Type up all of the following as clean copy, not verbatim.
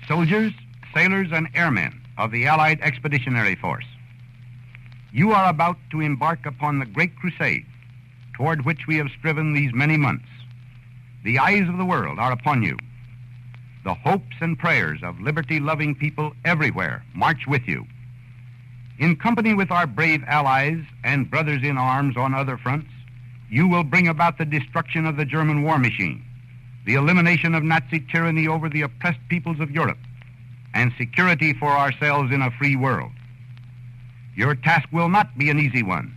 soldiers, sailors, and airmen of the Allied Expeditionary Force. You are about to embark upon the great crusade toward which we have striven these many months. The eyes of the world are upon you. The hopes and prayers of liberty-loving people everywhere march with you. In company with our brave allies and brothers in arms on other fronts, you will bring about the destruction of the German war machine, the elimination of Nazi tyranny over the oppressed peoples of Europe, and security for ourselves in a free world. Your task will not be an easy one.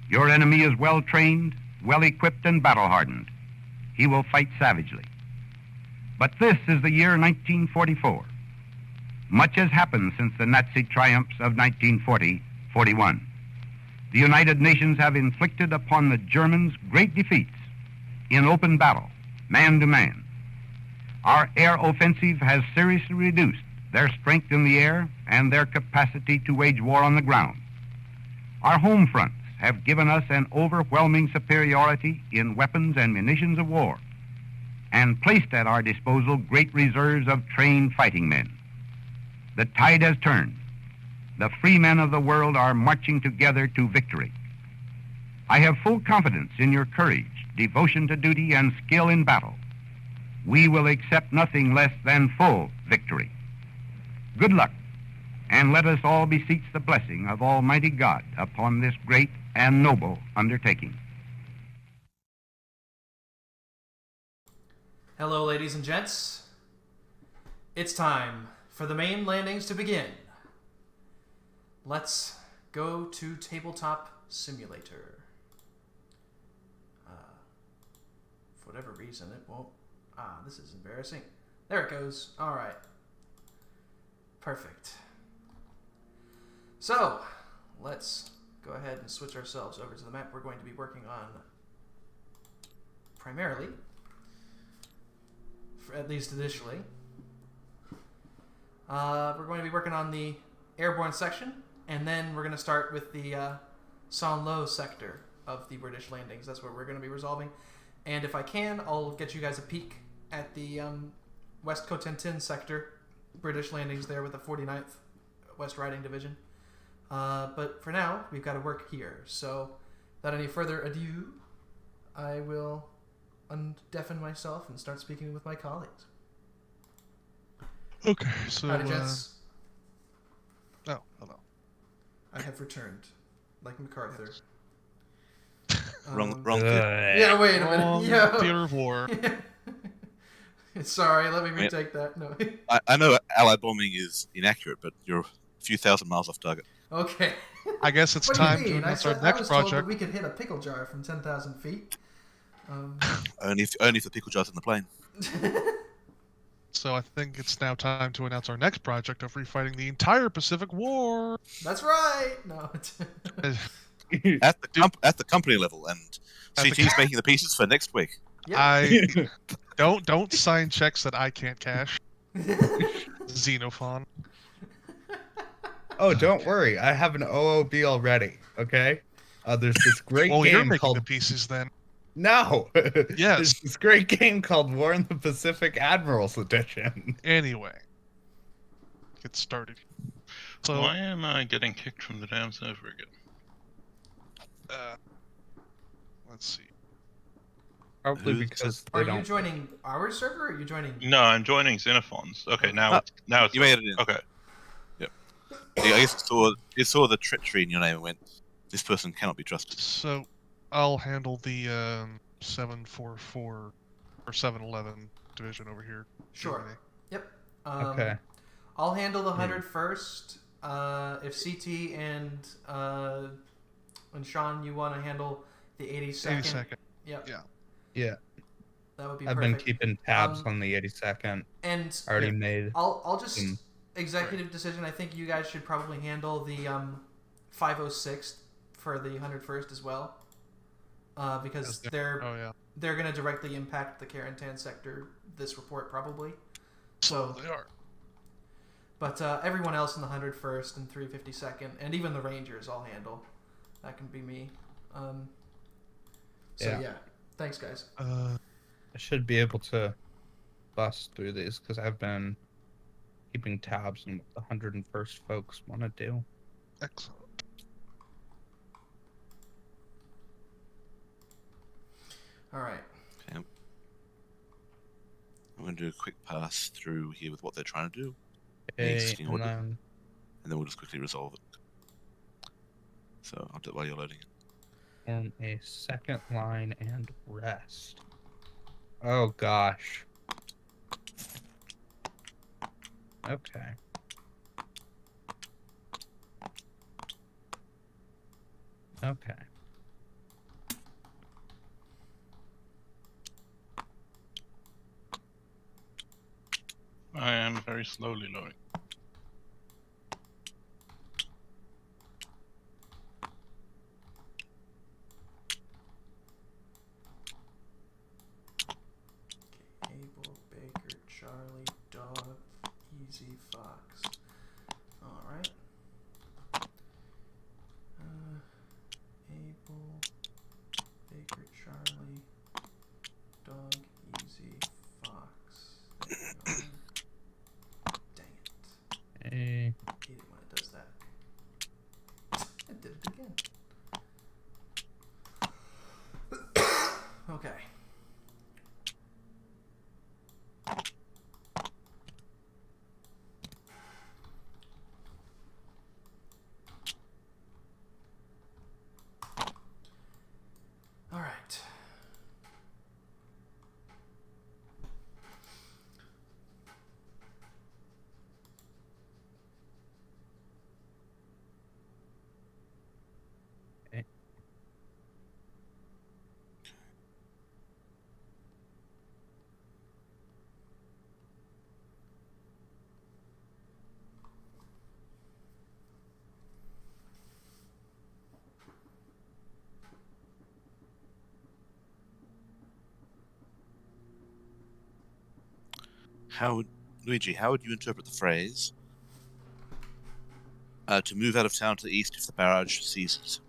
Your enemy is well-trained, well-equipped, and battle-hardened. He will fight savagely. But this is the year 1944. Much has happened since the Nazi triumphs of 1940-41. The United Nations have inflicted upon the Germans great defeats in open battle, man to man. Our air offensive has seriously reduced their strength in the air and their capacity to wage war on the ground. Our home fronts have given us an overwhelming superiority in weapons and munitions of war, and placed at our disposal great reserves of trained fighting men. The tide has turned. The free men of the world are marching together to victory. I have full confidence in your courage, devotion to duty, and skill in battle. We will accept nothing less than full victory. Good luck, and let us all beseech the blessing of Almighty God upon this great and noble undertaking. Hello, ladies and gents. It's time for the main landings to begin. Let's go to Tabletop Simulator. For whatever reason, it won't... this is embarrassing. There it goes. All right. Perfect. So, let's go ahead and switch ourselves over to the map we're going to be working on primarily, at least initially. We're going to be working on the airborne section, and then we're going to start with the Saint-Lô sector of the British landings. That's what we're going to be resolving. And if I can, I'll get you guys a peek at the West Cotentin sector, British landings there with the 49th West Riding Division. But for now, we've got to work here. So, without any further ado, I will undeafen myself and start speaking with my colleagues. Okay, so... Howdy, gents. Oh, hello. I have returned, like MacArthur. Wrong. Yeah, wait a minute. Yeah. Theater of war. Sorry, let me retake that. No. I know Allied bombing is inaccurate, but you're a few thousand miles off target. Okay. I guess it's What time do you to mean? announce I our was next told project. that we could hit a pickle jar from 10,000 feet. Only if the pickle jar's in the plane. So I think it's now time to announce our next project of refighting the entire Pacific War. That's right. No. At the company level, and At the CT's making the pieces for next week. Yep. I don't sign checks that I can't cash. Xenophon. Oh, don't worry. I have an OOB already, okay? There's this great Well, you're game making called... the pieces then. No! Yes. There's this great game called War in the Pacific Admirals Edition. Anyway, get started. So Why am I getting kicked from the damn server again? let's see. Probably Who's- because Are they you don't... joining our server, or are you joining... No, I'm joining Xenophon's. Okay, now it's You made it in. okay. I guess it saw the treachery in your name and went, this person cannot be trusted. So I'll handle the 744 or 711 division over here. Sure. Germany. Yep. Okay. I'll handle the 101st. If CT and Sean, you want to handle the 82nd. 82nd. Yep. Yeah. Yeah, That would be I've perfect. been keeping tabs Um, on the 82nd. And Already yeah, made... I'll just Mm. executive decision. I think you guys should probably handle the 506th for the 101st as well, because Oh yeah. they're going to directly impact the Carentan sector. This report probably. So they are. But everyone else in the 101st and 352nd, and even the Rangers, I'll handle. That can be me. Yeah. Thanks, guys. I should be able to bust through these because I've been keeping tabs on what the 101st folks want to do. Excellent. All right. Okay. I'm going to do a quick pass through here with what they're trying to do. Okay, Existing order. then And then we'll just quickly resolve it. So I'll do it while you're loading it. form a second line and rest. Oh gosh. Okay. Okay. I am very slowly loading. Abel, Baker, Charlie, Dog, Easy, Fox. All right. Abel, Baker, Charlie, Dog, Easy, Fox. There we go. Dang it. Hey. I hate it when it does that. I did it again. Okay. All right. Luigi, how would you interpret the phrase to move out of town to the east if the barrage ceases?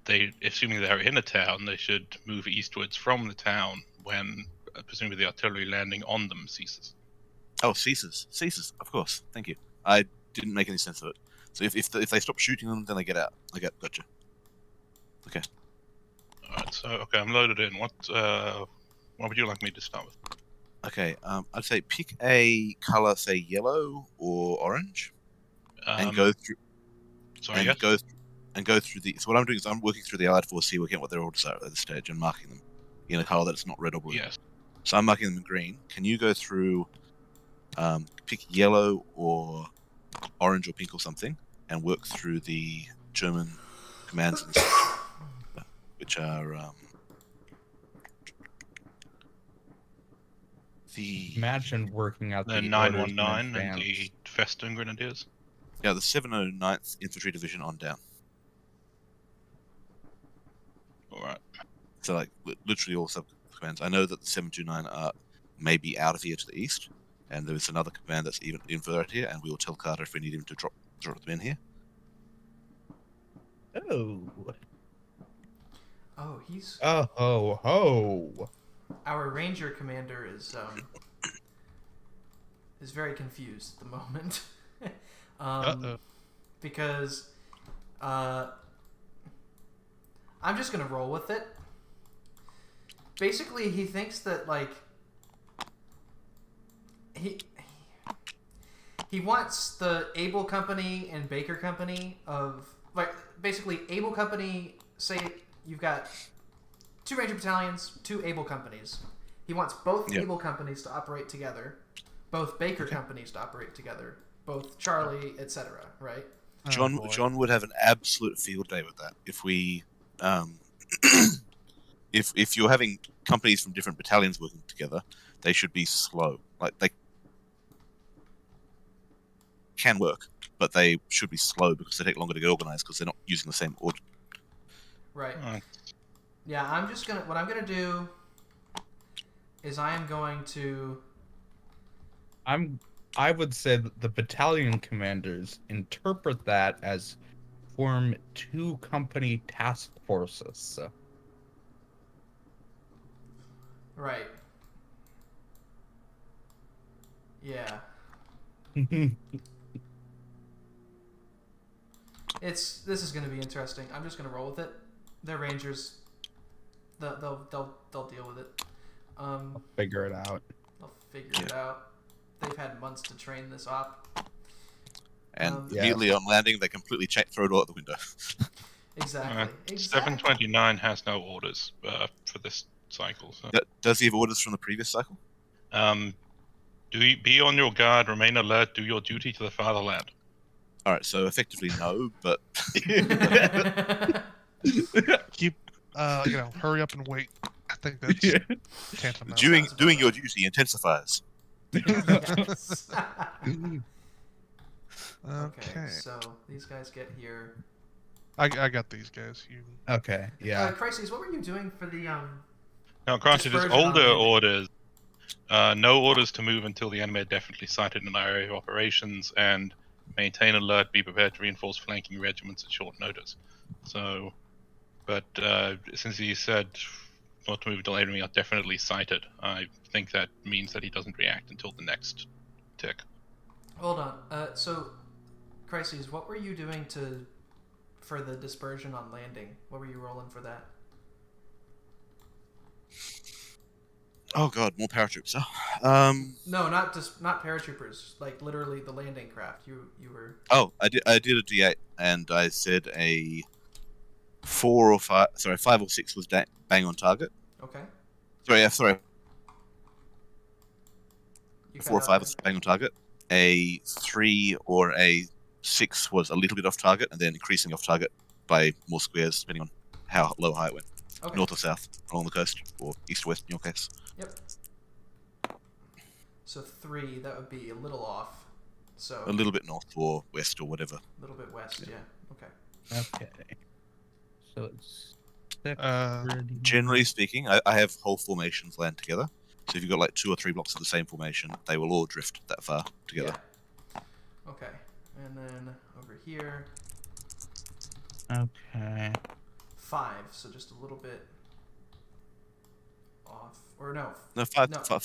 They assuming they're in a town, they should move eastwards from the town when presumably the artillery landing on them ceases. Oh, ceases. Ceases, of course. Thank you. I didn't make any sense of it. So if they stop shooting them, then they get out. Gotcha. Okay. Alright, so okay, I'm loaded in. What would you like me to start with? Okay, I'd say pick a color, say yellow or orange, and go through. Sorry, and yes? go through the. So what I'm doing is I'm working through the Allied force, working out what their orders are at this stage, and marking them in a color that's not red or blue. Yes. So I'm marking them in green. Can you go through, pick yellow or orange or pink or something, and work through the German commands in the section, which are the Imagine working out The the orders in 919 and advance. the Festen Grenadiers. the 709th Infantry Division on down. Alright. So like literally all sub commands. I know that the 729 are maybe out of here to the east, and there is another command that's even further out here, and we will tell Carter if we need him to drop them in here. Oh. Oh, he's Oh ho ho. our ranger commander is very confused at the moment. Because I'm just gonna roll with it. Basically, he thinks that like he wants the Able Company and Baker Company of like basically Able Company. Say you've got 2 Ranger battalions, 2 Able companies. He wants both Able companies to operate together, both Baker companies to operate together, both Charlie, etc. Right? John would have an absolute field day with that if we, if you're having companies from different battalions working together, they should be slow. Like they can work, but they should be slow because they take longer to get organized because they're not using the same order. Right. Yeah, I'm just gonna. What I'm gonna do is I am going to. I would say that the battalion commanders interpret that as form 2 company task forces. Right. Yeah. This is going to be interesting. I'm just going to roll with it. They're rangers. They'll deal with it. Figure it out. They'll figure it out. They've had months to train this op. And immediately on landing, they completely throw it all out the window. Exactly. 729 has no orders for this cycle. So. Does he have orders from the previous cycle? Be on your guard, remain alert, do your duty to the fatherland. All right, so effectively no, but Keep, hurry up and wait. I think that's tantamount. doing your duty intensifies. Yes. Okay. So these guys get here. I got these guys. You. Okay, yeah. Crises, what were you doing for the Now, granted, there's dispersion older on orders. No orders to move until the enemy are definitely sighted in our area of operations, and maintain alert, be prepared to reinforce flanking regiments at short notice. So, but since he said not to move until enemy are definitely sighted, I think that means that he doesn't react until the next tick. Hold on. So, Crises, what were you doing for the dispersion on landing? What were you rolling for that? Oh god, more paratroops. No, not paratroopers. Like literally the landing craft. You were. Oh, I did a D8, and I said a 4 or 5. Sorry, 5 or 6 was bang on target. Okay. Sorry. You 4 or 5 was bang on target. A 3 or a 6 was a little bit off target, and then increasing off target by more squares, depending on how low or high it went. Okay. North or south, along the coast, or east or west in your case. Yep. So 3, that would be a little off. So A little bit north or west or whatever. a little bit west, yeah. Okay. Okay. So it's 6. Generally speaking, I have whole formations land together. So if you've got like 2 or 3 blocks of the same formation, they will all drift that far together. Yeah. Okay. And then over here, Okay. 5, so just a little bit off. Or no, No, 5's No. on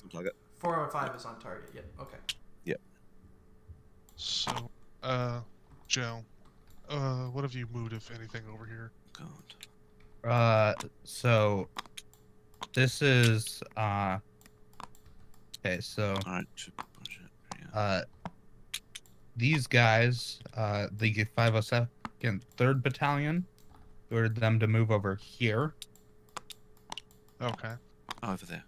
target. 4 or 5 is on target. Yep. Okay. So, Joe, what have you moved, if anything, over here? God. So this is okay, so Alright. these guys, the 502nd 3rd Battalion, ordered them to move over here. Okay. Over there.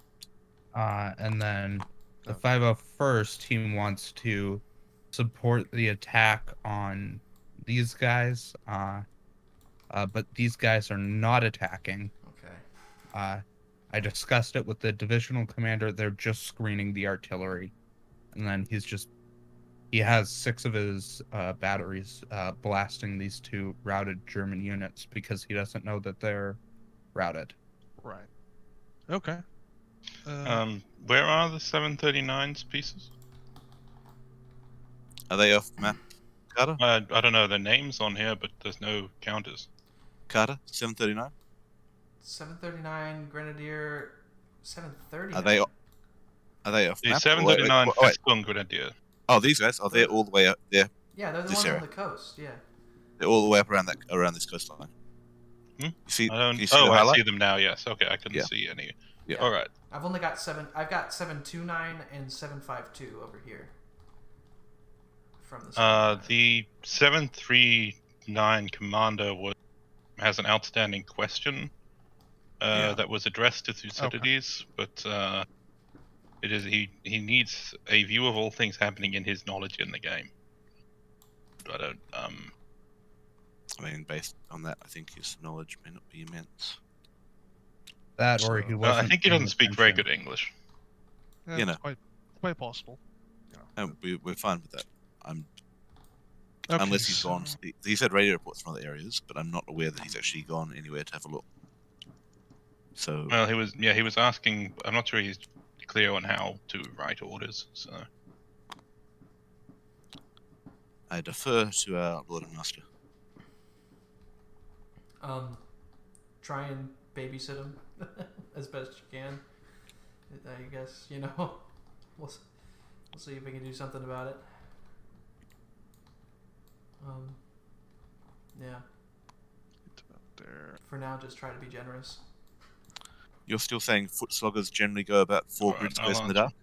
And then the 501st team wants to support the attack on these guys. But these guys are not attacking. Okay. I discussed it with the divisional commander. They're just screening the artillery. And then he has 6 of his batteries blasting these 2 routed German units because he doesn't know that they're routed. Right. Okay. Where are the 739's pieces? Are they off map, Carter? I don't know their names on here, but there's no counters. Carter, 739? 739 Grenadier. 730. Are they off The map? 739 Wait. Festung Grenadier. Oh, these guys? Oh, they're all the way up there. Yeah, they're the This ones area. on the coast. Yeah. They're all the way up around this coastline. Hmm? You see? I don't. Can you see the Oh, I highlight? see them now. Yes. Okay, I couldn't Yeah. see any. Yeah. All right. I've only got 7. I've got 729 and 752 over here. From the. The 739 commander has an outstanding question that was addressed to Thucydides, but it is he needs a view of all things happening in his knowledge in the game. I don't. I mean, based on that, I think his knowledge may not be immense. That or he wasn't. I think he paying doesn't speak very attention. good English. Yeah, You know. it's quite possible. And we're fine with that. Okay, Unless he's so- gone. He's had radio reports from other areas, but I'm not aware that he's actually gone anywhere to have a look. So Well, he was asking. I'm not sure he's clear on how to write orders. So I defer to our Lord and Master. Try and babysit him as best you can. I guess, we'll see if we can do something about it. Yeah. It's about there. For now, just try to be generous. You're still saying foot sloggers generally go about 4 Alright, grid squares I'll in the dark?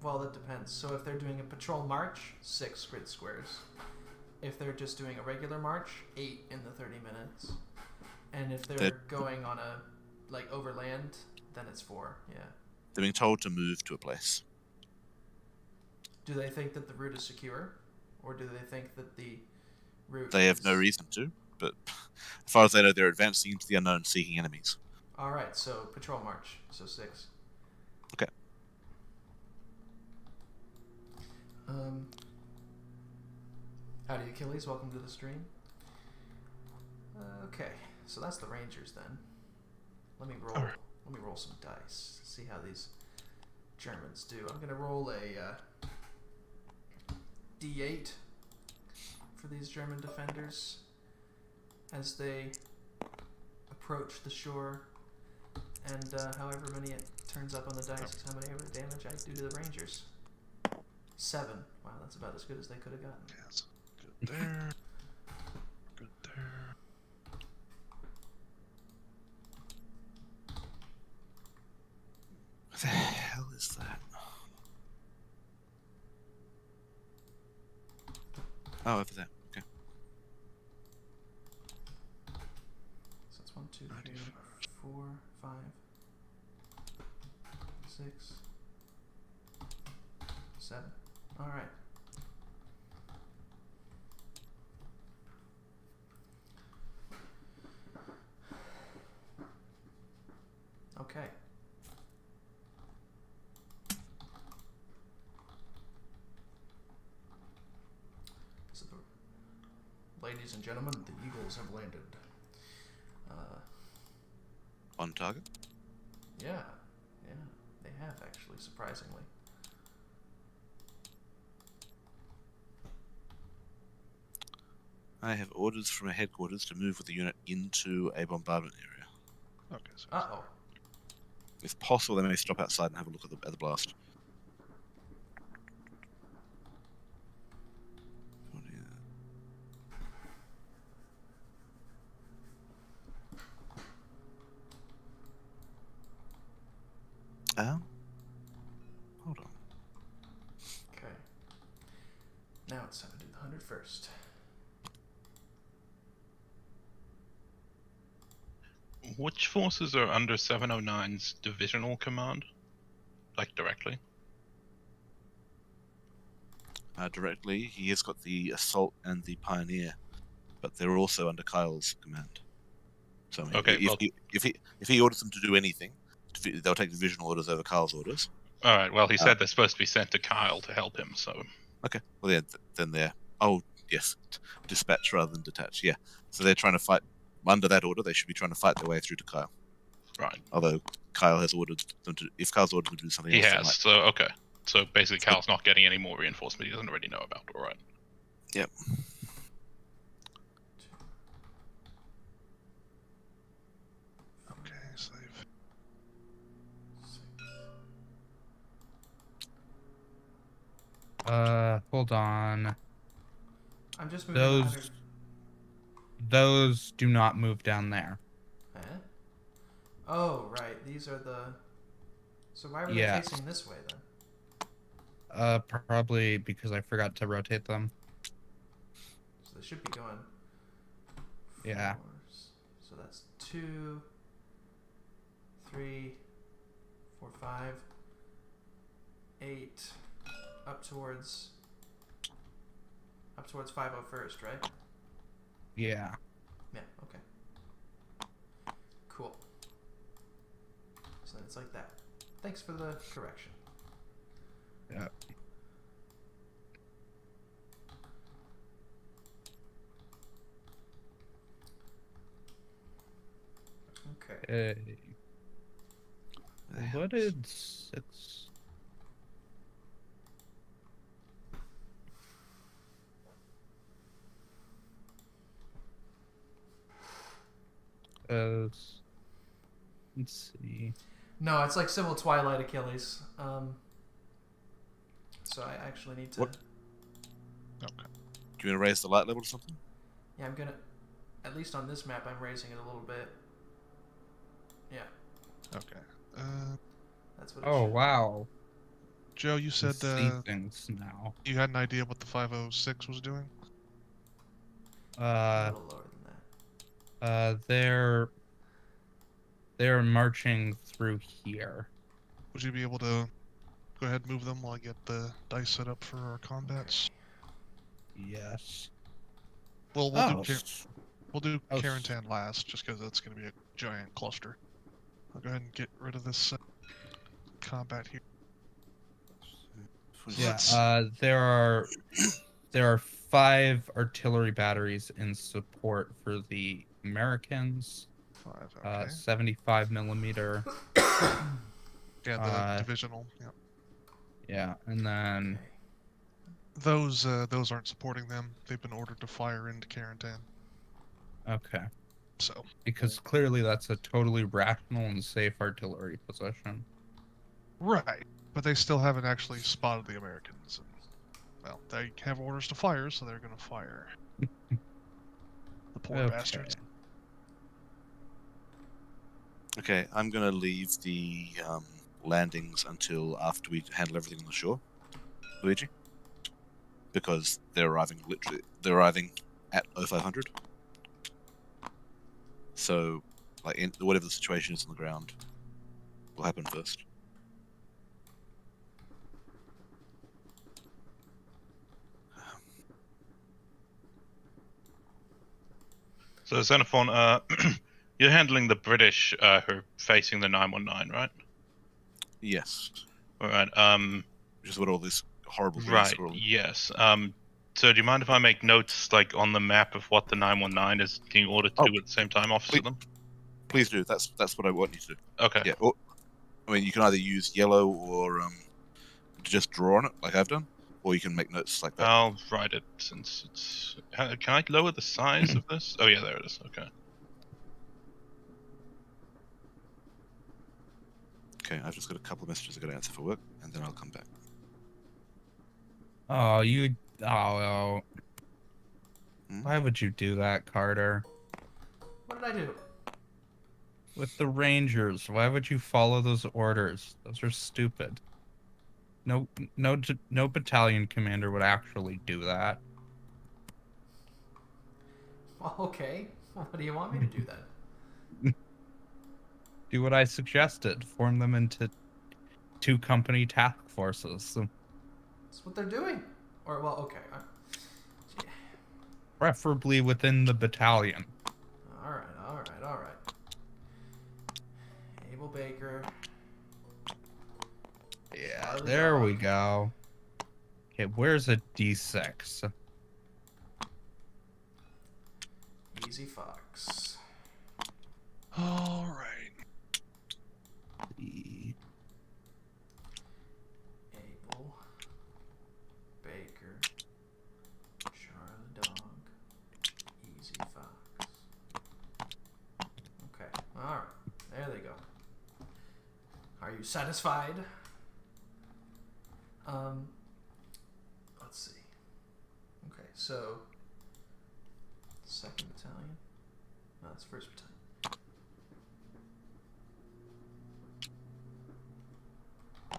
Well, that depends. So if they're doing a patrol march, 6 grid squares. If they're just doing a regular march, 8 in the 30 minutes. And if they're going on a, overland, then it's 4, yeah. They're being told to move to a place. Do they think that the route is secure? Or do they think that the route They have no reason to, but as far as they know, they're advancing into the unknown, seeking enemies. Alright, so patrol march, so 6. Okay. Howdy Achilles, welcome to the stream. Okay, so that's the Rangers then. Let me roll some dice. See how these Germans do. I'm gonna roll a D8 for these German defenders as they approach the shore, and however many it turns up on the dice is how many ever damage I do to the Rangers. 7. Wow, that's about as good as they could have gotten. Yes. Good there. Good there. What the hell is that? Oh, over there. Okay. So it's 1, 2, 3, 4, 5, 6, 7. All right. Okay. So, ladies and gentlemen, the Eagles have landed. On target. Yeah, they have actually, surprisingly. I have orders from a headquarters to move with the unit into a bombardment area. Okay, so Uh-oh. If possible, they may stop outside and have a look at the blast. Hold on. Okay. Now it's time to do the 100 first. Which forces are under 709's divisional command? Like directly? Directly, he has got the assault and the pioneer, but they're also under Kyle's command. So I mean, Okay, if he orders them to do anything, they'll take divisional orders over Kyle's orders. Alright, well, he said they're supposed to be sent to Kyle to help him, so... Okay, well yeah, then they're yes, dispatch rather than detach. Yeah, so they're trying to fight under that order. They should be trying to fight their way through to Kyle. Right. Although Kyle has ordered them to, if Kyle's ordered them to do something He else, has, so okay. So basically Kyle's not getting any more reinforcement he doesn't already know about, alright. Yep. okay, save. Hold on. I'm just moving 100. Those do not move down there. Eh? Oh, right. These are the... So why were Yeah. they facing this way, then? Probably because I forgot to rotate them. So they should be going... Yeah. So that's 2, 3, 4, 5, 8, up towards 501st, right? Yeah. Yeah, okay. Cool. So then it's like that. Thanks for the correction. Yeah. Okay. What did 6? Let's see. No, it's like Civil Twilight Achilles. So I actually need to. What? Okay. Do you want to raise the light level or something? Yeah, I'm gonna. At least on this map, I'm raising it a little bit. Yeah, Okay. that's what. It Oh should. wow. Joe, you I said see things now. you had an idea what the 506 was doing? A little lower than that. They're marching through here. Would you be able to go ahead and move them while I get the dice set up for our combats? Yes. Well, Oh, we'll do Oh, Carentan last, just because that's going to be a giant cluster. I'll go ahead and get rid of this combat here. yeah. Let's- There are 5 artillery batteries in support for the Americans. 5, okay. 75 millimeter. Yeah, the uh, divisional. Yeah. Yeah, and then Those aren't supporting them. They've been ordered to fire into Carentan. okay, So because clearly that's a totally rational and safe artillery position. right, but they still haven't actually spotted the Americans. And, well, they have orders to fire, so they're going to fire. The poor Okay. bastards. Okay, I'm going to leave the landings until after we handle everything on the shore, Luigi, because they're arriving at 0500. So, like, whatever the situation is on the ground will happen first. So Xenophon, you're handling the British who are facing the 919, right? Yes, All right. which is what all this horrible green Right. squirrel. Yes. So do you mind if I make notes, like on the map, of what the 919 is being ordered to Oh, at the same time, officer please- them? Please do. That's what I want you to do. Okay. Yeah. Or, I mean, you can either use yellow or just draw on it, like I've done, or you can make notes like that. I'll write it since it's. Can I lower the size of this? Oh yeah, there it is. Okay. Okay, I've just got a couple of messages I got to answer for work, and then I'll come back. Oh, you. Oh, Hmm? why would you do that, Carter? What did I do? With the Rangers, why would you follow those orders? Those are stupid. No battalion commander would actually do that. Well, okay. What do you want me to do then? Do what I suggested. Form them into 2 company task forces. That's what they're doing. Or, well, okay. Preferably within the battalion. Alright. Abel Baker. Yeah, Charlie there Dog. we go. Okay, where's a D6? Easy Fox. All right. Abel. Baker. Charlie Dog. Easy Fox. Okay. Alright. There they go. Are you satisfied? Let's see. Okay, so 2nd Battalion. No, that's 1st Battalion.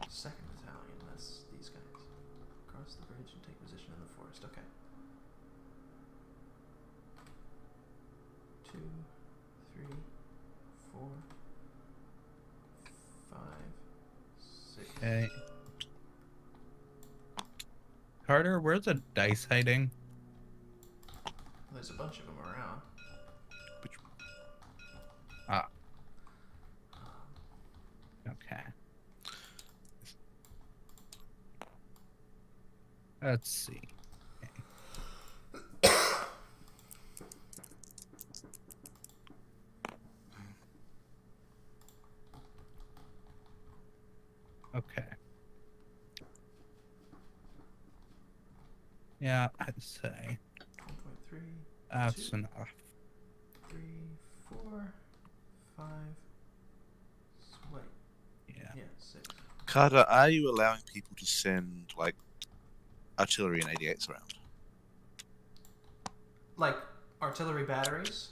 Second Battalion, that's these guys. Cross the bridge and take position in the forest. Okay. 2, 3, 4, 5, 6. Okay. Carter, where's a dice hiding? There's a bunch of them around. Okay. Let's see. Okay. Yeah, I'd say 1.3, that's Two. enough. 3, 4, 5, Carter, are you allowing people to send like artillery and 88s around? Like artillery batteries.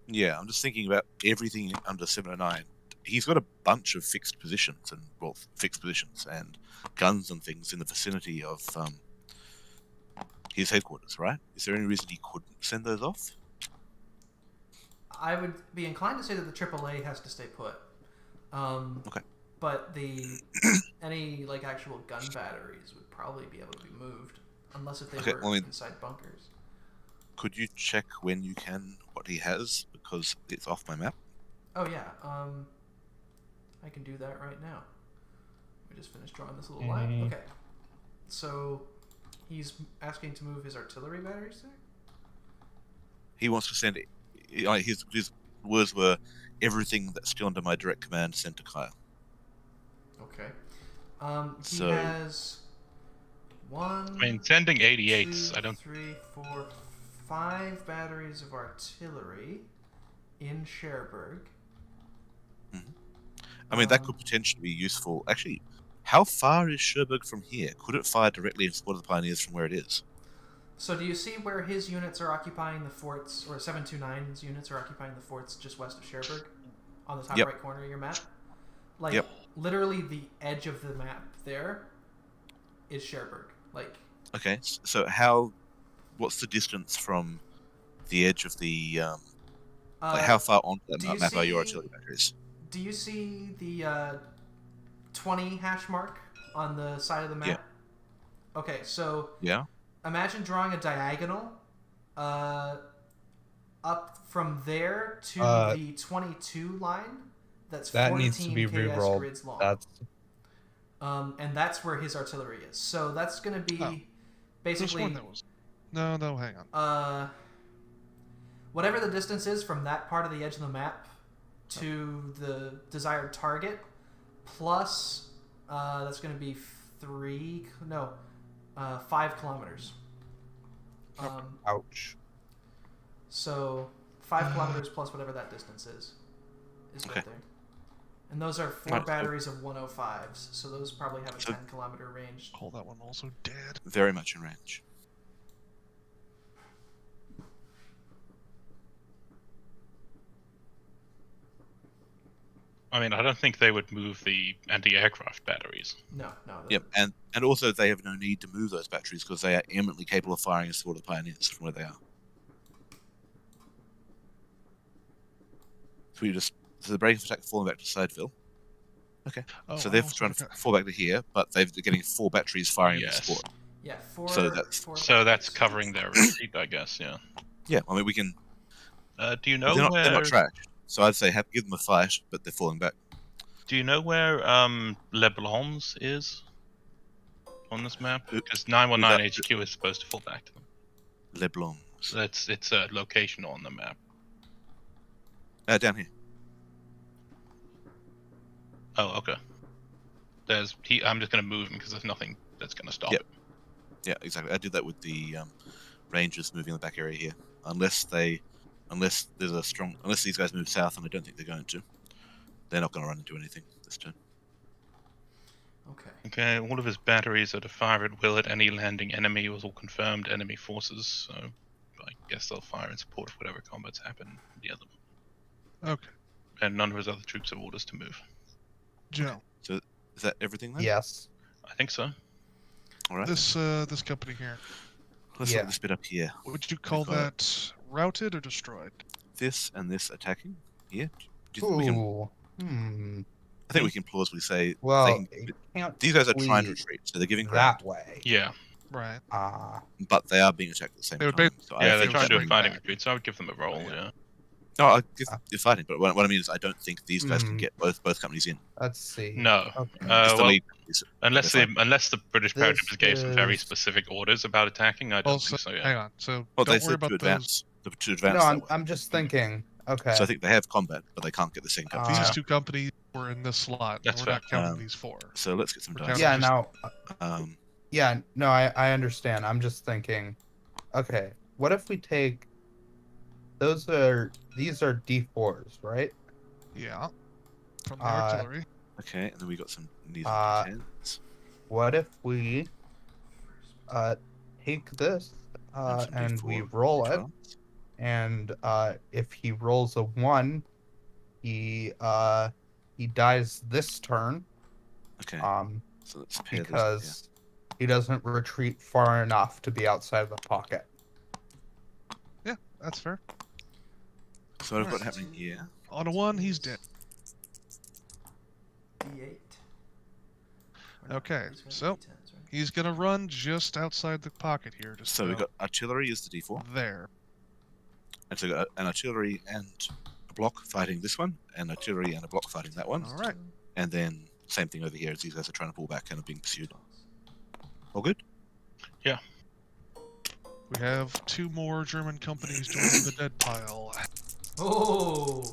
Yeah, I'm just thinking about everything under 709. He's got a bunch of fixed positions and guns and things in the vicinity of his headquarters, right? Is there any reason he couldn't send those off? I would be inclined to say that the AAA has to stay put. Okay. But any like actual gun batteries would probably be able to be moved, unless if they were inside bunkers. Could you check when you can what he has, because it's off my map? Oh yeah, I can do that right now. We just finished drawing this little line. Okay, so he's asking to move his artillery batteries there. He wants to send it. His words were, "Everything that's still under my direct command sent to Kyle." Okay. He has one. I mean, sending 88s, two, I don't. 3, 4, 5 batteries of artillery in Cherbourg. I mean, that could potentially be useful. Actually, how far is Cherbourg from here? Could it fire directly in support of the Pioneers from where it is? So do you see where his units are occupying the forts, or 729's units are occupying the forts just west of Cherbourg? On the top right corner of your map? Like, literally the edge of the map there is Cherbourg. Like. Okay, so what's the distance from the edge of the, like how far on that map are your artillery batteries? Do you see the 20 hash mark on the side of the map? Yeah. Okay, so yeah. Imagine drawing a diagonal up from there to the 22 line. That's that 14 needs to be KS grids long. That's... and that's where his artillery is. So that's going to be basically. No, hang on. Whatever the distance is from that part of the edge of the map to the desired target, plus that's going to be 5 kilometers. Ouch. So 5 kilometers plus whatever that distance is right there. And those are 4 batteries of 105s, so those probably have a 10-kilometer range. Oh, that one also dead. Very much in range. I mean, I don't think they would move the anti-aircraft batteries. No. Yep, and also they have no need to move those batteries because they are eminently capable of firing in support of the Pioneers from where they are. So the break of attack falling back to Sideville. Okay. So they're trying to fall back to here, but they're getting 4 batteries firing in support. Yeah, 4. So that's covering their retreat, I guess. Yeah. Yeah, I mean we can. Do you know they're not trashed. So I'd say give them a fight, but they're falling back. Do you know where Le Blons is on this map? Because 919 HQ is supposed to fall back to them. Le Blons. So it's a location on the map. Down here. Oh, okay. I'm just going to move him because there's nothing that's going to stop it. Yeah, exactly. I did that with the Rangers moving in the back area here. Unless these guys move south, and I don't think they're going to, they're not going to run into anything this turn. Okay, all of his batteries are to fire at will at any landing enemy with all confirmed enemy forces, so I guess they'll fire in support of whatever combats happen near them. Okay. And none of his other troops have orders to move. Joe. So is that everything then? Yes. I think so. All right. This company here. Let's look at this bit up here. Would you call that routed or destroyed? This and this attacking here. I think we can plausibly say. Well, these guys are trying to retreat, so they're giving ground. That way. Yeah. Right. But they are being attacked at the same time. So they're trying to do a fighting retreat, so I would give them a roll. Yeah. No, I guess they're fighting, but what I mean is I don't think these guys can get both companies in. Let's see. No. Okay. Unless the British paratroopers gave some very specific orders about attacking, I don't think so. Yeah. Hang on. So they don't worry said about to advance. To advance. No, I'm just thinking. Okay. So I think they have combat, but they can't get the same companies. These 2 companies were in this slot. That's we're not counting these 4. So let's get some dice. Yeah. Now. Yeah. No. I understand. I'm just thinking. Okay. What if we take? These are D4s, right? Yeah. From the artillery. Okay, and then we got some needs Uh, on D10s. What if we take this some and we D4, roll it, D12s. and if he rolls a 1, he dies this turn. Okay, so let's pair these. Because he doesn't retreat far enough to be outside the pocket. Yeah, that's fair. So what I've got happening here. On a 1, he's dead. D8. Okay, These are so D10s, right? he's gonna run just outside the pocket here. Just So we've got artillery is the D4. there. And so we've got an artillery and a block fighting this one, and artillery and a block fighting that one. All right. And then same thing over here as these guys are trying to pull back and are being pursued. All good? We have 2 more German companies joining the dead pile. Oh!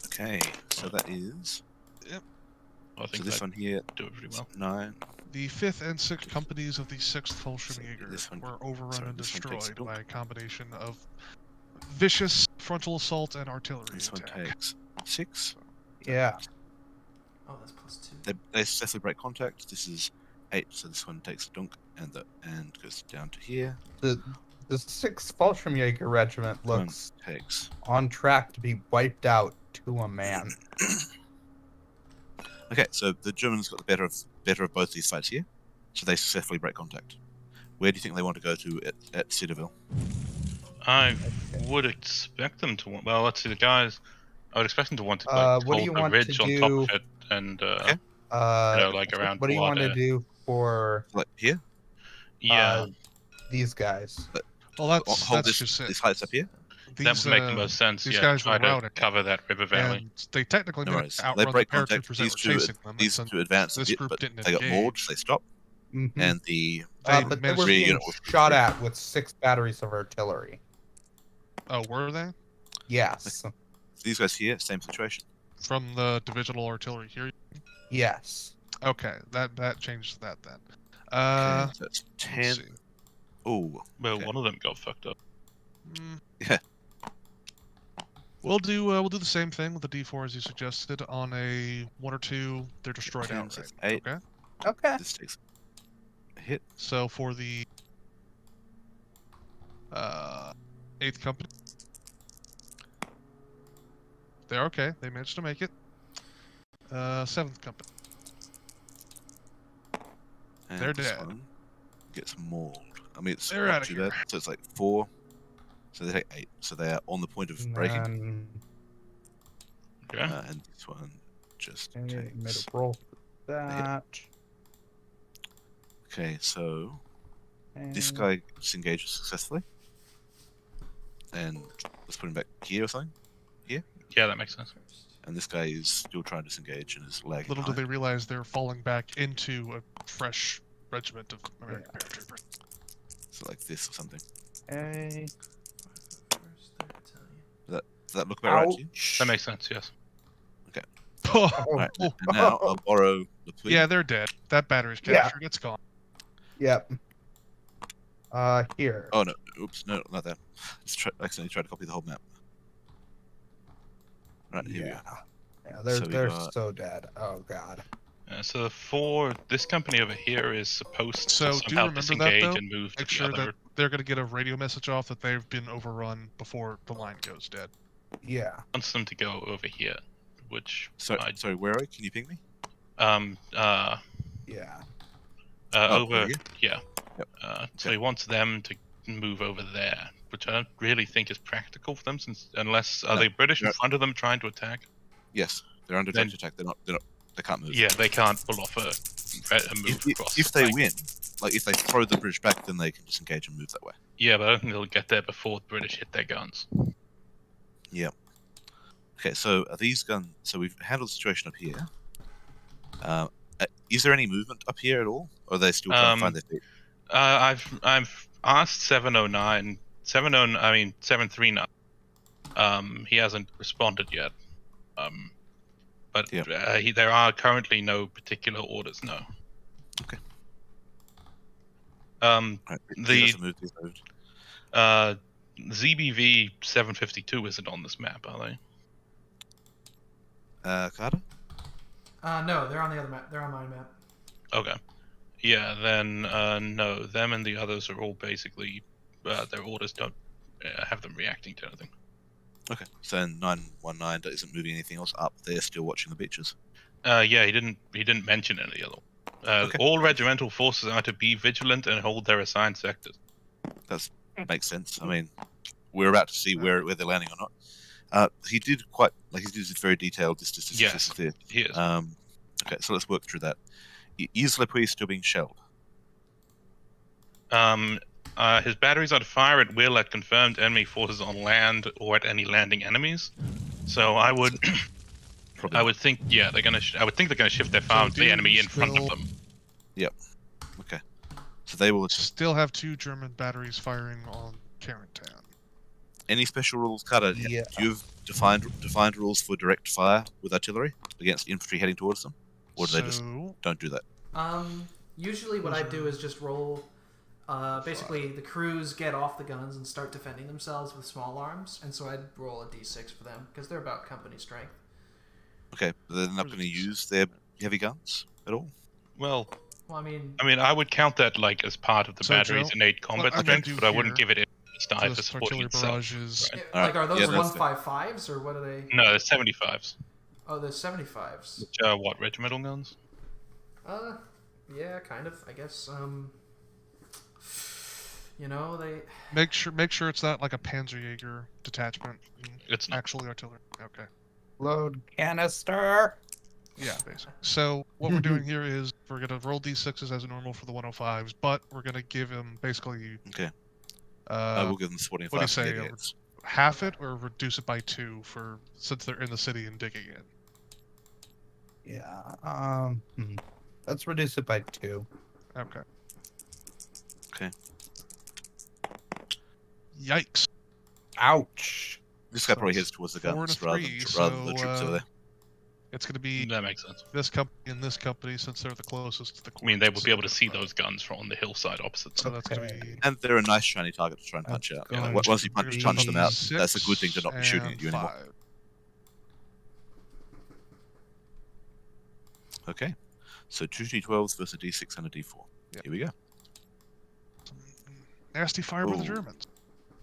Okay, so that is. I So think this they one here, do it pretty well. 9. The 5th and 6th companies of the 6th Fallschirmjäger This one- were overrun sorry, and this one takes destroyed two. by a combination of vicious frontal assault and artillery This one attack. takes 6. Yeah. Oh, that's +2. They successfully break contact. This is 8, so this one takes a dunk and goes down to here. The 6th Fallschirmjäger Regiment This one looks takes. on track to be wiped out to a man. Okay, so the Germans got the better of both these fights here, so they successfully break contact. Where do you think they want to go to at Citadel? I would expect them to want. Well, let's see. The guys, I would expect them to want to What do hold you the want ridge to on top of it, and Okay. like around What do you want to water. do for Like here? Yeah, these guys? Well, that's Hold just it. these heights up here? that These, would make the most sense. these Yeah, guys try were to routed. cover that river valley. And they technically No managed worries. to They outrun the break contact. paratroopers that These were two, chasing them. these and two advanced a this bit, group but didn't they got mauled, engage. so they stopped. Mhm. And the They But they managed were to- rear being unit was shot retreat. at with 6 batteries of artillery. Oh, were they? Yes. These guys here, same situation. From the divisional artillery here? Yes. Okay, that changed that then. Okay, so it's let's 10. see. Oh, Well, okay. one of them got fucked up. Yeah. We'll do the same thing with the D4 as you suggested. On a 1 or 2, they're destroyed 10, so outright. it's 8. Okay. Okay. This takes a hit. So for the 8th company, they're okay. They managed to make it. 7th company. And They're this dead. one gets mauled. I mean, it's They're not outta too here. bad. So it's like 4. So they take 8. So they are on the point of And breaking. then Yeah. And this one just I made a takes. roll for that. Okay, so this And guy disengages successfully. And let's put him back here or something. Yeah, that makes sense. And this guy is still trying to disengage and is lagging. Little do they behind. realize they're falling back into a fresh regiment of American paratroopers. So like this or something. Okay. First, third battalion. Does that look about right to you? That makes sense. Yes. Oh, Right, and now I'll borrow the tweet. yeah, they're dead. That battery's Yeah. captured. It's gone. Yep. Here. Oh no! Oops! No, not that. Accidentally tried to copy the whole map. Right here we Yeah. go. Yeah, they're So we they're got- so dead. Oh god. So for this company over here is supposed So, to do you somehow remember that, disengage though? and move to Make the sure other. that they're going to get a radio message off that they've been overrun before the line goes dead. Yeah. Wants them to go over here, which Sorry, where are you? Can you ping me? Yeah. Oh, over here? yeah. Yep. So Okay. he wants them to move over there, which I don't really think is practical for them, since unless are No, they British in no. front of them trying to attack? Yes, they're under Then- direct attack. They can't move. Yeah, they can't pull off a move across. If the they flank. win, like if they throw the British back, then they can disengage and move that way. Yeah, but I don't think they'll get there before the British hit their guns. Okay, so are these guns? So we've handled the situation up here. Is there any movement up here at all, or are they still trying to find their feet? I've asked 709, 739. He hasn't responded yet. But Yeah. there are currently no particular orders. No. Okay. Right, the- these guys are moved. ZBV 752 isn't on this map, are they? Carter? No, they're on the other map. They're on my map. Okay. Yeah, then no, them and the others are all basically their orders don't have them reacting to anything. Okay, so 919 isn't moving anything else up. They're still watching the beaches. Yeah, he didn't mention any other. Okay. All regimental forces are to be vigilant and hold their assigned sectors. That makes sense. I mean, we're about to see where they're landing or not. He did very detailed. This Yes, is there. he is. Okay, so let's work through that. Is Lepui still being shelled? His batteries are to fire at will at confirmed enemy forces on land or at any landing enemies. So I would, I would think, yeah, they're gonna. I would think they're gonna shift their fire to the enemy in front of them. Yep. Okay. So they will still have 2 German batteries firing on Carentan. Any special rules, Carter? Yeah. Do you have defined rules for direct fire with artillery against infantry heading towards them, or do they just don't do that? Usually what I do is just roll. Basically, the crews get off the guns and start defending themselves with small arms, and so I'd roll a d6 for them because they're about company strength. Okay, but they're not going to use their heavy guns at all. Well, I mean, I would count that like as part of the battery's Joe, innate combat strength, but I wouldn't give it a die for supporting itself. Barrages. Like, are those Yeah, 155s or what are they? No, they're 75s. Oh, they're 75s. Which are what, regimental guns? Yeah, kind of. I guess. You know, they Make sure it's not like a Panzerjäger detachment. It's not. Actually artillery. Okay. Load canister. Yeah, basically. So what we're doing here is we're gonna roll d6s as normal for the 105s, but we're gonna give him basically. Okay. We'll give them supporting what do you fire. say? from the idiots. Half it or reduce it by 2 since they're in the city and digging in. Yeah. Let's reduce it by 2. Okay. Okay. Yikes. Ouch. This guy So probably it's heads towards the 4 guns to rather 3, than the troops over there. It's gonna be That makes sense. this company and this company since they're the closest to the. I mean, they would be able to see those guns from on the hillside opposite So them. that's gonna be. And they're a nice shiny target to try and punch out. going Once you to punch be them out, that's a good thing to 6 not be shooting at you and anymore. 5. Okay. So 2 D12s versus a D6 and a D4. Yep. Here we go. Nasty fire by the Ooh. Germans.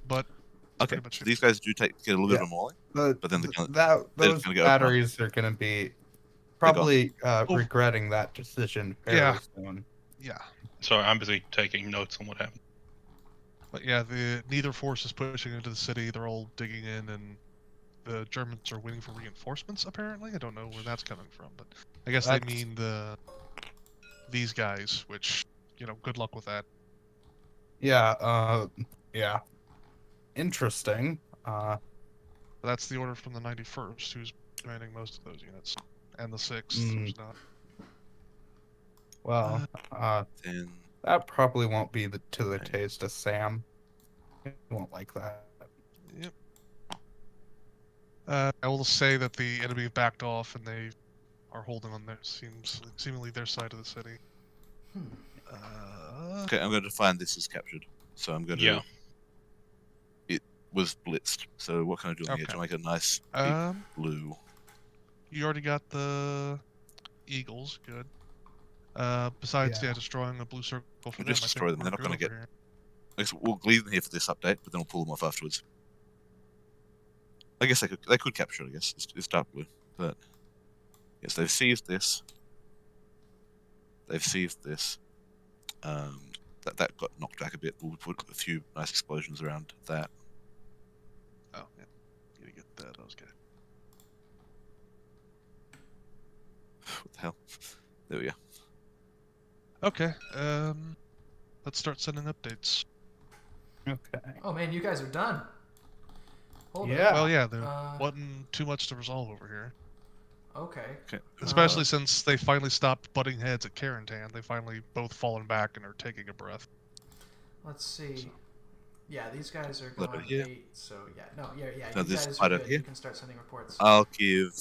But Okay. pretty much So it. these guys do get a little bit Yeah. of a mauling. But But then they're those gonna go batteries are going to be probably Oh. regretting that decision very Yeah. soon. Yeah. So I'm busy taking notes on what happened. But yeah, neither force is pushing into the city. They're all digging in, and the Germans are waiting for reinforcements. Apparently, I don't know where that's coming from, but I guess they That's- mean these guys. Which, good luck with that. Yeah. Yeah. Interesting. But that's the order from the 91st, who's commanding most of those units, and the 6th, who's not. Well, Then that probably won't be to the Okay. taste of Sam. He won't like that. Yep. I will say that the enemy backed off, and they are holding on their seemingly their side of the city. okay, I'm going to define this as captured. So I'm going to. Yeah. It was blitzed. So what can I do on here Okay. to make it nice big blue? You already got the Eagles, good. Besides, Yeah. destroying a blue circle for We'll them. just I destroy think them, they're we're not gonna good get- over here. I guess we'll leave them here for this update, but then we'll pull them off afterwards. I guess they could capture it. I guess it's dark blue, but yes, they've seized this. They've seized this. That got knocked back a bit. We'll put a few nice explosions around that. Oh, yeah. Gotta get those guys. What the hell? There we go. Okay, let's start sending updates. Okay. Oh man, you guys are done. Hold Yeah. Well, yeah, there Uh, wasn't too much to resolve over here. Okay. Okay. Especially since they finally stopped butting heads at Carentan. They finally both fallen back and are taking a breath. Let's see. Yeah, these guys are Look going over here. 8, so yeah. No, yeah. No, You this guys side are over good. here. You can start sending reports. I'll give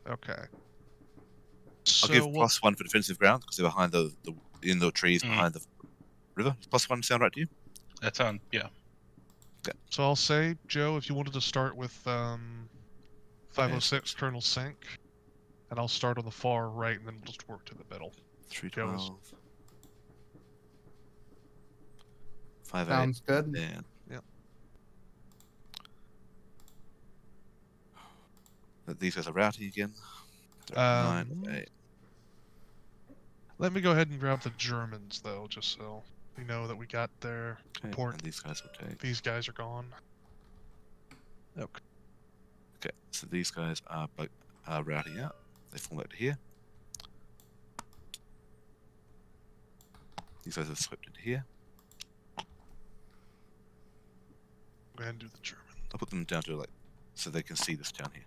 Okay. +1 for defensive ground because they're behind in the trees behind the river. Does +1 sound right to you? That sounds, yeah. So I'll say, Joe, if you wanted to start with 506 Colonel Sink, And I'll start on the far right, and then we'll just work to the middle. 312. 5 8. Sounds good. And these guys are routing again. They're at 9 8. Let me go ahead and grab the Germans, though, just so we know that we got their Okay, report. and these guys will take. These guys are gone. Okay. Okay, so these guys are routing out. They fall out to here. These guys are swept into here. Go ahead and do the German. I'll put them down to like so they can see this town here.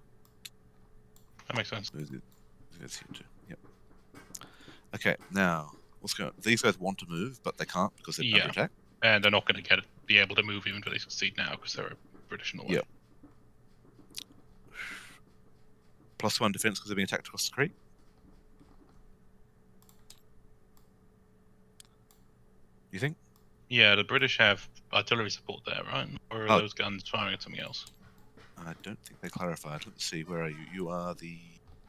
That makes sense. Those guys here too. Yep. Okay, now what's going on? These guys want to move, but they can't because they're under attack. And they're not going to be able to move even if they succeed now because they're British in the way. Yep. +1 defense because they're being attacked across the creek. You think? Yeah, the British have artillery support there, right? Or are Oh. those guns firing at something else? I don't think they clarified. Let's see, where are you? You are the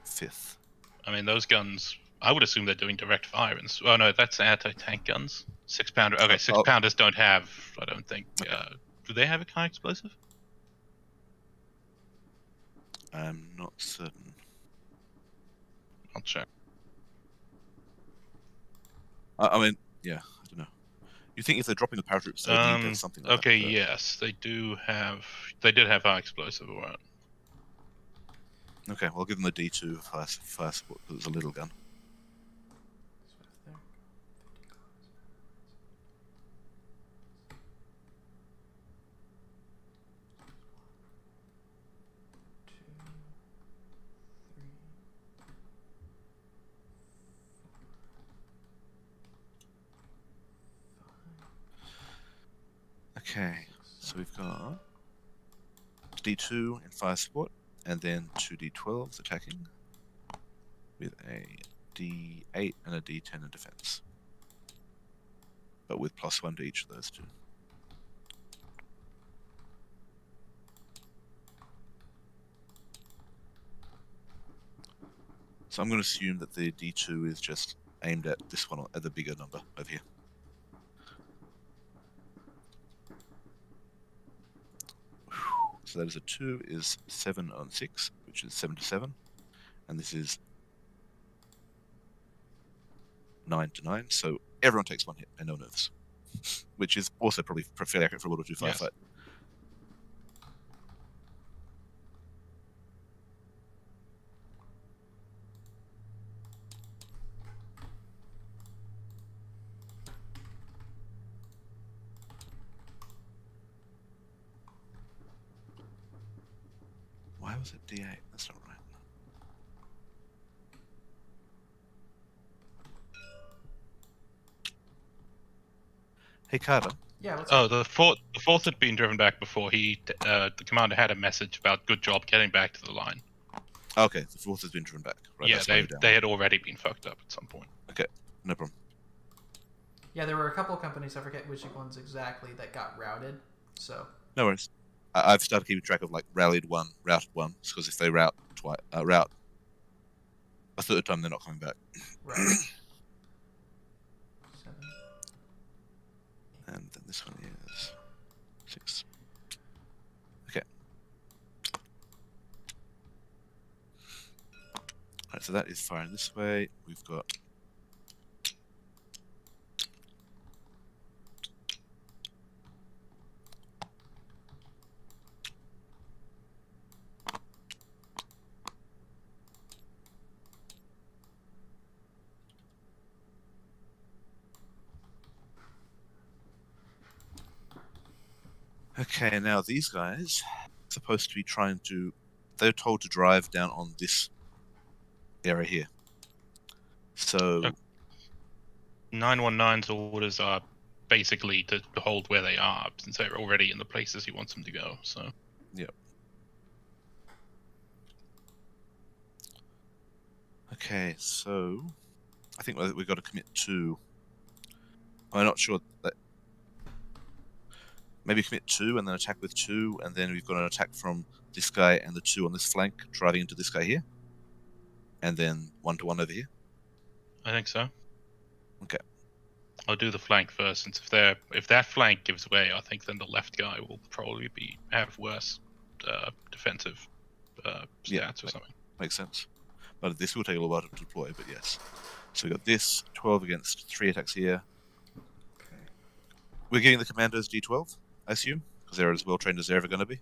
5th. I mean, those guns, I would assume they're doing direct fire. Oh, no, that's anti-tank guns. 6-pounder. Okay, 6-pounders don't have, I don't think. Okay. Do they have a high explosive? I'm not certain. I'll check. I mean, yeah, I don't know. You think if they're dropping the paratroops, they need to have something like Okay, that, but- yes, they did have high explosive, alright. Okay, well, I'll give them the D2 fire support because it's a little gun. Okay, so we've got D2 in fire support, and then 2 D12s attacking, with a D8 and a D10 in defense. But with +1 to each of those two. So I'm going to assume that the D2 is just aimed at this one, at the bigger number over here. So that is a 2 is 7 on 6, which is 7 to 7. And this is 9 to 9. So everyone takes 1 hit and no nerves. Which is also probably fairly accurate for a World War II firefight. Yes. Why was it D8? That's not right. Hey Carter. Yeah, what's Oh, the fourth had been driven back before the commander had a message about good job getting back to the line. Okay, the 4th has been driven back. Right, Yeah, that's why you're down. they had already been fucked up at some point. No problem. Yeah, there were a couple of companies, I forget which ones exactly, that got routed. So No worries. I've started keeping track of like rallied 1, routed 1, because if they route route a third time, they're not coming back. right. 7. And then this one is 6. Okay. Alright, so that is firing this way. We've got okay, now these guys are supposed to be trying to... They're told to drive down on this area here. So... Okay. 919's orders are basically to hold where they are, since they're already in the places he wants them to go, so... Okay, so... I think we've got to commit 2. I'm not sure that... Maybe commit 2 and then attack with 2, and then we've got an attack from this guy and the 2 on this flank driving into this guy here. and then 1-to-1 over here. I think so. Okay. I'll do the flank first, since if that flank gives way, I think then the left guy will probably have worse defensive stats or something. Makes sense. But this will take a little while to deploy, but yes. So we got this 12 against 3 attacks here. Okay. We're getting the commandos D12, I assume, because they're as well trained as they're ever going to be.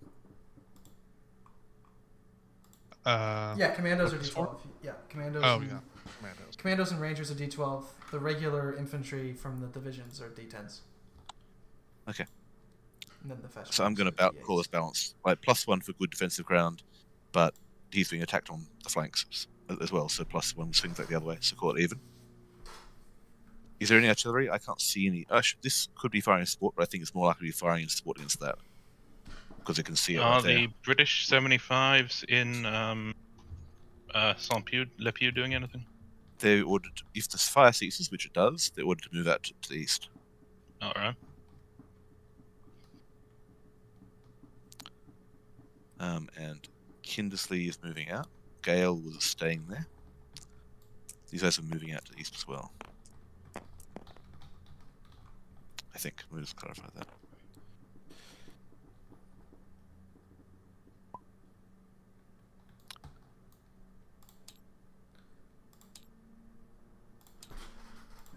Yeah, commandos are this D12. Yeah, commandos. Oh, and, yeah. Commandos. Commandos and rangers are D12. The regular infantry from the divisions are D10s. Okay. And then the fetch. So I'm going to call this balanced. Like, +1 for good defensive ground, but he's being attacked on the flanks as well, so +1 swings back the other way, so call it even. Is there any artillery? I can't see any. This could be firing in support, but I think it's more likely to be firing in support against that. Because they can see it Are right there. the British 75s in Le Pew doing anything? They ordered, if the fire ceases, which it does, they're ordered to move out to the east. Alright. And Kindersley is moving out. Gale was staying there. These guys are moving out to the east as well. I think. Let me just clarify that.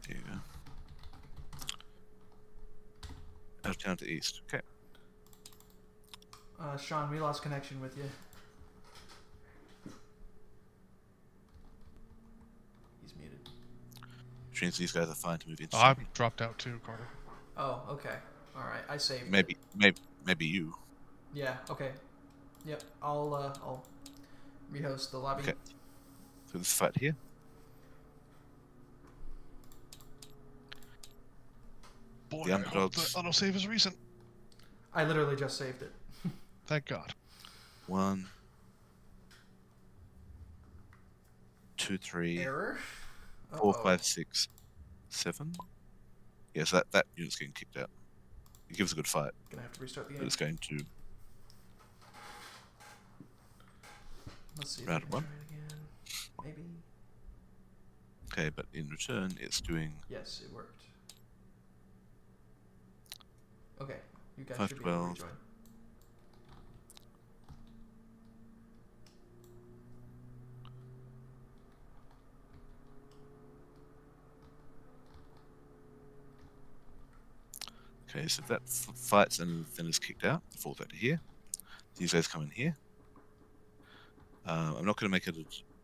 There you go. Out of town to the east. Okay. Sean, we lost connection with you. He's muted. Which means these guys are fine to move into. I'm dropped out too, Carter. Oh, okay. All right, I saved. Maybe you. Yeah. Okay. Yep. I'll rehost the lobby. Okay. So this fight here. Boy, The I hope underdogs. the autosave is recent. I literally just saved it. Thank God. 1, 2, 3, Error. 4, 5, 6, 7. Yes, that unit's getting kicked out. It gives a good fight, Gonna have to restart the but game. it's going to Let's see. round If I can 1. try it again. Maybe. Okay, but in return, it's doing Yes, it worked. Okay, you guys 5, should be able to 12. rejoin. okay. So if that fights and then is kicked out, it falls back to here. These guys come in here. I'm not going to make it.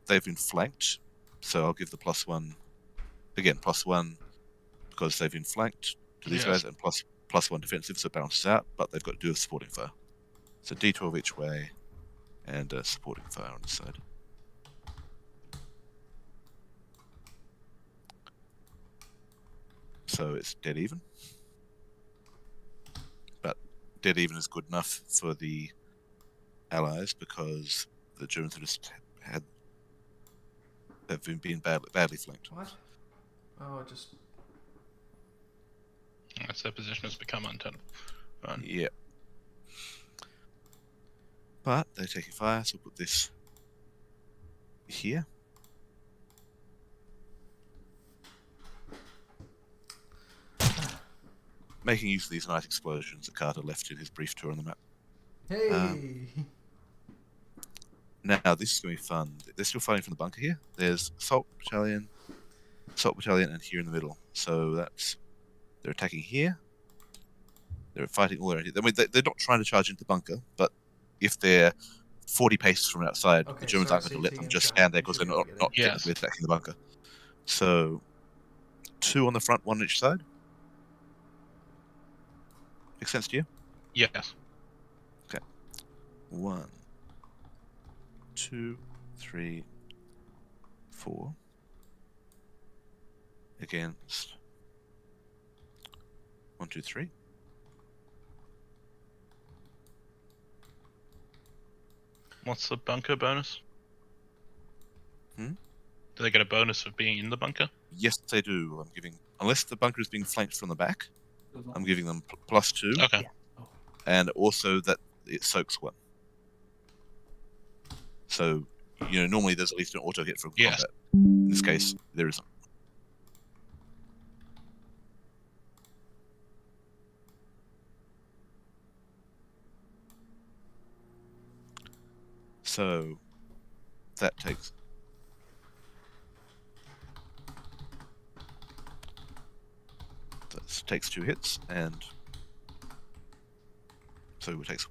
They've been flanked, so I'll give the +1 again. +1 because they've been flanked to these Yes. guys, and +1 defensive, so it balances out. But they've got to do a supporting fire. So D12 each way, and supporting fire on the side. So it's dead even. But dead even is good enough for the Allies because the Germans have just they've been badly flanked. What? Oh, it just. That's their position has become untenable. Fine. Yeah. But they're taking fire, so we'll put this here. Making use of these nice explosions that Carter left in his brief tour on the map. Hey. Now this is going to be fun. They're still fighting from the bunker here. There's assault battalion, and here in the middle. So they're attacking here. They're fighting all around here. I mean, they're not trying to charge into the bunker, but if they're 40 paces from outside, Okay, the Germans sorry, aren't going to let CT them and just Sean, stand there you because should they're be able to not get it. Yes. technically attacking the bunker. So 2 on the front, 1 on each side. Make sense to you? Yes. 1, 2, 3, 4. Against 1, 2, 3. What's the bunker bonus? Hmm? Do they get a bonus for being in the bunker? Yes, they do. I'm giving, unless the bunker is being flanked from the back, I'm giving them +2, Okay. and also that it soaks 1. So normally there's at least an auto hit from Yes. combat. In this case, there isn't. So that takes takes 2 hits, and so it takes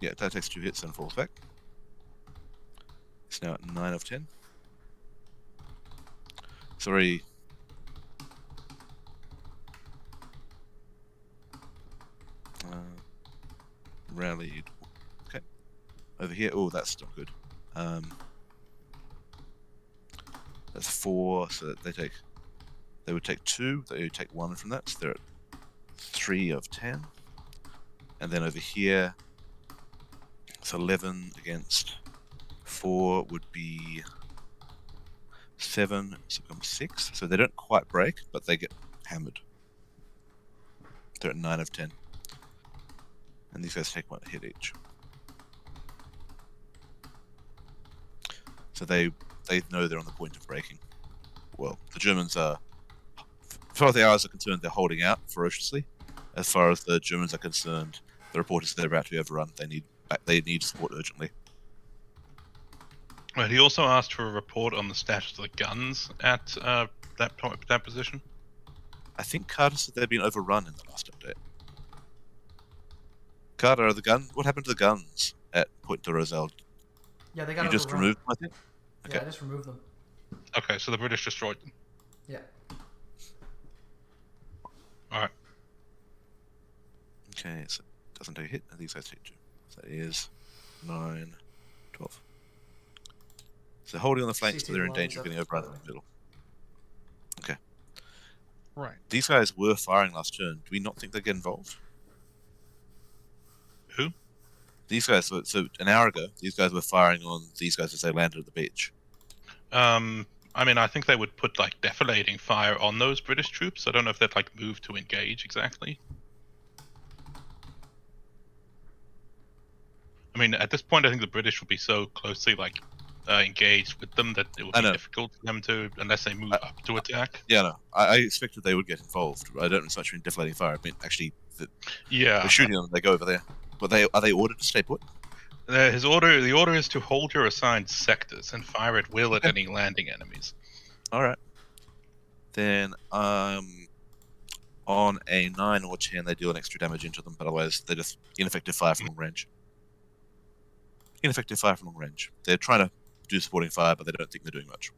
that takes 2 hits and falls back. It's now at 9 of 10. Sorry. Rallied. Okay. Over here. Oh, that's not good. That's 4. So they would take 2. They would take 1 from that. So they're at 3 of 10. And then over here, it's 11 against 4 would be 7. So it becomes 6. So they don't quite break, but they get hammered. They're at 9 of 10. And these guys take 1 hit each. So they know they're on the point of breaking. Well, the Germans are, as far as the Allies are concerned, they're holding out ferociously. As far as the Germans are concerned, the report is they're about to be overrun. They need support urgently. Right, he also asked for a report on the status of the guns at that position. I think Carter said they'd been overrun in the last update. Carter, what happened to the guns at Point de Roselle? Yeah, they got You just overrun. removed them, I think? Okay. Yeah, I just removed them. Okay, so the British destroyed them. Yeah. Alright. Okay, so it doesn't take a hit. I think these guys take 2. So that is 9, 12. So holding on the flanks, CT so they're in lines danger of up, getting overrun by in the the middle. Okay. Right. These guys were firing last turn. Do we not think they get involved? Who? These guys, so an hour ago, these guys were firing on these guys as they landed at the beach. I mean, I think they would put like defilating fire on those British troops. I don't know if they'd like move to engage exactly. I mean, at this point, I think the British would be so closely like engaged with them that it would be difficult for them to, unless they move up to attack. Yeah, no, I expected they would get involved. I don't so much mean deflating fire. I mean, actually, Yeah, they're shooting them. They go over there, but are they ordered to stay put? the order is to hold your assigned sectors and fire at will at any landing enemies. All right. Then, on a 9 or 10, they deal an extra damage into them, but otherwise they're just ineffective fire from long range. Ineffective fire from long range. They're trying to do supporting fire, but they don't think they're doing much.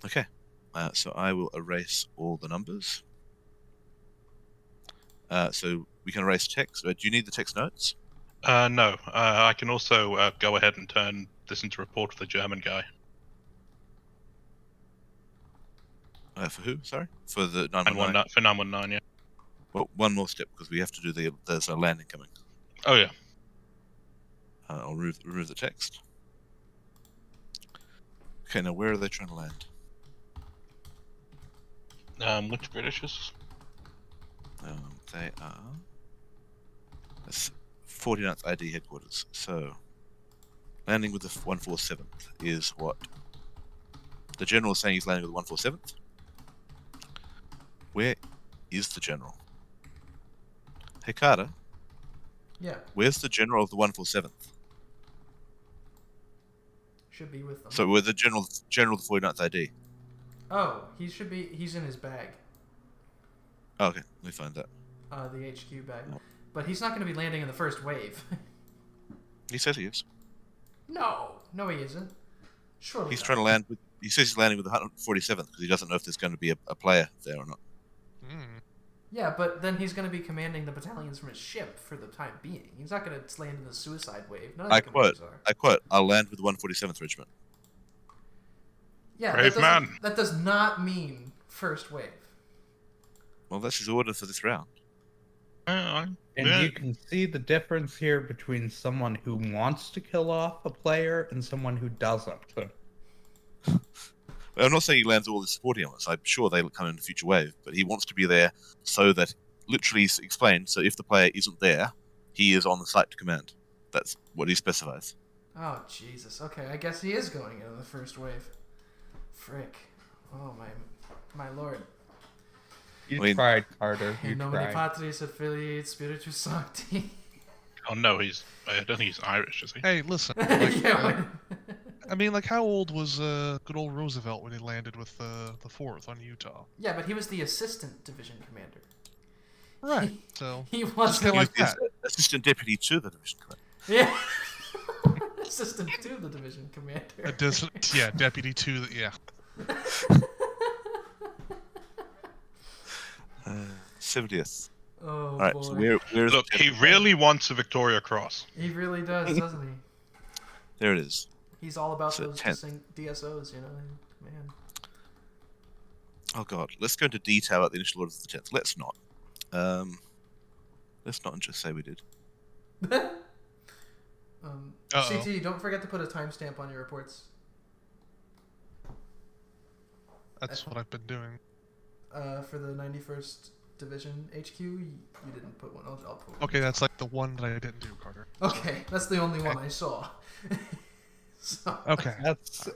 Okay. So I will erase all the numbers. So we can erase text. Do you need the text notes? No. I can also go ahead and turn this into a report for the German guy. For who? Sorry? For the 919? For 919, yeah. Well, one more step, because we have to do there's a landing coming. Oh, yeah. I'll remove the text. Okay, now where are they trying to land? Which Britishes? They are... That's 49th ID headquarters. So, landing with the 147th is what? The general is saying he's landing with the 147th. Where is the general? Hey, Carter. Yeah, Where's the general of the 147th? should be with them. So, we're the general of the 49th ID. Oh, he's in his bag. Oh, okay, let me find that. The HQ bag. But he's not going to be landing in the first wave. He says he is. No, he isn't. Surely He's not. trying to land with... He says he's landing with the 147th because he doesn't know if there's going to be a player there or not. Yeah, but then he's going to be commanding the battalions from his ship for the time being. He's not going to land in the suicide wave. None of the commanders are. I'll land with the 147th Regiment. Yeah, Brave man. That does not mean first wave. Well, that's his order for this round. And you can see the difference here between someone who wants to kill off a player and someone who doesn't. I'm not saying he lands all the supporting elements. I'm sure they'll come in a future wave, but he wants to be there so that, literally explained, so if the player isn't there, he is on the site to command. That's what he specifies. Oh, Jesus. Okay, I guess he is going in the first wave. Frick. Oh, my lord. You tried, Carter. You In nomine tried. Patris et Filii et Spiritus Sancti. Oh no, I don't think he's Irish, is he? Hey, listen. Like, Yeah, I mean, like, how old was good old Roosevelt when he landed with the 4th on Utah? yeah, but he was the assistant division commander. Right. So He just wasn't. kind of like He was that. the assistant deputy to the division commander. Yeah. Assistant to the division commander. Yeah, deputy to the yeah. 70th. Oh, All right. boy. So where's Look, he really wants a Victoria Cross. He really does, doesn't he? There it is. He's all about So those 10th. DSOs, you know? Man. Oh God. Let's go into detail about the initial orders of the 10th. Let's not. Let's not just say we did. Uh-oh. CT, don't forget to put a timestamp on your reports. That's what I've been doing. For the 91st Division HQ, you didn't put one. I'll put one. Okay, that's like the one that I didn't do, Carter. Okay, that's the only one I saw. So, Okay.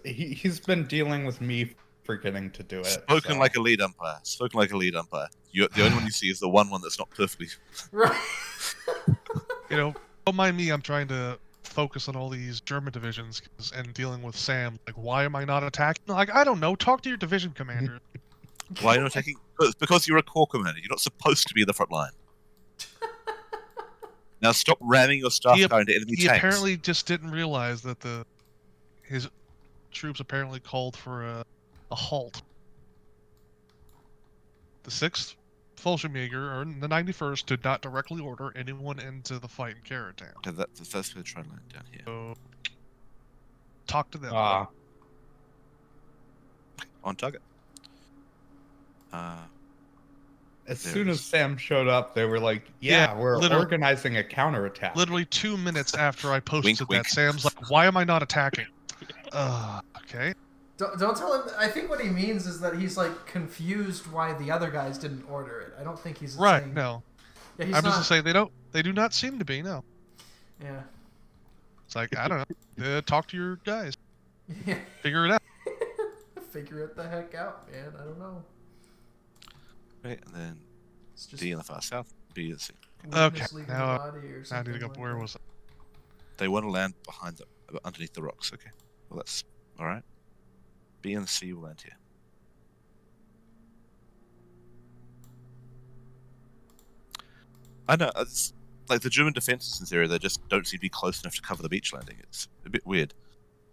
He's been dealing with me forgetting to do it. Spoken so. like a lead umpire. Spoken like a lead umpire. The only one you see is the one that's not perfectly. right. You know, don't mind me. I'm trying to focus on all these German divisions and dealing with Sam. Like, why am I not attacking? Like, I don't know. Talk to your division commander. Why are you not attacking? Because you're a corps commander. You're not supposed to be in the front line. Now stop ramming your staff car into enemy He tanks. apparently just didn't realize that his troops apparently called for a halt. The 6th Fallschirmjäger or the 91st did not directly order anyone into the fight in Caratown. Okay, that's where they're trying to land down here. So talk to them. On target. As There soon it as is. Sam showed up, they were like, Yeah, we're literally- organizing a counterattack. Literally 2 minutes after I posted Wink, wink. that, Sam's like, "Why am I not attacking?" Okay. Don't tell him. I think what he means is that he's like confused why the other guys didn't order it. I don't think he's Right. saying, No. Yeah, he's I'm not. just gonna say they do not seem to be. No. Yeah. It's like I don't know. Talk to your guys. Yeah. Figure it out. Figure it the heck out, man. I don't know. Right, and then It's just D in the far south, B in the sea. Okay, weakness leaving now- the body or I need something to go. like Where that. was it? They want to land underneath the rocks. Okay. Well, that's all right. B and C will land here. I know. It's like the German defenses in this area. They just don't seem to be close enough to cover the beach landing. It's a bit weird.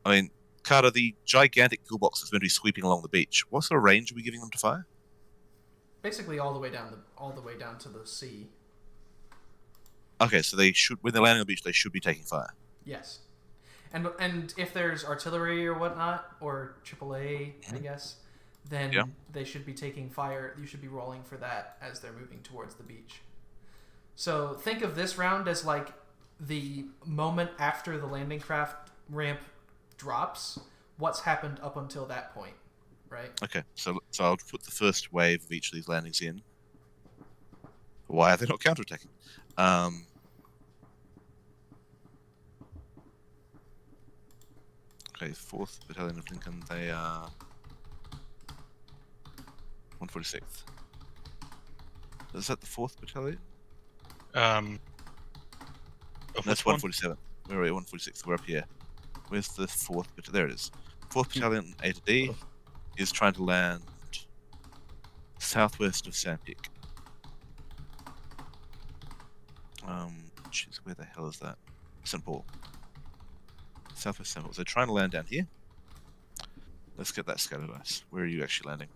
I mean, Carter, the gigantic pillbox that's going to be sweeping along the beach. What sort of range are we giving them to fire? Basically, all the way down to the sea. Okay, so they should, when they're landing on the beach, they should be taking fire. Yes. And if there's artillery or whatnot, or AAA, I guess, then Yeah. they should be taking fire. You should be rolling for that as they're moving towards the beach. So think of this round as like the moment after the landing craft ramp drops. What's happened up until that point, right? Okay, so I'll put the first wave of each of these landings in. Why are they not counterattacking? Okay, 4th Battalion of Lincoln, they are 146th. Is that the 4th Battalion? Of That's which one? 147. Where are we? 146th. We're up here. Where's the 4th Battalion? There it is. 4th Battalion A to D is trying to land southwest of Sandpeak. Jeez, where the hell is that? St. Paul. Southwest St. Paul. So they're trying to land down here. Let's get that scattered dice. Where are you actually landing?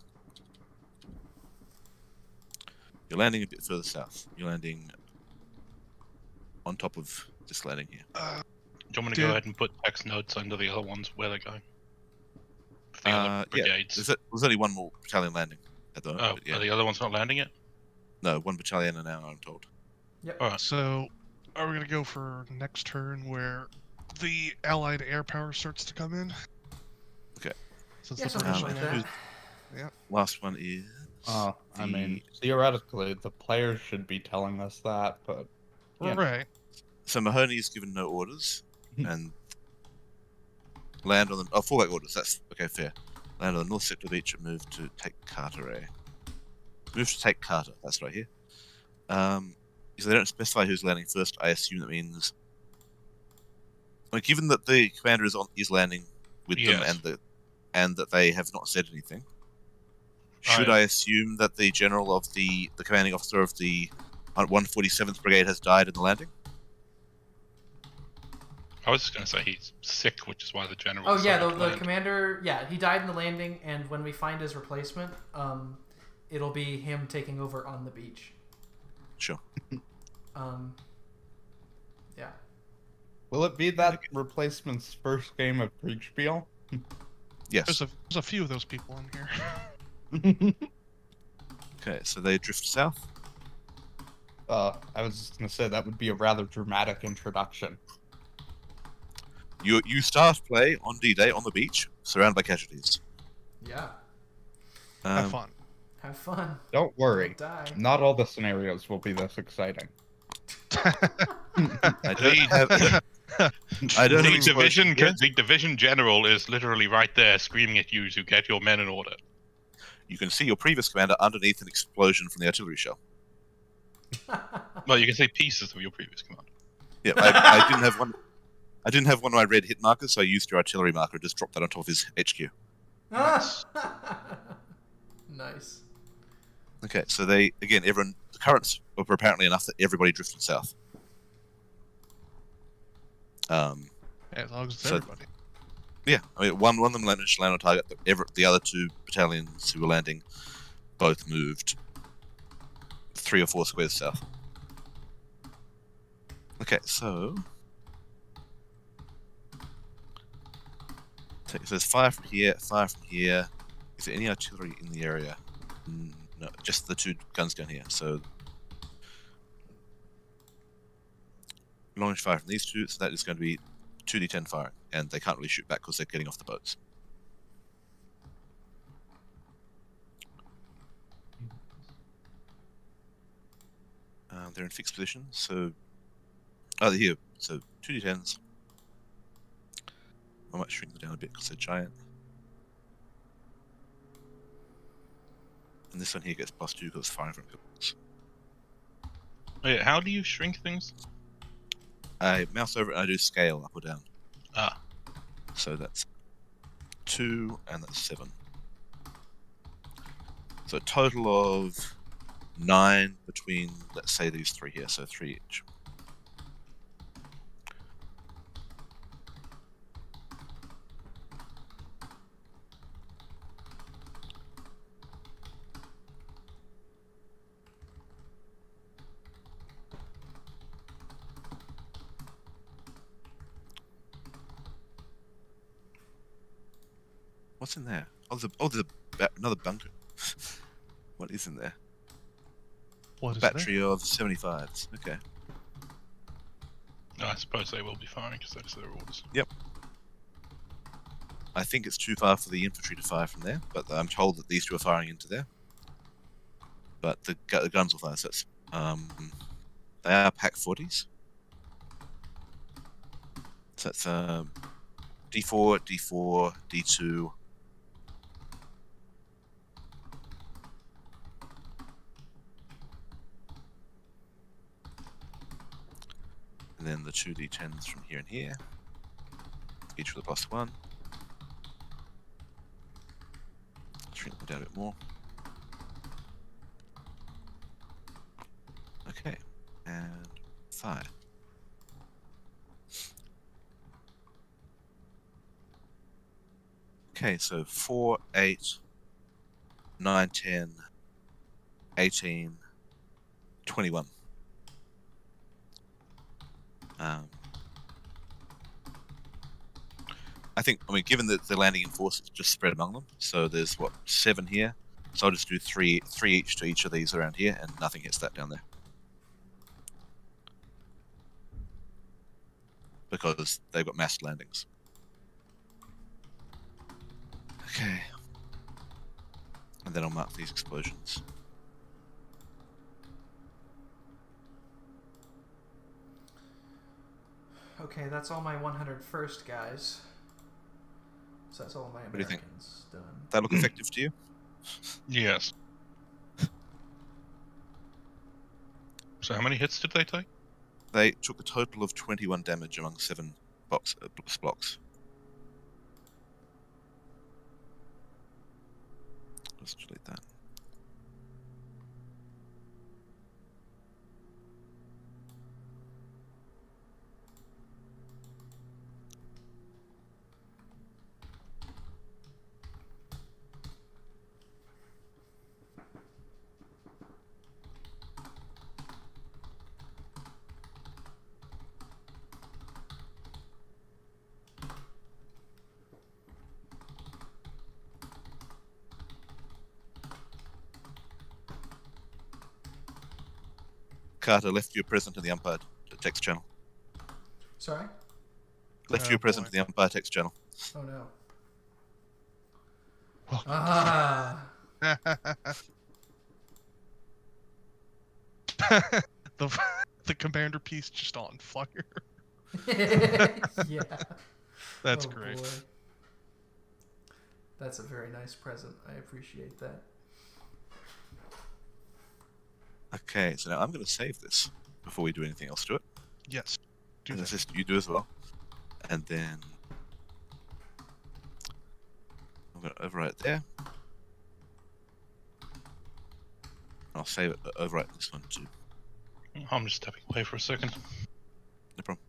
You're landing a bit further south. You're landing on top of this landing here. Do you want me to go Dude. ahead and put text notes under the other ones where they're going? For the other Yeah, brigades. there's only one more battalion landing at the moment. Oh, but yeah. are the other ones not landing yet? No, one battalion are now, I'm told. Alright. So, are we gonna go for next turn where the Allied air power starts to come in? Okay. Since Yeah, the something British like land- that. Last one is. I mean, the- theoretically, the players should be telling us that, but yeah. Right. So Mahoney is given no orders, and land on the fallback orders. That's okay, fair. Land on the north sector of the beach and move to take Carteret. Move to take Carter. That's right here. If they don't specify who's landing first, I assume that means, like, given that the commander is landing with them and that they have not said anything, should I assume that the general of the commanding officer of the 147th Brigade has died in the landing? I was just going to say he's sick, which is why the general. Oh yeah, the commander. Yeah, he died in the landing, and when we find his replacement, it'll be him taking over on the beach. Sure. Yeah. Will it be that replacement's first game of Kriegspiel? Yes. There's a few of those people in here. Okay, so they drift south. I was just gonna say that would be a rather dramatic introduction. You start play on D-Day on the beach, surrounded by casualties. Yeah. Have fun. Have fun. Don't worry, Die. not all the scenarios will be this exciting. I don't have. I don't have division. yet. The division general is literally right there, screaming at you to get your men in order. You can see your previous commander underneath an explosion from the artillery shell. Well, you can say pieces of your previous command. Yeah, I didn't have one. I didn't have one of my red hit markers, so I used your artillery marker and just dropped that on top of his HQ. Nice. Okay, so the currents were apparently enough that everybody drifted south. Yeah, as long as it's everybody. Yeah, I mean, one of them managed to land on target. The other two battalions who were landing both moved 3 or 4 squares south. Okay, so there's fire from here, fire from here. Is there any artillery in the area? No, just the 2 guns down here. So long range fire from these 2, so that is going to be 2d10 firing, and they can't really shoot back because they're getting off the boats. They're in fixed position, so they're here. So 2d10s. I might shrink them down a bit because they're giant. And this one here gets +2 because it's firing from pistols. Wait, how do you shrink things? I mouse over it and I do scale up or down. Ah. So that's 2 and that's 7. So a total of 9 between, let's say, these 3 here, so 3 each. What's in there? There's another bunker. What is in there? What is Battery of 75s. Okay. I suppose they will be firing because that's their orders. Yep. I think it's too far for the infantry to fire from there, but I'm told that these 2 are firing into there. But the guns will fire. So it's, they are Pack 40s. So it's D4, D4, D2. And then the 2 D10s from here and here, each with a +1. Shrink them down a bit more. Okay, and fire. Okay, so 4, 8, 9, 10, 18, 21. I mean, given that the landing in force is just spread among them, so there's, 7 here. So I'll just do 3 each to each of these around here, and nothing hits that down there. Because they've got massed landings. Okay. And then I'll mark these explosions. Okay, that's all my 101st guys. So that's all my do you think? Americans done. That look effective to you? Yes. So how many hits did they take? They took a total of 21 damage among 7 blocks. Let's delete that. Carter, left view present in the umpire text channel. Sorry? Left Oh, view present boy. in the umpire text channel. Oh no. Welcome. Ah. the the commander piece just on fire. Yeah. That's Oh, great. boy. That's a very nice present. I appreciate that. Okay, so now I'm going to save this before we do anything else to it. Yes. Do And that. assist you do as well. And then I'm going to overwrite it there. I'll save it, overwrite this one too. I'm just stepping away for a second. No problem.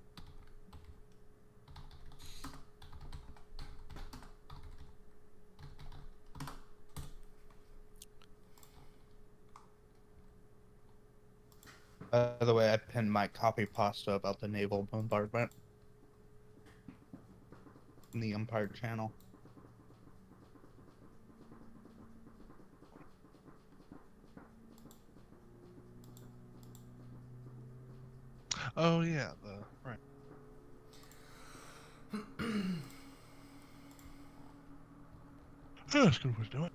By the way, I pinned my copy pasta about the naval bombardment in the Empire channel. Oh yeah, right. That's a good way to do it.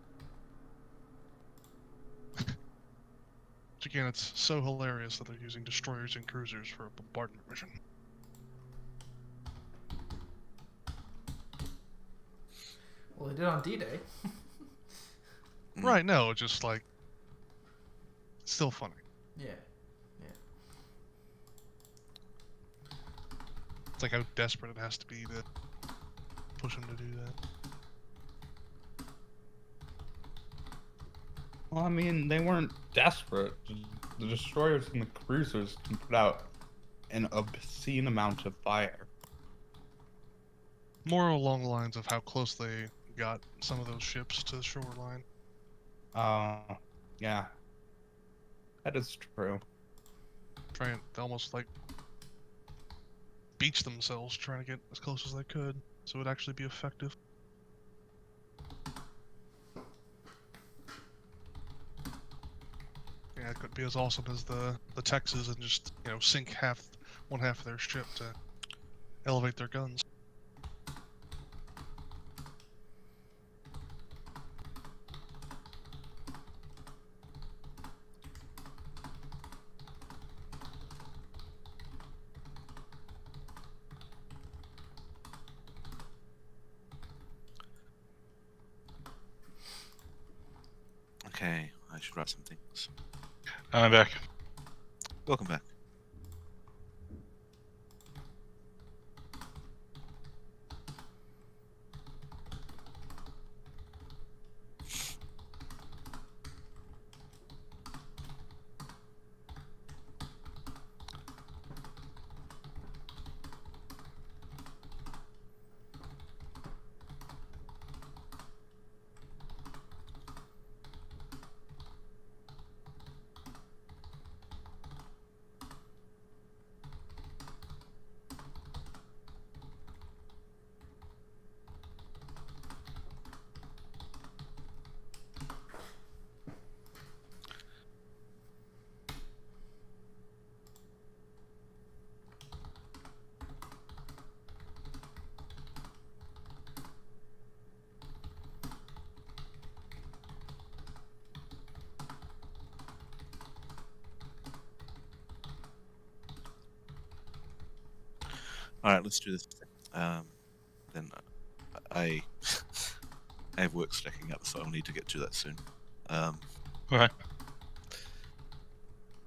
Which again, it's so hilarious that they're using destroyers and cruisers for a bombardment mission. Well, they did on D-Day. Mm. Right, no, just like still funny. Yeah. It's like how desperate it has to be to push him to do that. Well, I mean, they weren't desperate. The destroyers and the cruisers can put out an obscene amount of fire. More along the lines of how close they got some of those ships to the shoreline. Yeah. That is true. Trying to almost like beach themselves, trying to get as close as they could, so it would actually be effective. Yeah, it could be as awesome as the Texas and just, you know, sink one half of their ship to elevate their guns. Okay, I should write some things. I'm back. Welcome back. All right, let's do this. Then I I have work stacking up, so I'll need to get to that soon. Alright.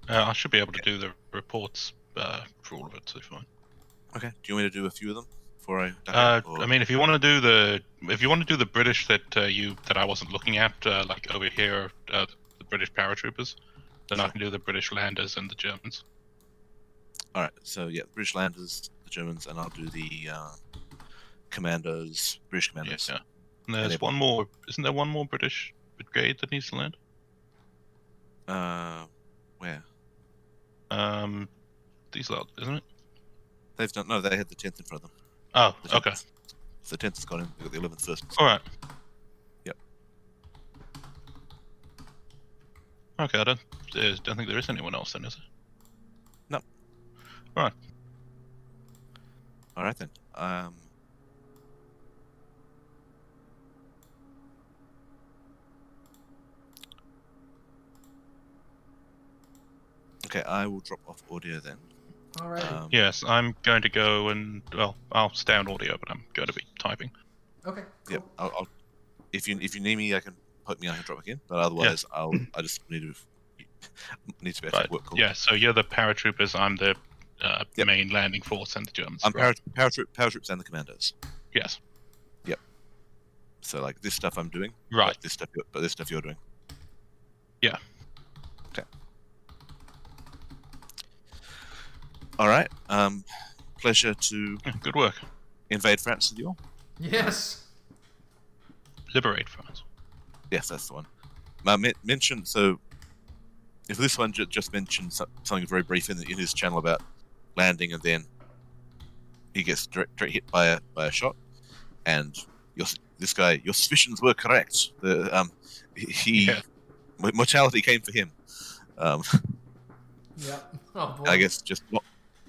I should be able to do the reports for all of it, so fine. Okay. Do you want me to do a few of them before I? I mean, if you want to do the British that I wasn't looking at, like over here, the British paratroopers, then I can do the British landers and the Germans. All right. So yeah, the British landers, the Germans, and I'll do the commandos, British commandos. Yeah. And there's one more. Isn't there one more British brigade that needs to land? Where? These lot, isn't it? They've done. No, they had the 10th in front of them. Oh, The 10th. okay. So the 10th has gone in. We've got the 11th first. All right. Yep. Okay, I don't think there is anyone else then, is there? No. All right. All right then. Okay, I will drop off audio then. All right. Yes, I'm going to go and I'll stay on audio, but I'm going to be typing. Okay. Cool. Yep. I'll if you need me, I can poke me. I can drop again. But otherwise, I just need to be able Right. to work. Call. Yeah. So you're the paratroopers. I'm the Yep. main landing force and the Germans. I'm Right. paratroops and the commandos. Yes. So like this stuff I'm doing. Right. But this stuff you're doing. Yeah. Okay. All right. Pleasure to Yeah, good work. invade France with you all. Yes. Liberate France. Yes, that's the one. Mention so. If this one just mentioned something very brief in his channel about landing, and then he gets direct hit by a shot, and your suspicions were correct. Mortality came for him. Yep. Oh boy. I guess just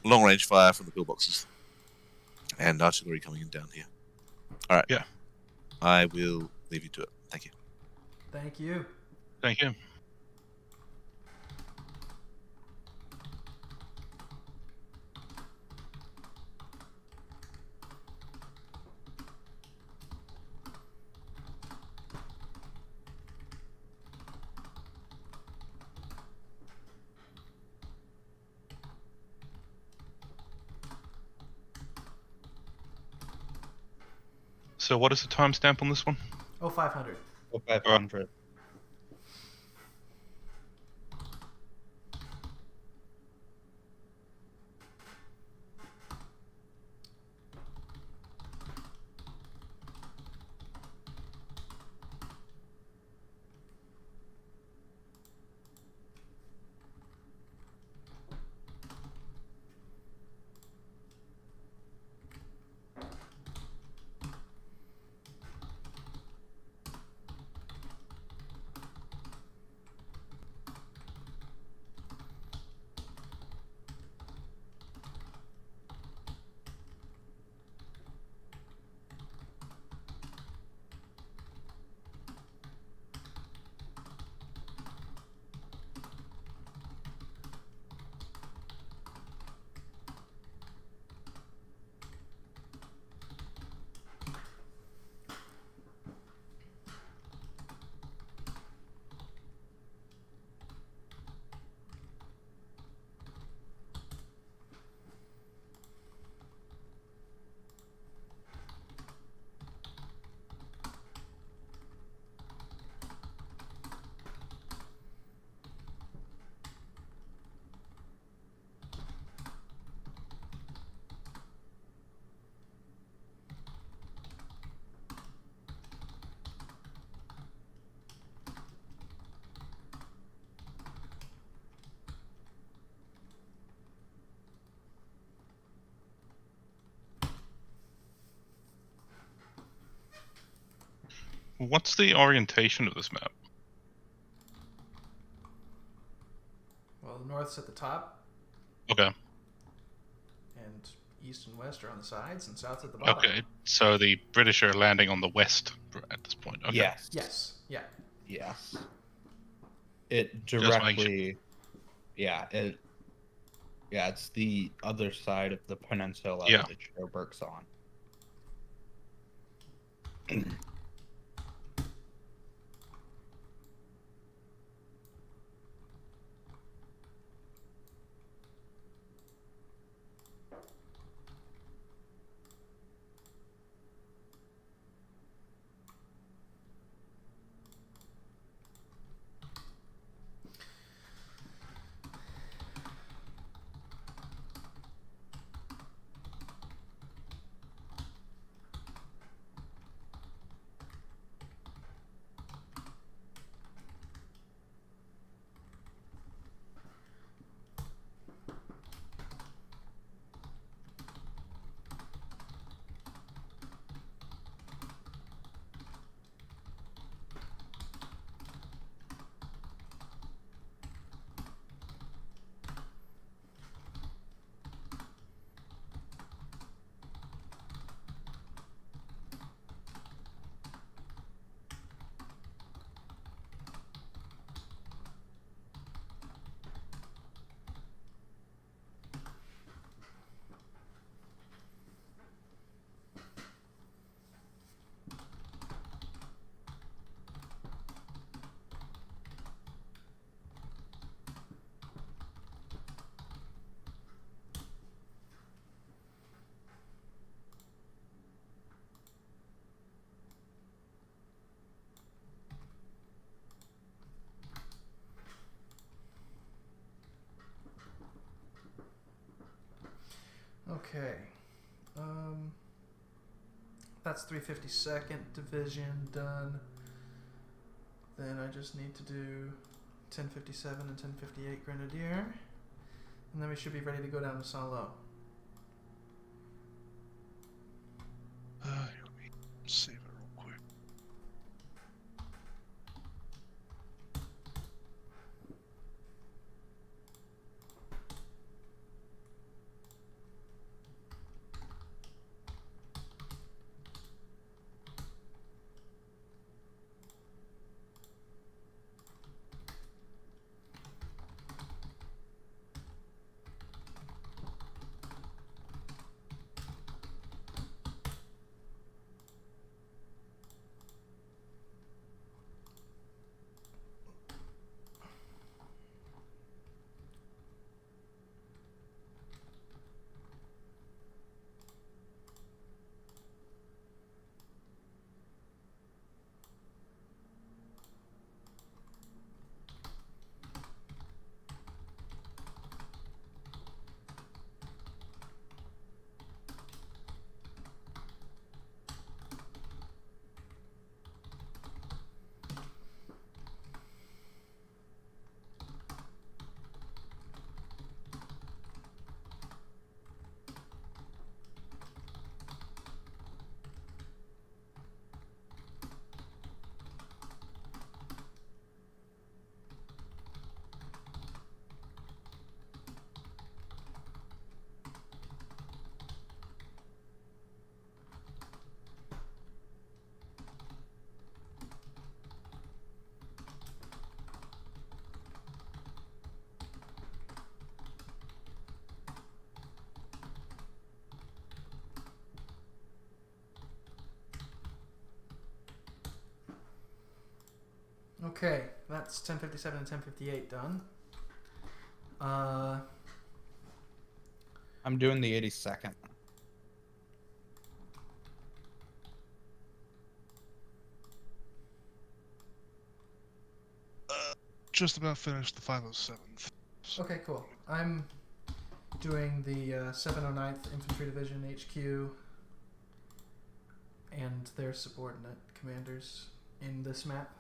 long range fire from the pillboxes and artillery coming in down here. All right. Yeah. I will leave you to it. Thank you. Thank you. Thank you. So what is the timestamp on this one? Oh, 500. 500. What's the orientation of this map? Well, the north's at the top, Okay. and east and west are on the sides, and south's at the bottom. Okay. So the British are landing on the west at this point. Okay. Yes. Yes. Yeah. Yes. It Just making directly. Yeah. It. Yeah, it's the other side of the peninsula Yeah. that Sherbrooke's on. Okay. That's 352nd Division done. Then I just need to do 1057 and 1058 Grenadier. And then we should be ready to go down to Saint-Lô. Let me save it real quick. Okay, that's 1057 and 1058 done. I'm doing the 82nd. Just about finished the 507th. So Okay, cool. I'm doing the 709th Infantry Division HQ and their subordinate commanders in this map.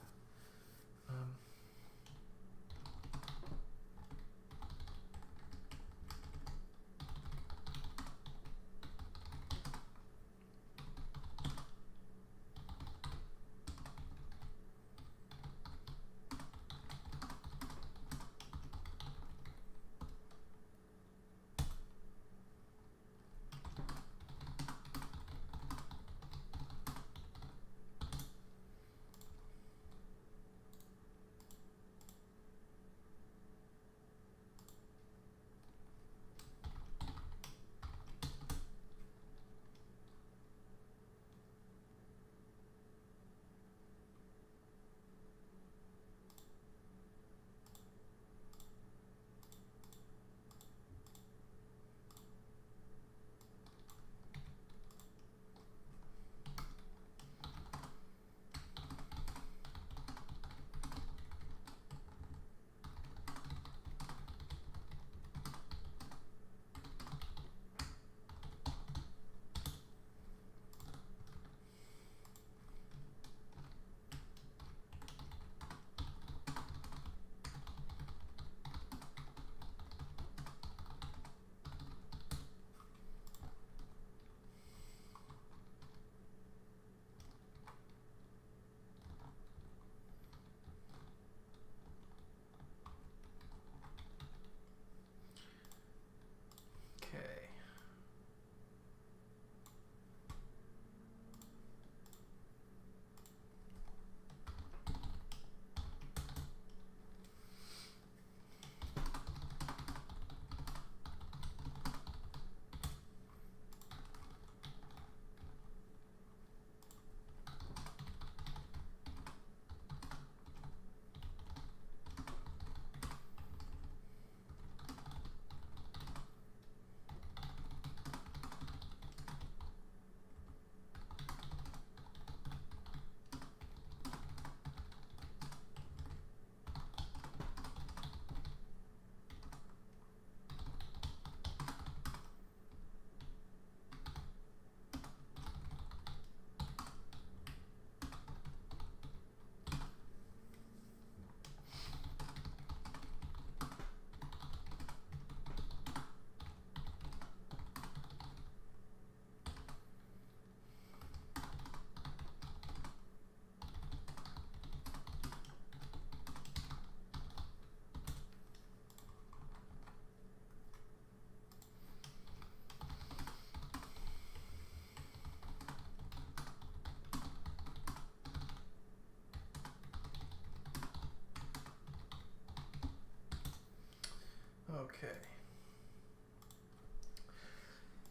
Okay.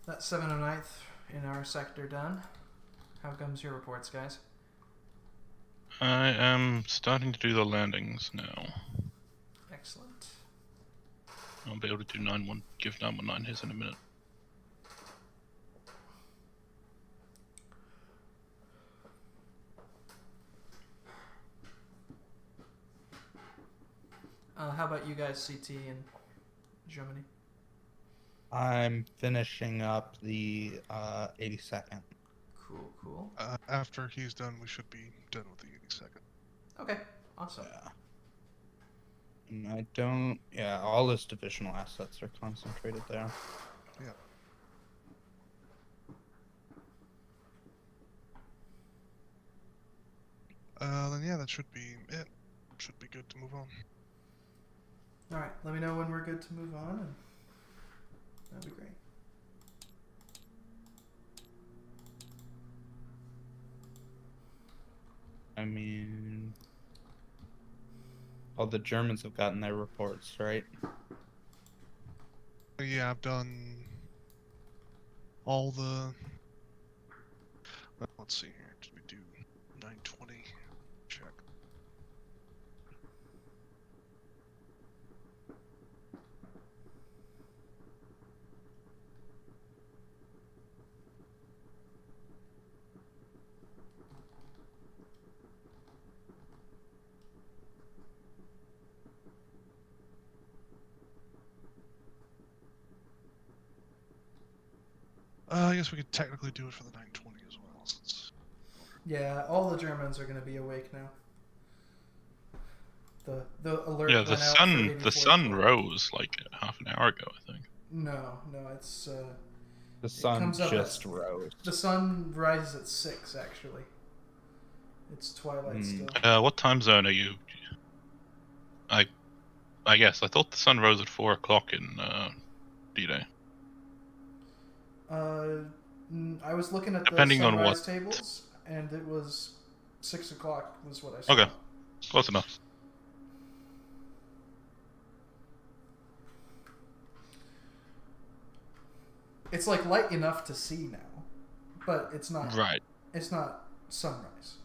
That's 709th in our sector done. How comes your reports, guys? I am starting to do the landings now. Excellent. I'll be able to do 9-1, give 919 his in a minute. How about you guys, CT in Germany? I'm finishing up the 82nd. Cool. After he's done, we should be done with the 82nd. Okay, awesome. Yeah. And I don't. Yeah, all his divisional assets are concentrated there. Yeah. Then yeah, that should be it. Should be good to move on. All right, let me know when we're good to move on, and that'd be great. I mean, all the Germans have gotten their reports, right? Yeah, I've done all the. Let's see here. Did we do 920? Check. I guess we could technically do it for the 920 as well. Since... Yeah, all the Germans are going to be awake now. The alert. Yeah, went out for the sun 84. rose like half an hour ago, I think. No, it's The sun comes up just at- rose. the sun rises at 6 actually. It's twilight still. What time zone are you? I guess I thought the sun rose at 4 o'clock in D-Day. I was looking at the Depending on sunrise what- tables, and it was 6 o'clock was what I saw. Okay, close enough. It's like light enough to see now, but it's not. Right. It's not sunrise.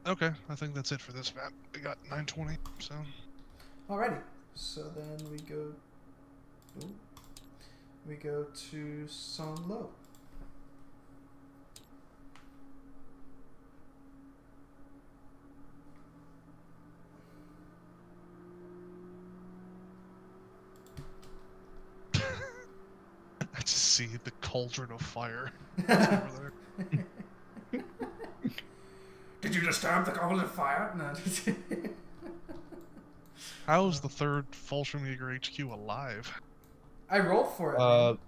Okay, I think that's it for this map. We got 920, so. Alrighty, so then we go. Ooh, we go to Saint-Lô. I just see the cauldron of fire over there. Did you disturb the cauldron of fire? No. How is the third Fallschirmjäger HQ alive? I rolled for it. Man.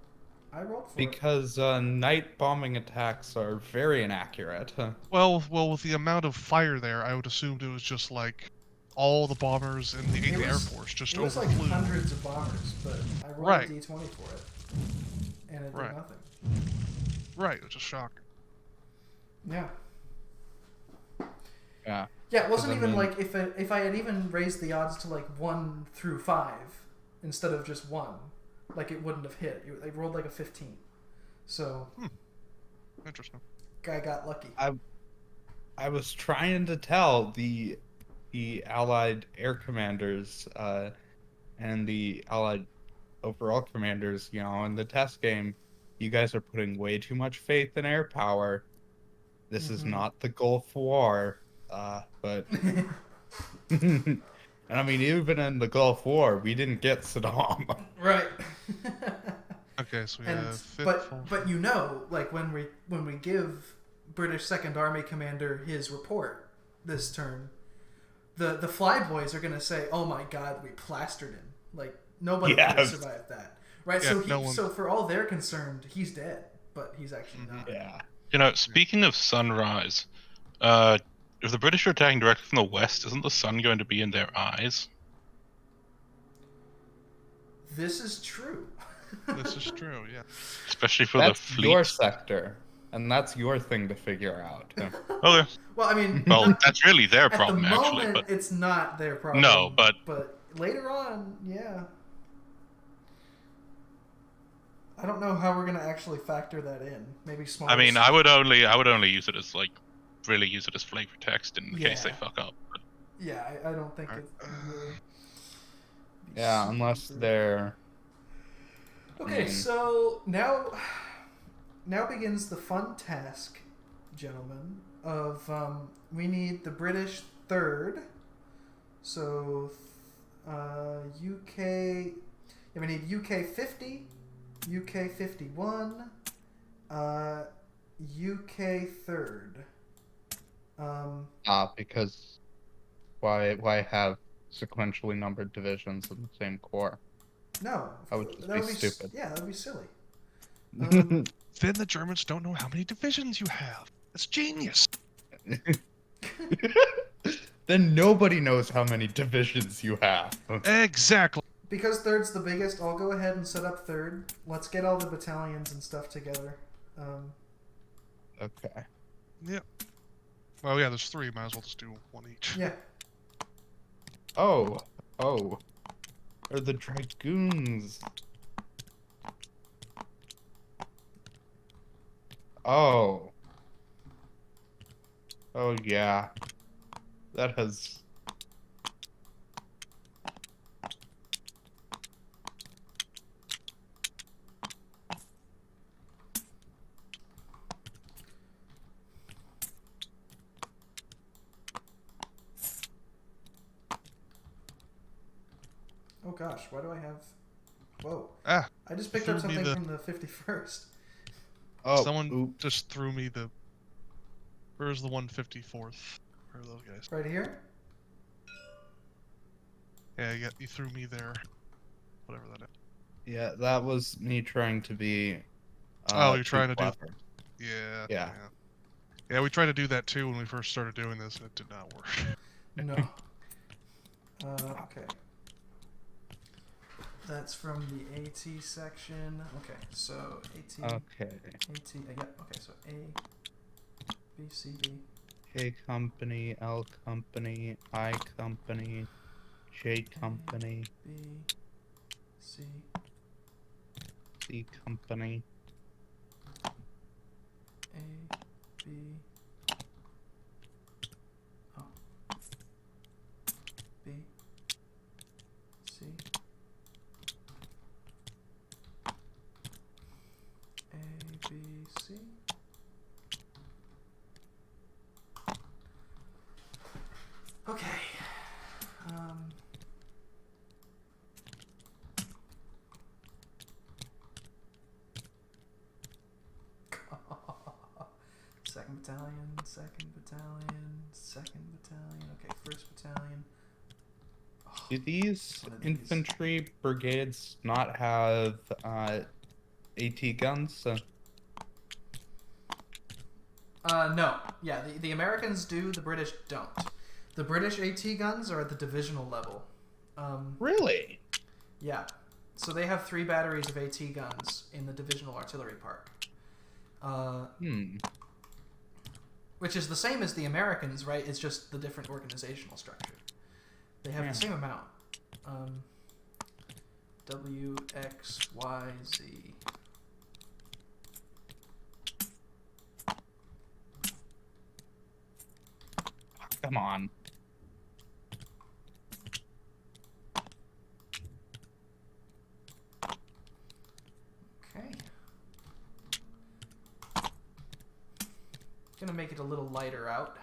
I rolled for it. Because night bombing attacks are very inaccurate. Well, with the amount of fire there, I would assume it was just like all the bombers in the It Air was- Force just It was like overflew. hundreds of bombers, but I rolled Right. a d20 for it, and it did Right. nothing. Right, which is shocking. Yeah. Yeah. Yeah, it wasn't I even mean- like if I had even raised the odds to like 1 through 5 instead of just 1, like it wouldn't have hit. It rolled like a 15. So Interesting. guy got lucky. I was trying to tell the Allied air commanders and the Allied overall commanders, in the test game, you guys are putting way too much faith in air power. This is Mhm. not the Gulf War, but and I mean, even in the Gulf War, we didn't get Saddam. Right. Okay, so we And have fifth but like when we give British Second Army commander his report this turn, the Flyboys are gonna say, "Oh my God, we plastered him! Like nobody could have Yes. survived that." Right? Yeah, So for all they're concerned, he's dead, but he's actually Mhm. not. Yeah. Speaking of sunrise, if the British are attacking directly from the west, isn't the sun going to be in their eyes? This is true. This is true, yeah. Especially for That's the fleet. your sector, and that's your thing to figure out. Okay. Well, I mean, Well, that's really their at problem, the actually. moment, But it's not their problem. No, but- later on, yeah. I don't know how we're gonna actually factor that in. Maybe small. I mean, I would only use it as like, really use it as flavor text in case they Yeah. fuck up. But Yeah, I don't think it's. Really Yeah, unless super- they're. Okay, Mm. so now begins the fun task, gentlemen. Of we need the British third. So UK. Yeah, we need UK 50, UK 51, UK third. Because why have sequentially numbered divisions in the same corps? No, That would just that be would stupid. Yeah, that would be silly. Then the Germans don't know how many divisions you have. That's genius. Then nobody knows how many divisions you have. Exactly. Because third's the biggest, I'll go ahead and set up third. Let's get all the battalions and stuff together. Okay. Yep. Well, yeah, there's 3. Might as well just do 1 each. Yeah. Oh. Or the dragoons. Oh. Oh yeah. That has. Oh gosh, why do I have... Whoa. Ah, I just picked up threw me something the- from the 51st. Oh. someone oop. just threw me the... Where's the 154th? Where are those guys? Right here? Yeah, you threw me there. Whatever that is. Yeah, that was me trying to be. Oh, you're too trying to do- clever. Yeah. Yeah. Yeah, we tried to do that too when we first started doing this, and it did not work. No. Okay. That's from the AT section. Okay, so AT... Okay. AT... yeah, okay, so A, B, C, D. K company, L company, I company, J company, B, C, C company. A, B... Oh. B, C... A, B, C... Okay. Second battalion, second battalion, second battalion. Okay, first battalion. Oh, Do these one of these. infantry brigades not have AT guns? No. Yeah, the Americans do, the British don't. The British AT guns are at the divisional level. Really? Yeah. So they have 3 batteries of AT guns in the divisional artillery park. Which is the same as the Americans, right? It's just the different organizational structure. They have Yeah. the same amount. W, X, Y, Z. Come on. Okay. Gonna make it a little lighter out.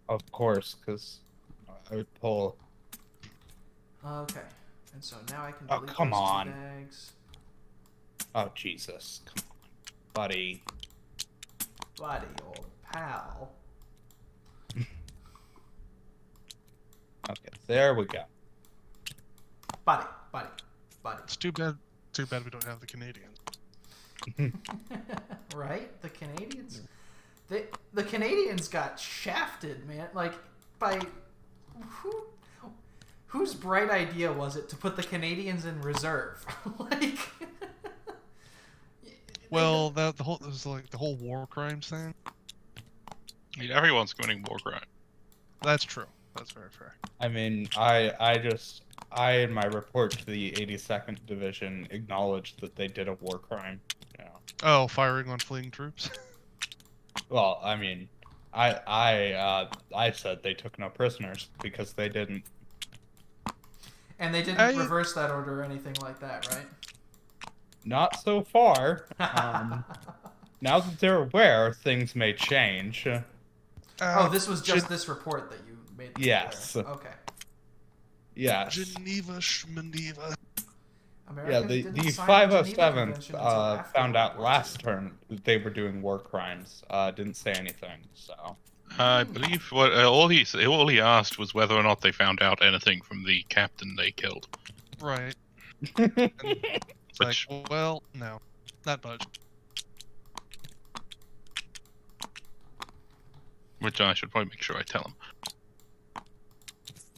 Of course, because I would pull. Okay. And so now I can Oh, delete come those 2 on. bags. Oh, Jesus. Come on, buddy. Buddy, old pal. Okay, there we go. Buddy. It's too bad we don't have the Canadians. Right? The Canadians? The Canadians got shafted, man. Like, by... Whose bright idea was it to put the Canadians in reserve? Like, Well, the whole it was like the whole war crimes thing. I mean, everyone's committing war crime. That's true. That's very fair. I mean, I in my report to the 82nd Division acknowledged that they did a war crime. You know. Oh, firing on fleeing troops. Well, I mean, I said they took no prisoners because they didn't. and they didn't reverse that order or anything like that, right? Not so far. Now that they're aware, things may change. Oh, this was just this report that you made. Yes. Aware. Okay. Yes. Geneva Schmeneva. Yeah, Americans the didn't sign the Geneva 507th Convention until after found out World War II. last turn that they were doing war crimes. Didn't say anything, so. I believe what all he asked was whether or not they found out anything from the captain they killed. Right. It's Which- like, well, no, not much. Which I should probably make sure I tell him.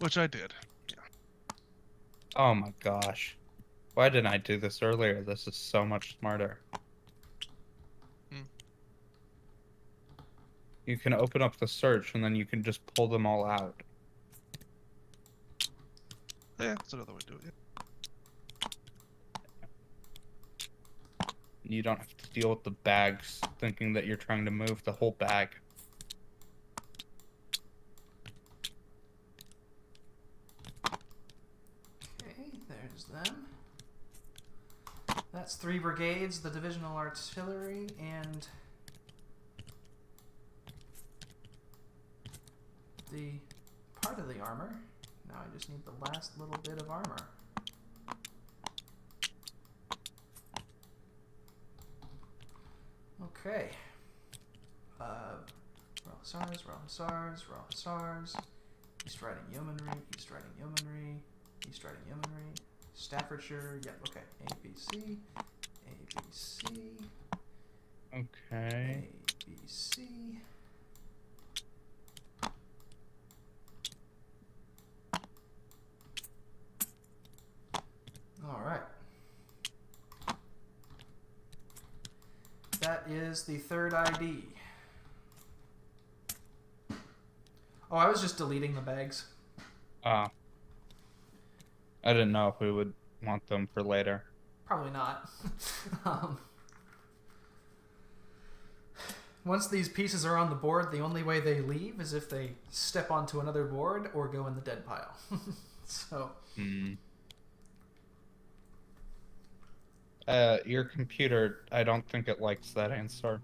Which I did. Oh my gosh. Why didn't I do this earlier? This is so much smarter. You can open up the search and then you can just pull them all out. Yeah, that's another way to do it. Yeah. You don't have to deal with the bags thinking that you're trying to move the whole bag. Okay, there's them. That's 3 brigades, the divisional artillery, and the part of the armor. Now I just need the last little bit of armor. Okay. Royal Hussars, East Riding Yeomanry, East Riding Yeomanry, East Riding Yeomanry, Staffordshire, yep, okay. ABC, ABC, Okay. ABC. Alright. That is the third ID. Oh, I was just deleting the bags. I didn't know if we would want them for later. Probably not. Once these pieces are on the board, the only way they leave is if they step onto another board or go in the dead pile. So... Your computer, I don't think it likes that answer.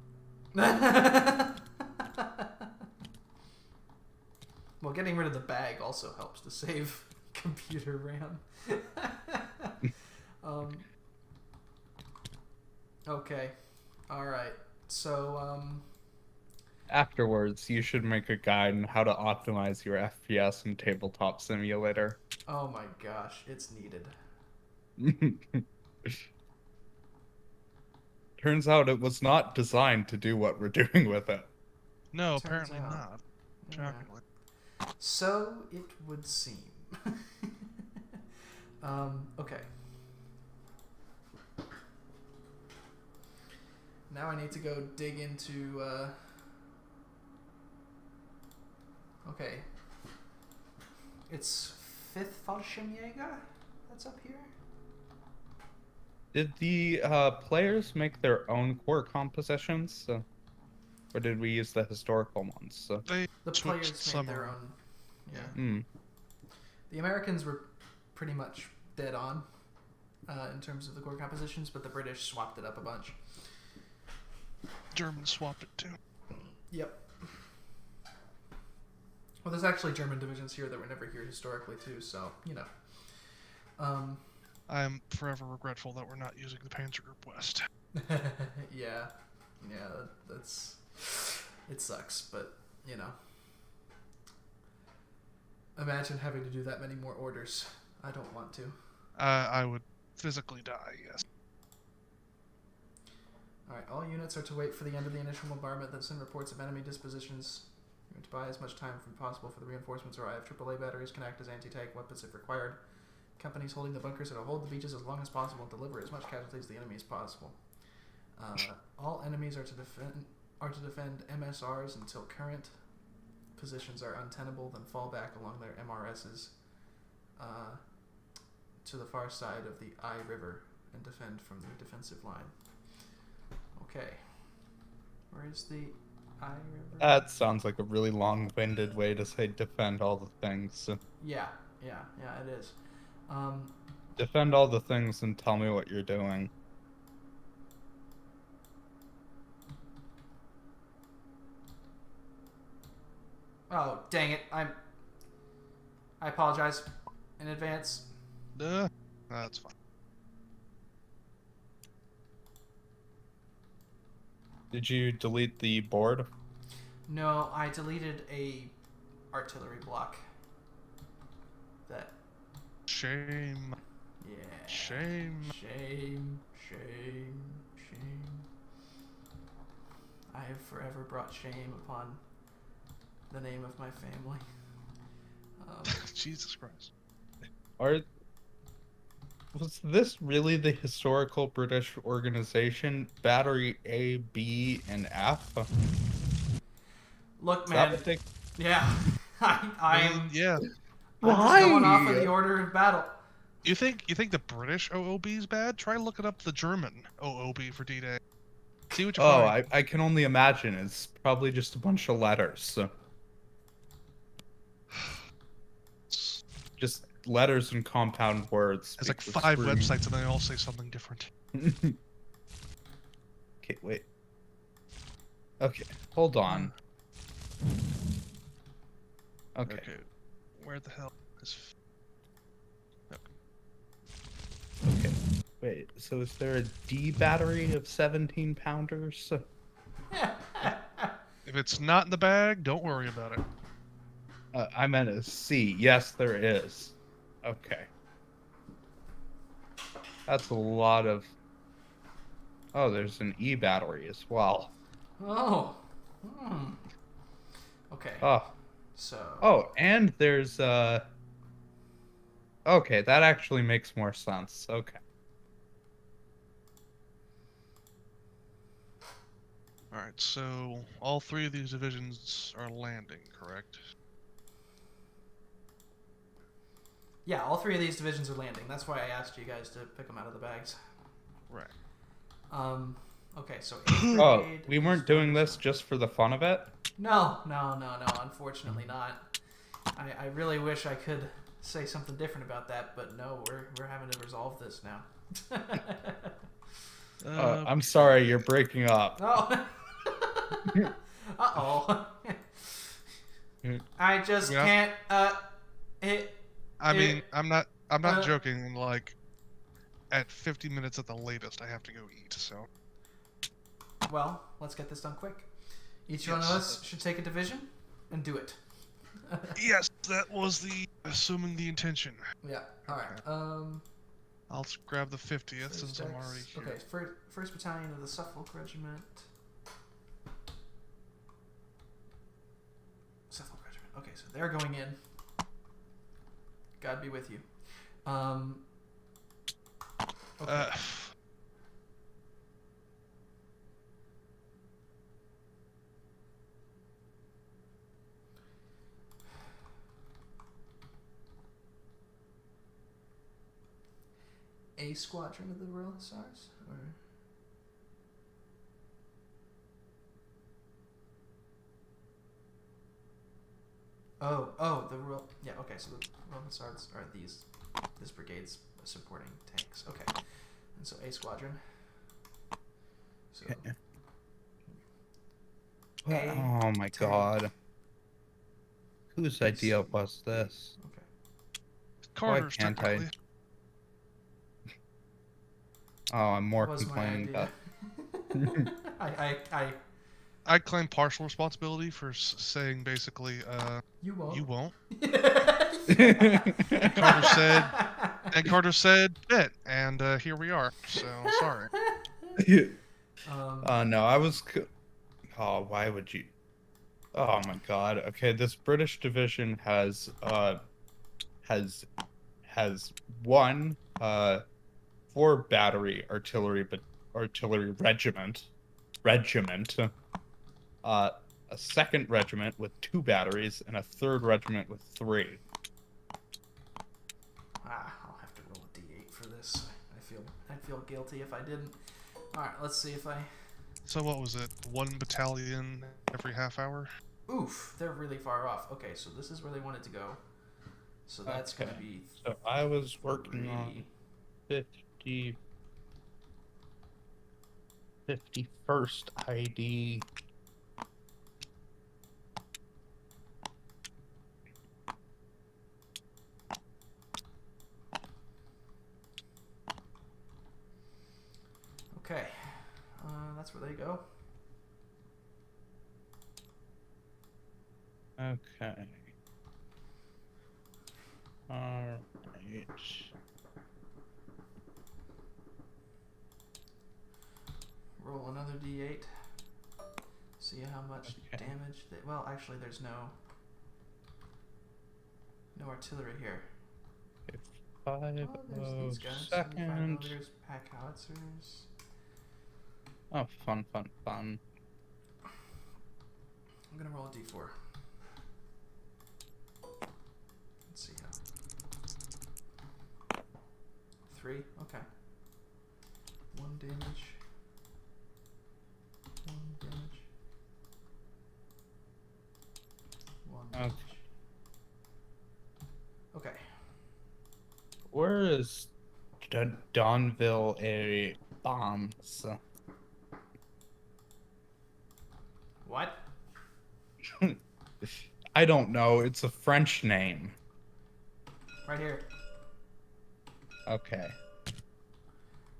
Well, getting rid of the bag also helps to save computer RAM. Okay. Alright. So, Afterwards, you should make a guide on how to optimize your FPS in Tabletop Simulator. oh my gosh, it's needed. Turns out it was not designed to do what we're doing with it. No, Turns apparently out. not. Yeah. Shockingly. So it would seem. Okay. Now I need to go dig into, okay. It's 5th Fallschirmjäger that's up here? Did the players make their own core compositions? Or did we use the historical ones? They The switched players some made their around. own. Yeah. Hmm. The Americans were pretty much dead on in terms of the core compositions, but the British swapped it up a bunch. Germans swapped it too. Yep. Well, there's actually German divisions here that were never here historically too, so, you know. I am forever regretful that we're not using the Panzer Group West. Yeah. Yeah, that's... It sucks, but, you know. Imagine having to do that many more orders. I don't want to. I would physically die, yes. Alright, all units are to wait for the end of the initial bombardment, then send reports of enemy dispositions We're going to buy as much time as possible for the reinforcements arrive. AAA batteries can act as anti-tank weapons if required. Companies holding the bunkers will hold the beaches as long as possible and deliver as much casualties to the enemy as possible. All enemies are to defend MSRs until current positions are untenable, then fall back along their MRSs to the far side of the I River and defend from the defensive line. Okay. Where is the I River? That sounds like a really long-winded way to say defend all the things. Yeah, it is. Defend all the things and tell me what you're doing. Oh, dang it. I apologize in advance. That's fine. Did you delete the board? No, I deleted a artillery block. That. Shame. Yeah. Shame. Shame. I have forever brought shame upon the name of my family. Jesus Christ. Was this really the historical British organization? Battery A, B, and F? Look, Is that man. what they... Yeah. I'm Yeah. just going off of the order of battle. You think the British OOB is bad? Try looking up the German OOB for D-Day. See what you find. I can only imagine. It's probably just a bunch of letters. So. Just letters and compound words. There's like 5 websites and they all say something different. Okay, wait. Okay, hold on. Okay. Where the hell is... Okay. Wait, so is there a D battery of 17 pounders? If it's not in the bag, don't worry about it. I meant a C. Yes, there is. Okay. That's a lot of... Oh, there's an E battery as well. Oh. Okay. Oh. So. Oh, and there's Okay, that actually makes more sense. Okay. Alright, so all 3 of these divisions are landing, correct? Yeah, all 3 of these divisions are landing. That's why I asked you guys to pick them out of the bags. Right. Okay, so... Oh, we weren't doing this just for the fun of it? No, unfortunately not. I really wish I could say something different about that, but no, we're having to resolve this now. I'm sorry, you're breaking up. Oh. Uh-oh. I just can't, I mean, I'm not joking, like, at 50 minutes at the latest, I have to go eat, so... Well, let's get this done quick. Each one of us should take a division and do it. Yes, that was assuming the intention. Yeah, alright, I'll grab the 50th since I'm already here. Okay, first Battalion of the Suffolk Regiment. Suffolk Regiment. Okay, so they're going in. God be with you. Okay. A squadron of the Royal Hussars? Or... Oh, the Royal... Yeah, okay, so the Royal Hussars are this brigade's supporting tanks. Okay. And so A squadron. So... Okay. Oh my god. Whose idea was this? Okay. Carter's Why can't I? technically. Oh, I'm more Was my complaining idea. about... I claim partial responsibility for saying basically, You won't. you won't. And Carter said, bet, and here we are. So sorry. No, I was... Oh, why would you... Oh my god. Okay, this British division has has one 4 battery artillery regiment, a second regiment with 2 batteries, and a third regiment with 3. I'll have to roll a d8 for this. I'd feel guilty if I didn't. All right, let's see if I. So what was it? 1 battalion every half hour? Oof, they're really far off. Okay, so this is where they wanted to go. So that's Okay. gonna be. So I was working on 3. 50 51st ID. Okay, that's where they go. Okay. Alright. Roll another d8. See how much Okay. damage they. Well, actually, there's no artillery here. 5 Oh, there's these guys. 75 second. millimeters, pack howitzers. Oh, fun. I'm gonna roll a d4. Let's see how. 3. Okay. 1 damage. 1 damage. 1 damage. Okay. Where is Donville area bombs? What? I don't know. It's a French name. Right here. Okay.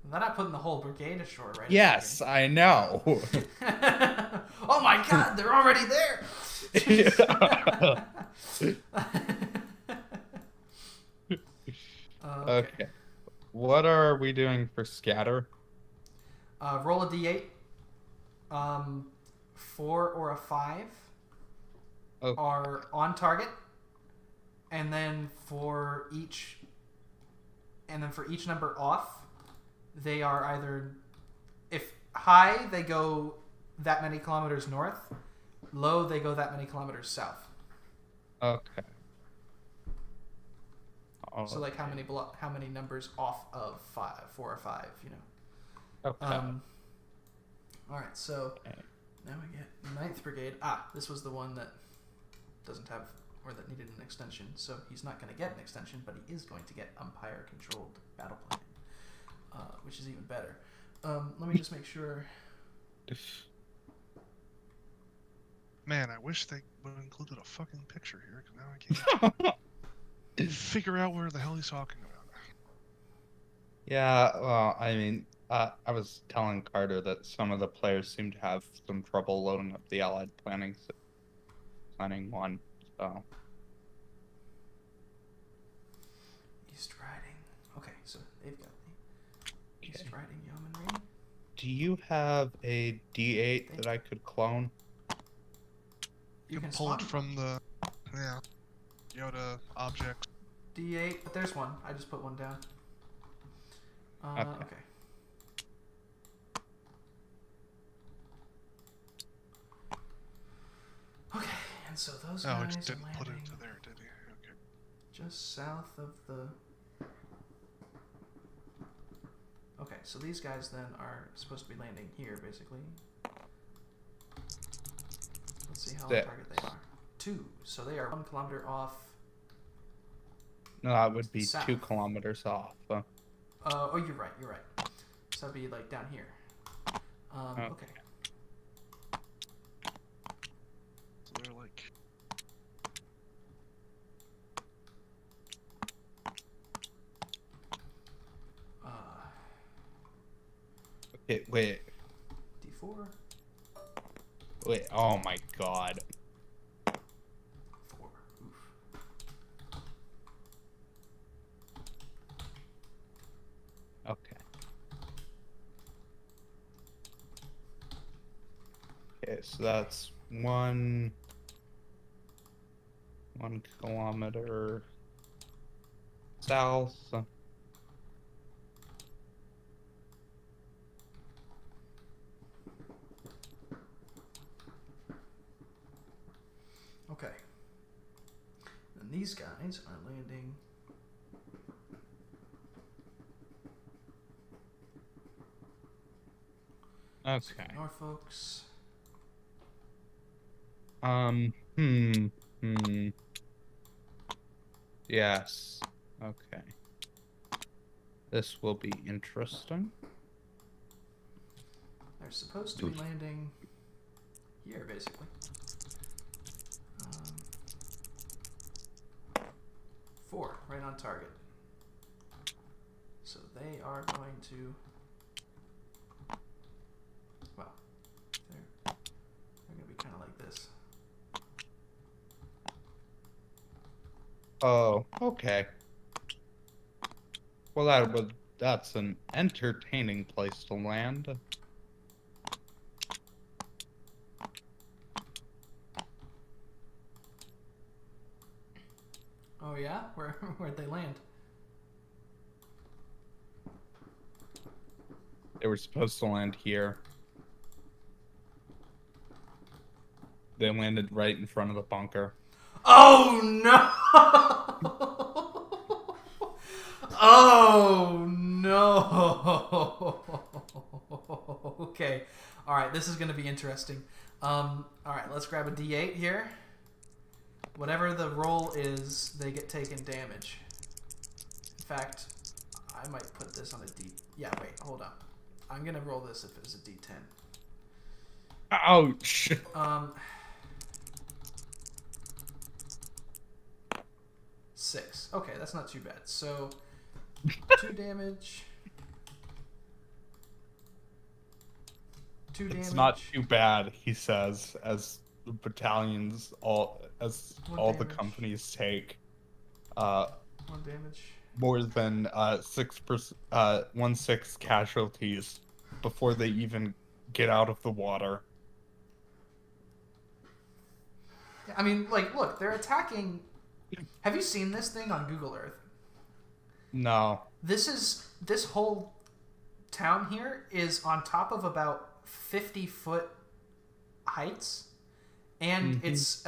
They're not putting the whole brigade ashore, right? Yes, I know. Oh my god, they're already there! Okay. What are we doing for scatter? Roll a d8. 4 or a 5 Okay. are on target, and then for each number off, they are either, if high they go that many kilometers north, low they go that many kilometers south. Okay. So like how many numbers off of 4 or 5, you know. Okay. All right, so Okay. now we get 9th Brigade. This was the one that doesn't have, or that needed an extension. So he's not going to get an extension, but he is going to get umpire-controlled battle planning, which is even better. Let me just make sure. Man, I wish they would have included a fucking picture here, because now I can't figure out where the hell he's talking about. Yeah, well, I mean, I was telling Carter that some of the players seem to have some trouble loading up the Allied planning one, so. East Riding. Okay, so they've got the East Okay. Riding Yeomanry. Do you have a D8 that I could clone? You can can pull it spawn from the Yoda object. D8, but there's one. I just put one down. Okay. Okay. Okay, and so those Oh, guys it didn't are put it landing into there, did he? Okay. just south of the. Okay, so these guys then are supposed to be landing here, basically. Let's see how on 6. target they are. 2, so they are 1 kilometer off. No, that would be South. 2 kilometers off. Oh, you're right. So that'd be like down here. Okay. So they're like. Okay, wait. D4. Wait, oh my god. 4. Oof. Okay. Okay, so that's 1, 1 kilometer south. Okay. And these guys are landing. Okay. Norfolks. Yes. Okay. This will be interesting. They're supposed to be landing here, basically. 4, right on target. So they are going to. Well, they're going to be kind of like this. Oh, okay. Well, that's an entertaining place to land. Oh yeah, where'd they land? They were supposed to land here. They landed right in front of the bunker. Oh no! Oh no! Okay, all right. This is going to be interesting. All right, let's grab a D8 here. Whatever the roll is, they get taken damage. In fact, I might put this on a D. Yeah, wait, hold on. I'm gonna roll this if it's a D10. Ouch! 6. Okay, that's not too bad. So 2 damage. 2 damage. It's not too bad, he says, as the battalions all the damage. companies take 1 damage. more than 1/6 casualties before they even get out of the water. I mean, like, look, they're attacking. Have you seen this thing on Google Earth? No. This whole town here is on top of about 50-foot heights, and it's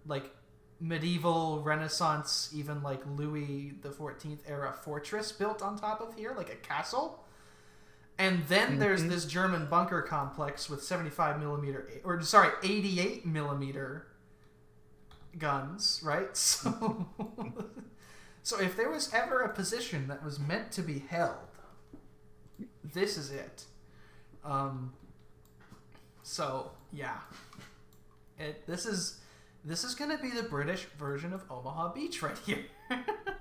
like medieval Renaissance, even like Louis the 14th era fortress built on top of here, like a castle. And then there's this German bunker complex with 88 millimeter guns, right? So if there was ever a position that was meant to be held, this is it. So yeah, this is gonna be the British version of Omaha Beach right here.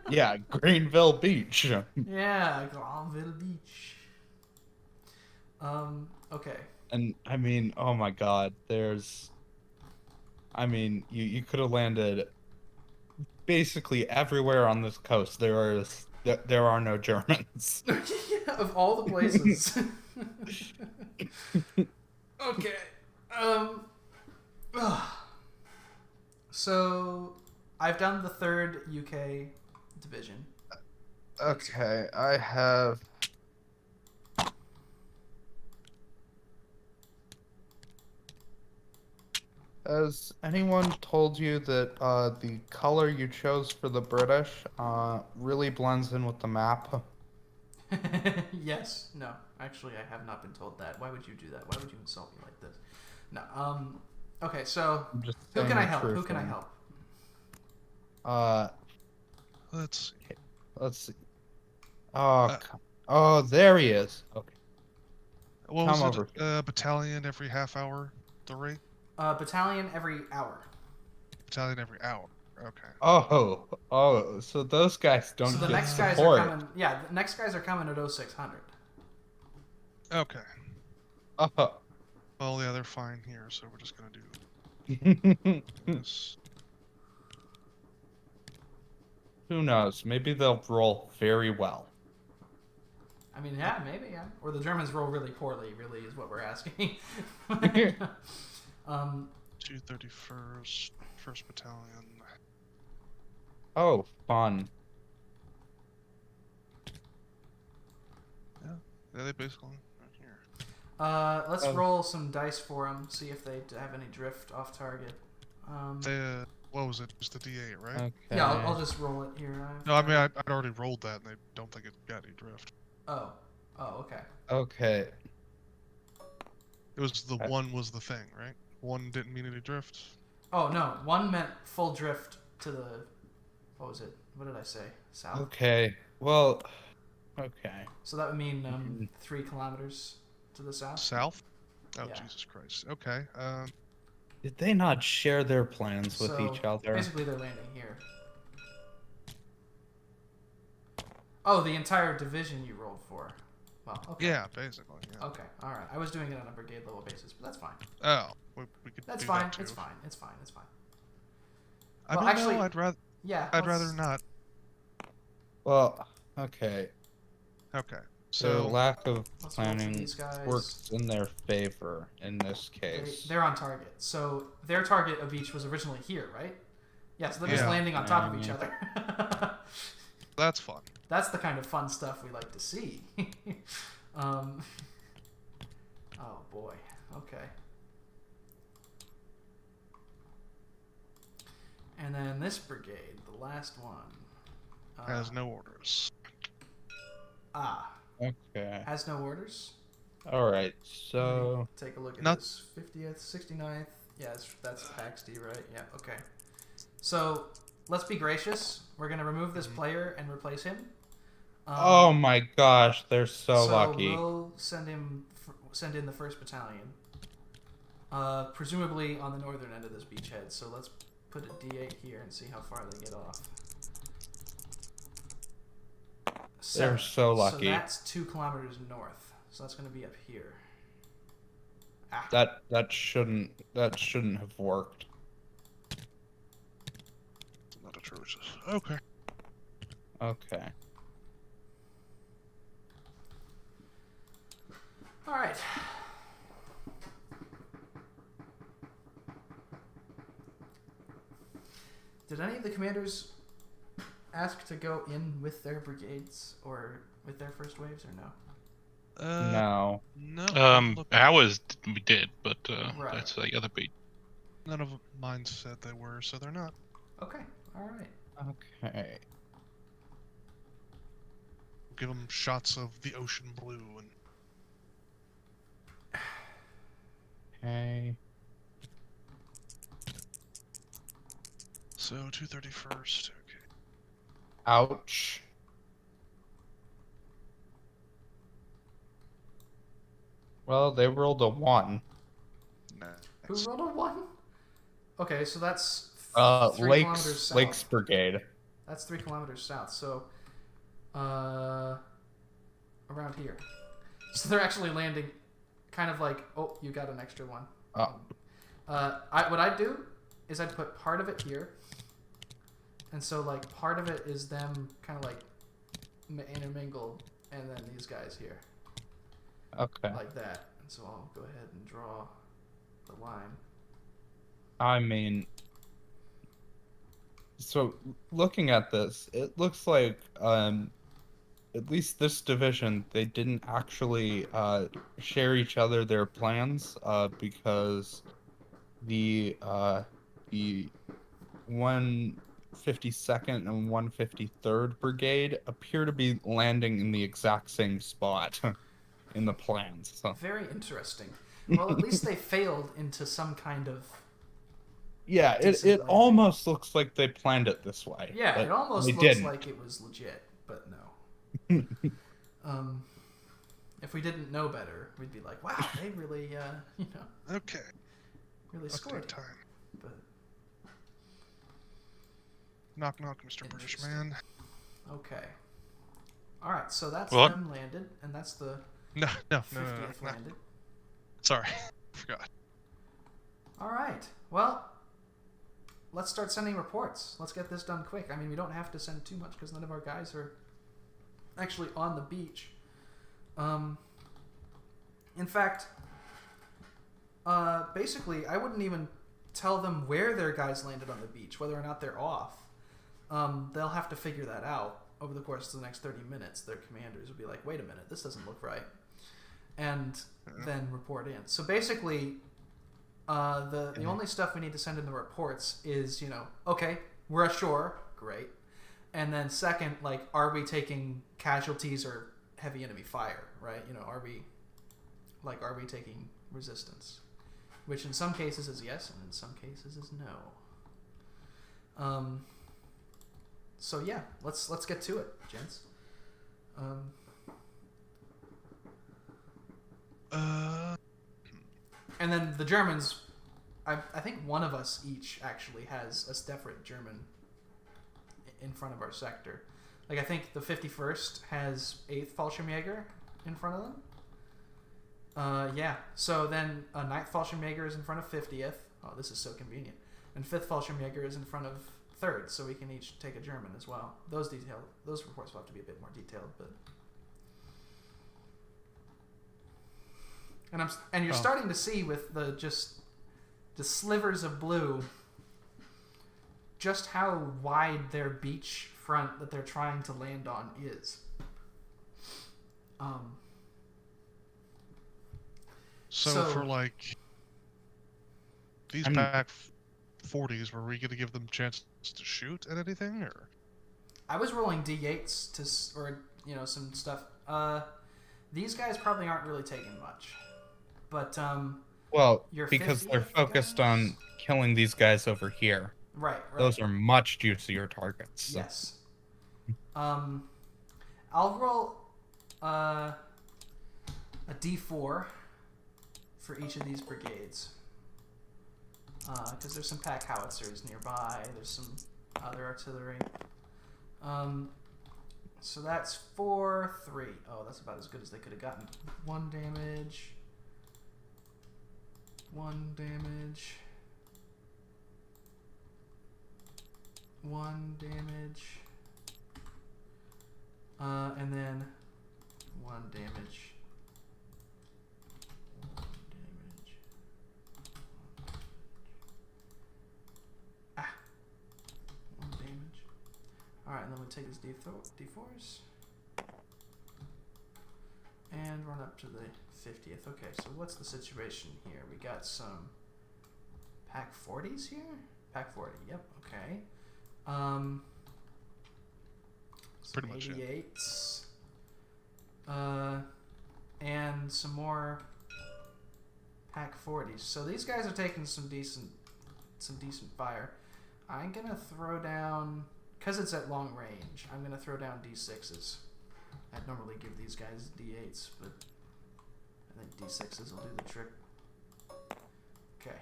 Yeah, Greenville Beach. Yeah, Granville Beach. Okay. And I mean, oh my God, you could have landed basically everywhere on this coast. There are no Germans. Yeah, of all the places. Okay. So I've done the 3rd UK division. Okay, I have. Has anyone told you that the color you chose for the British really blends in with the map? Yes. No. Actually, I have not been told that. Why would you do that? Why would you insult me like this? No. Okay. So who can I help? Who can I help? Let's see. Oh, there he is. Okay. What Come was over it? Battalion every half hour, the rate? Battalion every hour. Battalion every hour. Okay. Oh, so those guys don't So the get next support. guys are coming. Yeah, the next guys are coming at 0600. Okay. Oh. Well, yeah, they're fine here, so we're just gonna do this. Who knows? Maybe they'll roll very well. I mean, yeah, maybe, yeah. Or the Germans roll really poorly, really, is what we're asking. 231st, 1st Battalion. Oh, fun. Yeah, they basically right here. Let's Oh. roll some dice for them. See if they have any drift off target. What was it? Just the D8, right? Okay. Yeah, I'll just roll it here. No, I mean I'd already rolled that, and I don't think it got any drift. Oh, okay. Okay. It was the one was the thing, right? One didn't mean any drift. Oh no, one meant full drift to the. What was it? What did I say? South. Okay. Well. Okay. So that would mean 3 kilometers to the south. South? Oh, Yeah. Jesus Christ. Okay. Did they not share their plans with So, each other? Basically, they're landing here. Oh, the entire division you rolled for. Well, okay. Yeah, basically. Yeah. Okay, all right. I was doing it on a brigade level basis, but that's fine. Oh, we could That's do fine. that too. It's fine. It's fine. It's fine. I Well, mean, actually- no, I'd rather not. Well, okay. Okay. So So lack of Let's roll for planning these guys. works in their favor in this case. They're on target. So their target of each was originally here, right? Yeah, so they're just Yeah. landing on top of each other. that's fun. That's the kind of fun stuff we like to see. Oh boy. Okay. And then this brigade, the last one. Has no orders. Okay. Has no orders. All right. So Take a look at Not- this. 50th, 69th. Yeah, that's Pax D, right? Yeah, okay. So, let's be gracious. We're going to remove this player and replace him. oh my gosh, they're so lucky. We'll send in the 1st Battalion. Presumably on the northern end of this beachhead. So let's put a D8 here and see how far they get off. They're 7. so lucky. So that's 2 kilometers north. So that's going to be up here. Ah. That shouldn't have worked. Not atrocious. Okay. Okay. All right. Did any of the commanders ask to go in with their brigades or with their first waves or no? No. No. Look, Ours we did, but Right. that's the other beat. none of mine said they were, so they're not. Okay. All right. Okay. Give them shots of the ocean blue and Okay. so 231st. Okay. Ouch. Well, they rolled a 1. Who Nice. rolled a 1? Okay, so that's 3 kilometers Lakes south. Lakes Brigade. That's 3 kilometers south. So, around here. So they're actually landing, kind of like, oh, you got an extra one. Oh. What I'd do is I'd put part of it here, and so like part of it is them kind of like intermingled, and then these guys here, Okay. like that. And so I'll go ahead and draw the line. I mean, so looking at this, it looks like at least this division, they didn't actually share each other their plans because the 152nd and 153rd Brigade appear to be landing in the exact same spot in the plans. So. Very interesting. Well, at least they failed into some kind of. Yeah, it Decent landing. almost looks like they planned it this way. Yeah, but it almost they looks didn't. like it was legit, but no. If we didn't know better, we'd be like, "Wow, they really, Okay. really scored." Update time. But Knock knock, Mr. British Interesting. man. okay, all right. So that's What? them landed, and that's the No, no, no, 50th no. landed. Sorry, forgot. All right. Well, let's start sending reports. Let's get this done quick. I mean, we don't have to send too much because none of our guys are actually on the beach. In fact, basically, I wouldn't even tell them where their guys landed on the beach, whether or not they're off. they'll have to figure that out over the course of the next 30 minutes. Their commanders will be like, wait a minute, this doesn't look right. And then report in. So basically, the only stuff we need to send in the reports is, okay, we're ashore, great. And then second, like, are we taking casualties or heavy enemy fire, right? Are we taking resistance? Which in some cases is yes, and in some cases is no. So yeah, let's get to it, gents. And then the Germans, I think one of us each actually has a separate German in front of our sector. Like, I think the 51st has 8th Fallschirmjäger in front of them. Yeah. So then 9th Fallschirmjäger is in front of 50th. Oh, this is so convenient. And 5th Fallschirmjäger is in front of 3rd, so we can each take a German as well. Those reports will have to be a bit more detailed, but. And you're starting to see with the slivers of blue just how wide their beach front that they're trying to land on is. So for like these pack 40s, were we going to give them chances to shoot at anything, or? I was rolling D8s or some stuff. These guys probably aren't really taking much, but well, because they're focused on killing these guys over here. Right. Those are much juicier targets. Yes. I'll roll a D4 for each of these brigades. Because there's some pack howitzers nearby. There's some other artillery. So that's 4, 3. Oh, that's about as good as they could have gotten. 1 damage. 1 damage. 1 damage. And then 1 damage. 1 damage. Ah. 1 damage. Alright, and then we'll take his D4s. And run up to the 50th. Okay, so what's the situation here? We got some pack 40s here? Pack 40, yep, okay. Pretty much, 88s. And some more pack 40s. So these guys are taking some decent fire. I'm gonna throw down, because it's at long range, I'm gonna throw down D6s. I'd normally give these guys D8s, but I think D6s will do the trick. Okay.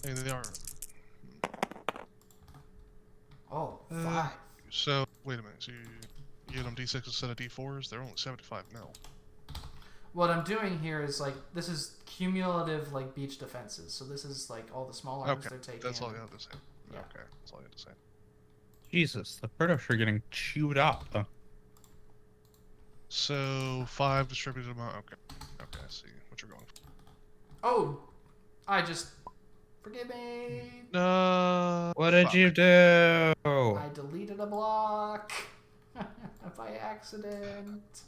Hey, they are. Oh, 5. So, wait a minute. So you give them D6 instead of D4s? They're only 75 mil. What I'm doing here is, like, this is cumulative, like, beach defenses. So this is, like, all the small arms they're taking. That's all you have to say. Yeah. Okay, that's all you have to say. Jesus, the British are getting chewed up. So, 5 distributed amount. Okay. Okay, I see what you're going for. Oh! Forgive me! No. What did you do? I deleted a block by accident.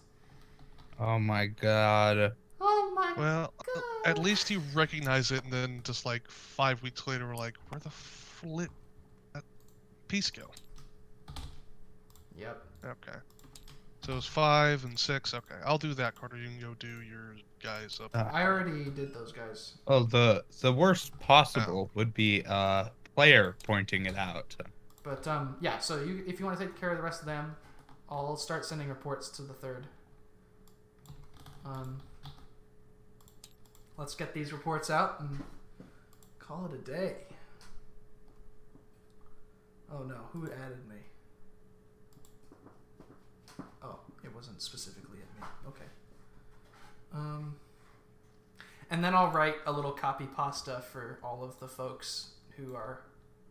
Oh my god. Oh my Well, god. at least you recognize it, and then just like 5 weeks later, we're like, where the flip that piece go? Yep. Okay. So it's 5 and 6. Okay, I'll do that, Carter. You can go do your guys up. I already did those guys. Oh, the worst possible would be a player pointing it out. But yeah. So if you want to take care of the rest of them, I'll start sending reports to the 3rd. Let's get these reports out and call it a day. Oh no, who added me? Oh, it wasn't specifically at me. Okay. And then I'll write a little copy pasta for all of the folks who are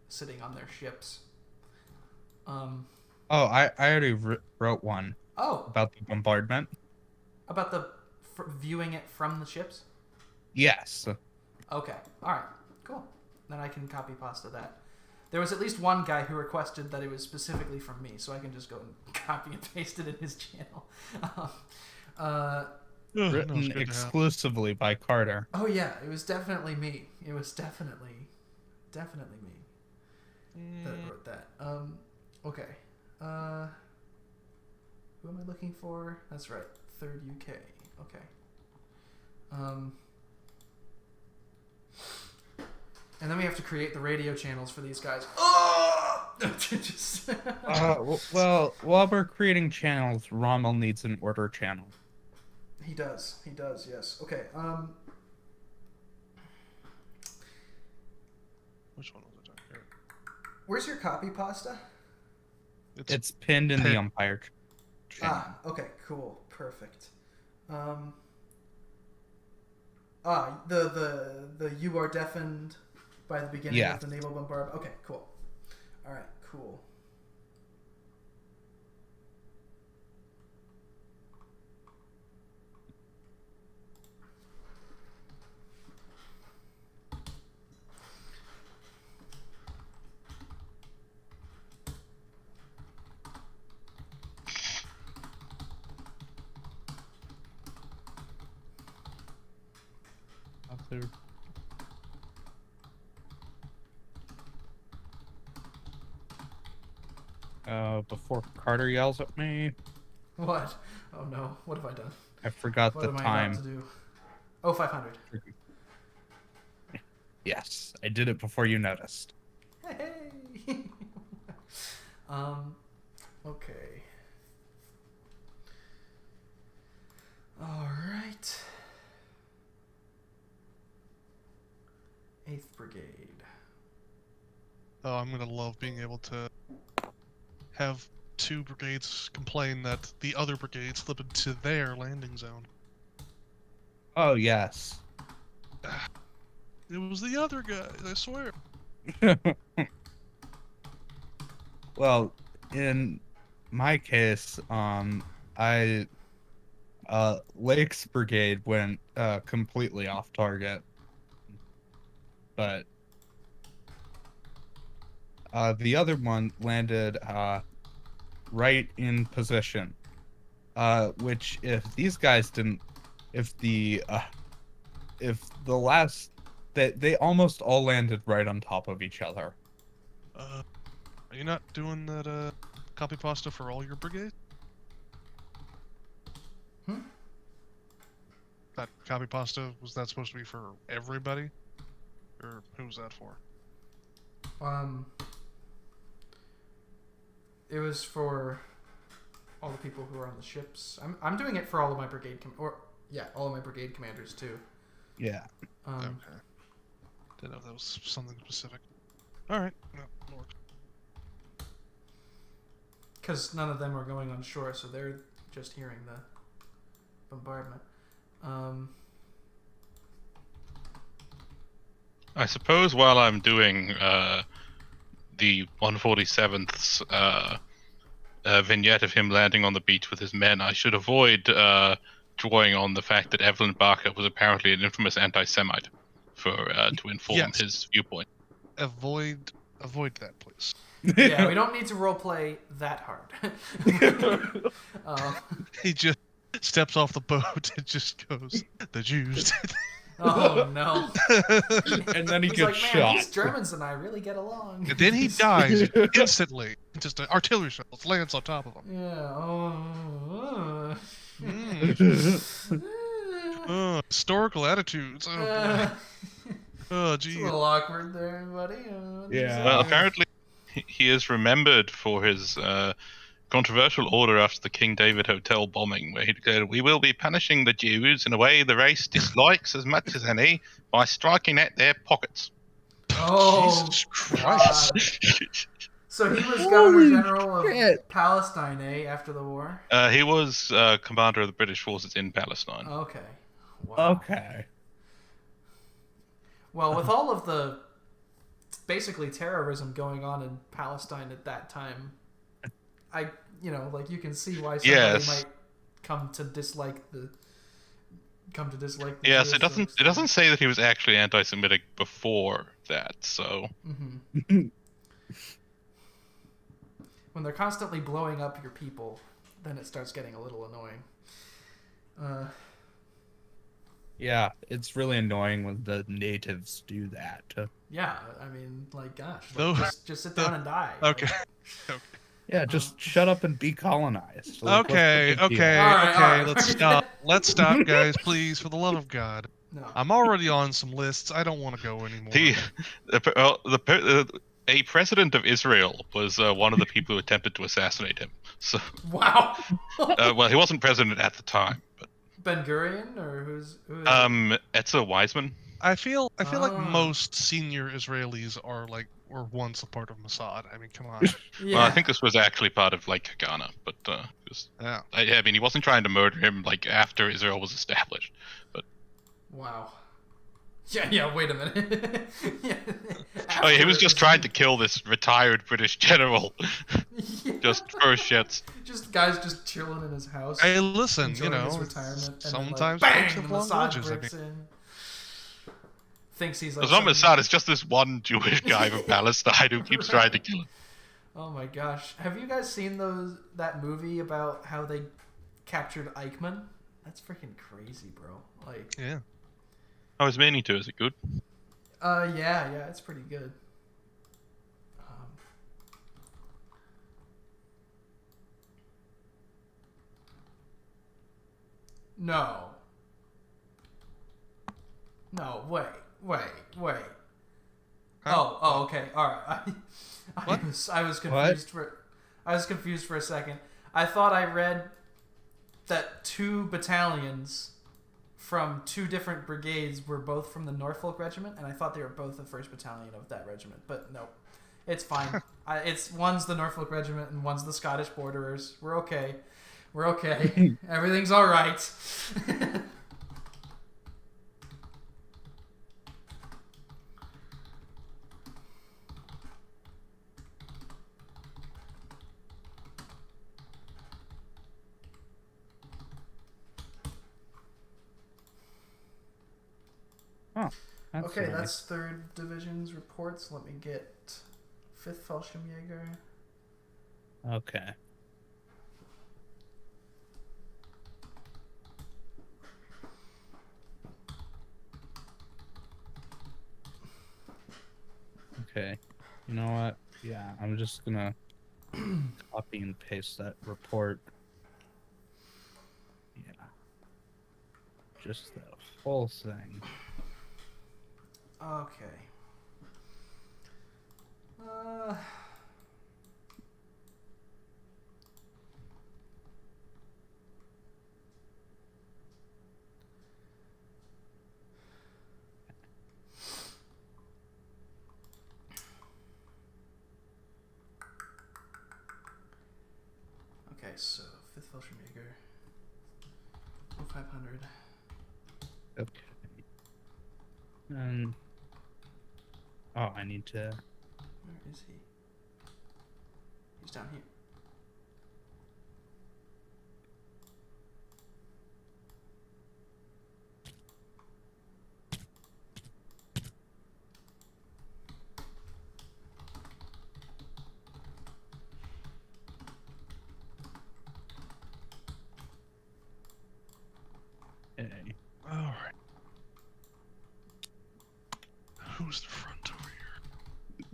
sitting on their ships. Oh, I already wrote one. Oh, About the bombardment. about the viewing it from the ships? Yes. Okay. All right. Cool. then I can copy pasta that. There was at least one guy who requested that it was specifically from me, so I can just go and copy and paste it in his channel. Written exclusively by Carter. Oh yeah, it was definitely me. It was definitely me that wrote that. Okay. Who am I looking for? That's right, 3rd UK. Okay. And then we have to create the radio channels for these guys. Oh! Just... well, while we're creating channels, Rommel needs an order channel. He does, yes. Okay, Which one was it? Here. where's your copy pasta? It's pinned in the umpire channel. Okay, cool. Perfect. The you are deafened by the beginning of the naval bombardment. Okay, cool. All right, cool. Before Carter yells at me. What? Oh no, what have I done? I forgot What the am I time. about to do? Oh, 500. Yes, I did it before you noticed. Hey! Okay. Alright. 8th Brigade. Oh, I'm gonna love being able to have 2 brigades complain that the other brigade slip into their landing zone. Oh, yes. It was the other guy, I swear. Well, in my case, Lake's brigade went completely off target. But the other one landed right in position. Which, if these guys didn't, if the last, they almost all landed right on top of each other. Are you not doing that copy pasta for all your brigades? That copy pasta, was that supposed to be for everybody? Or who was that for? It was for all the people who are on the ships. I'm doing it for all of my brigade all of my brigade commanders too. Yeah. Okay. Didn't know if that was something specific. Alright, no, Lord. Because none of them are going on shore, so they're just hearing the bombardment. I suppose while I'm doing the 147th's vignette of him landing on the beach with his men, I should avoid drawing on the fact that Evelyn Barker was apparently an infamous anti-Semite to inform his viewpoint. Avoid that, please. Yeah, we don't need to roleplay that hard. He just steps off the boat and just goes, the Jews. Oh no! And then he He's gets like, man, shot. these Germans and I really get along. And then he dies instantly. Just an artillery shell lands on top of him. Yeah. Historical attitudes. Oh boy. Oh It's gee. a little awkward there, buddy. Yeah. Well, apparently he is remembered for his controversial order after the King David Hotel bombing, where he declared, "We will be punishing the Jews in a way the race dislikes as much as any by striking at their pockets." Oh, Jesus Christ. So he was Governor General of Palestine, After the war? He was commander of the British forces in Palestine. Okay. Wow. Okay. Well, with all of the basically terrorism going on in Palestine at that time, you can see why somebody might come to dislike the Yes, Jewish it doesn't say that he was actually anti-Semitic before that. So Mm-hmm. When they're constantly blowing up your people, then it starts getting a little annoying. Yeah, it's really annoying when the natives do that. Yeah, I mean, like, gosh, Though- like, just sit down and die. Okay. Like, Yeah, just shut up and be colonized. Like, what's the Okay, big deal? okay, All right, okay. all right. Let's stop. Let's stop, guys, please, for the love of God. no. I'm already on some lists. I don't want to go anymore. a president of Israel was one of the people who attempted to assassinate him. So, Wow. well, he wasn't president at the time, but Ben Gurion, or who is it? Etzer Weizmann. I feel like Ah. most senior Israelis were once a part of Mossad. I mean, come on. Yeah. Well, I think this was actually part of like Haganah, but Yeah. I mean, he wasn't trying to murder him like after Israel was established. But Wow. Yeah. Wait a minute. Yeah. oh, yeah, he was After- just trying to kill this retired British general, Yeah. just for shits. Just guys just chilling in his house. Hey, listen, enjoying you his know, retirement, and sometimes then, like, folks bang, have the long Mossad grudges. I breaks mean, in. Thinks he's like. As long as some- sad, it's just this one Jewish guy from Palestine who keeps trying to kill him. Oh my gosh! Have you guys seen that movie about how they captured Eichmann? That's freaking crazy, bro. Like, yeah. I was meaning to. Is it good? yeah, it's pretty good. No. No, wait. Huh? Oh, okay. All right. What? I was confused for a second. I thought I read that 2 battalions from 2 different brigades were both from the Norfolk Regiment, and I thought they were both the 1st Battalion of that regiment. But no, it's fine. One's the Norfolk Regiment and one's the Scottish Borderers. We're okay. Everything's all right. Oh, that's Okay, nice. that's 3rd Division's reports. Let me get 5th Fallschirmjäger. Okay. Okay. You know what? Yeah, I'm just gonna copy and paste that report. Yeah. Just the whole thing. Okay. Okay, so 5th Fallschirmjäger. 500. Okay. And oh, I need to. Where is he? He's down here. Okay. All right. Who's the front over here?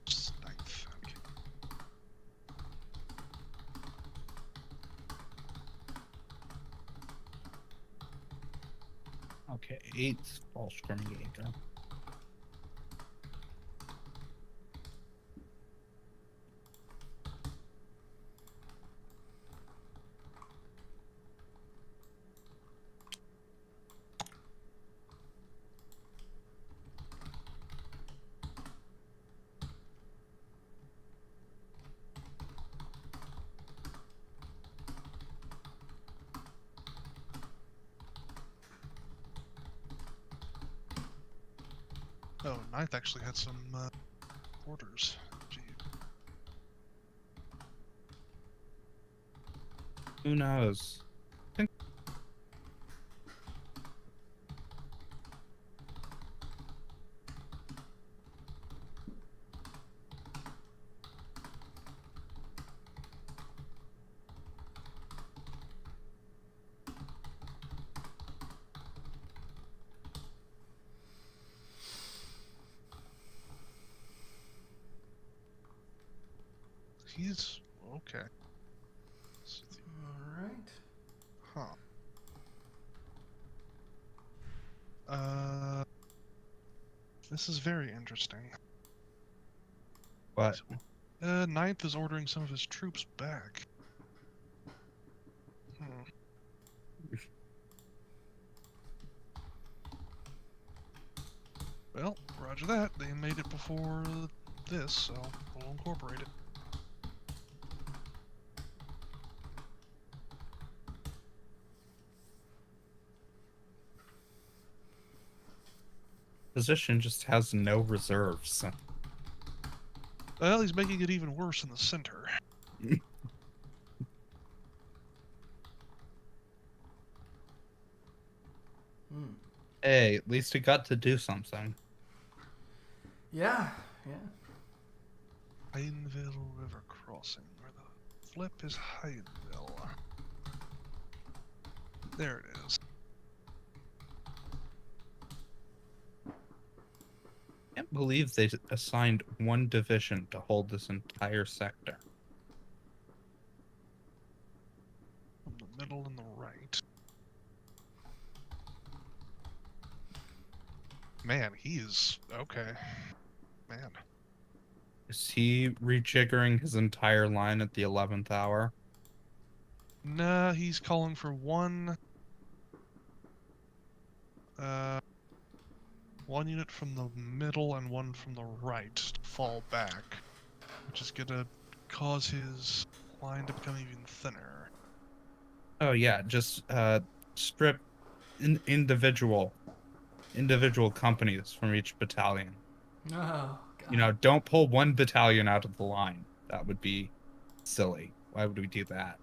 Just 9th. Okay. Okay. 8th Fallschirmjäger. Oh, 9th actually had some orders. Gee. Who knows? He's okay. All right. Huh. This is very interesting. But Ninth is ordering some of his troops back. Well, roger that. They made it before this, so we'll incorporate it. position just has no reserves. Well, he's making it even worse in the center. Hey, at least he got to do something. Yeah. Hyneville River Crossing, where the flip is Hyneville. There it is. I can't believe they assigned one division to hold this entire sector. From the middle and the right. Man, he's okay. Man. Is he rejiggering his entire line at the 11th hour? Nah, he's calling for one unit from the middle and one from the right to fall back, which is gonna cause his line to become even thinner. Oh yeah, just strip individual companies from each battalion. Oh, God. You know, don't pull one battalion out of the line. That would be silly. Why would we do that?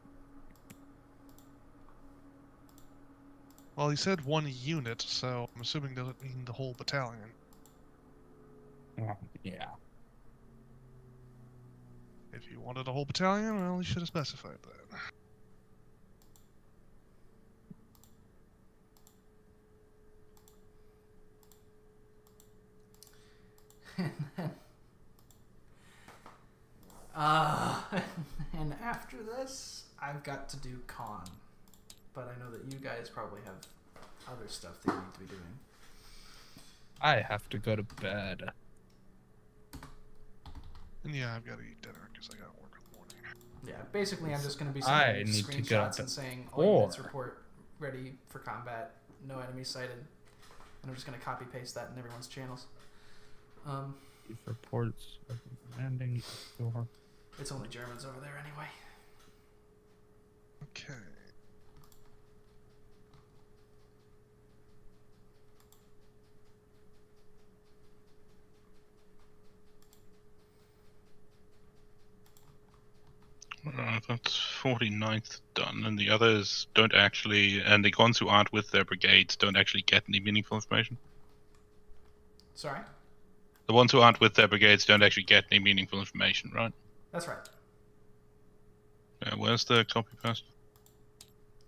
Well, he said one unit, so I'm assuming doesn't mean the whole battalion. Well, yeah. If you wanted a whole battalion, well, he should have specified that. And after this, I've got to do con. But I know that you guys probably have other stuff that you need to be doing. I have to go to bed. And yeah, I've got to eat dinner because I got to work in the morning. Yeah, basically I'm just going to be I sending need to get up screenshots at and saying all units 4. report ready for combat, no enemies sighted. And I'm just going to copy paste that in everyone's channels. These reports of landing door. It's only Germans over there anyway. Okay. That's 49th done, and the others don't actually, and the ones who aren't with their brigades don't actually get any meaningful information. Sorry? The ones who aren't with their brigades don't actually get any meaningful information, right? That's right. Where's the copy paste?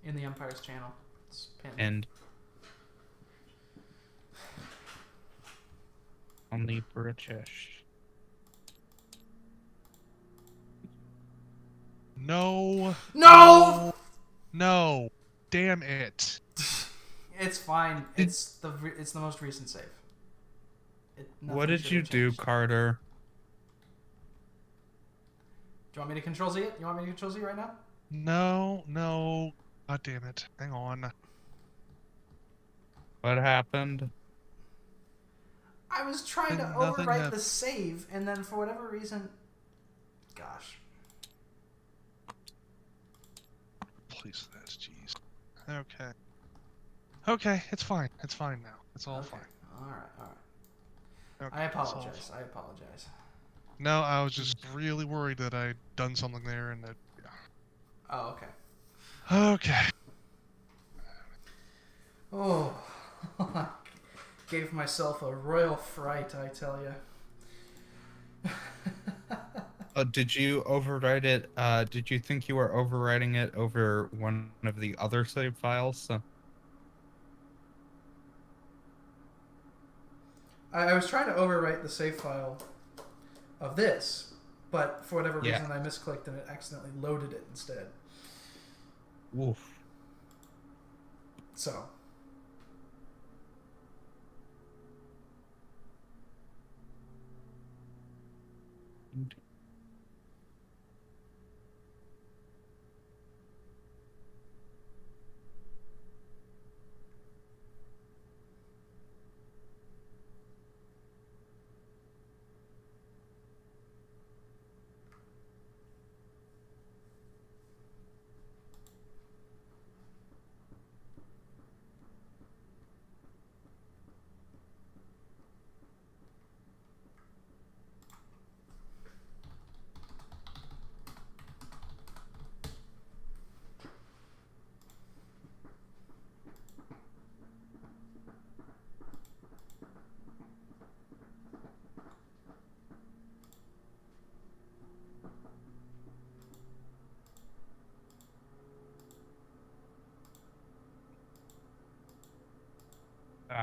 In the Empire's channel. It's pinned. And only British. No. No! No. Damn it. It's fine. It's the most recent save. What did you do, Carter? Do you want me to control Z it? You want me to control Z right now? No. God damn it. Hang on. What happened? I was trying to Nothing overwrite happened. the save, and then for whatever reason... Gosh. Please, that's jeez. Okay. Okay, it's fine. It's fine now. It's all Okay. fine. Alright. Okay, I it's all apologize. fine. I apologize. No, I was just really worried that I'd done something there and that. Yeah. Oh, okay. Okay. Oh. Gave myself a royal fright, I tell you. Did you overwrite it? Did you think you were overwriting it over one of the other save files? I was trying to overwrite the save file of this, but for whatever Yeah. reason I misclicked and it accidentally loaded it instead. Oof. So.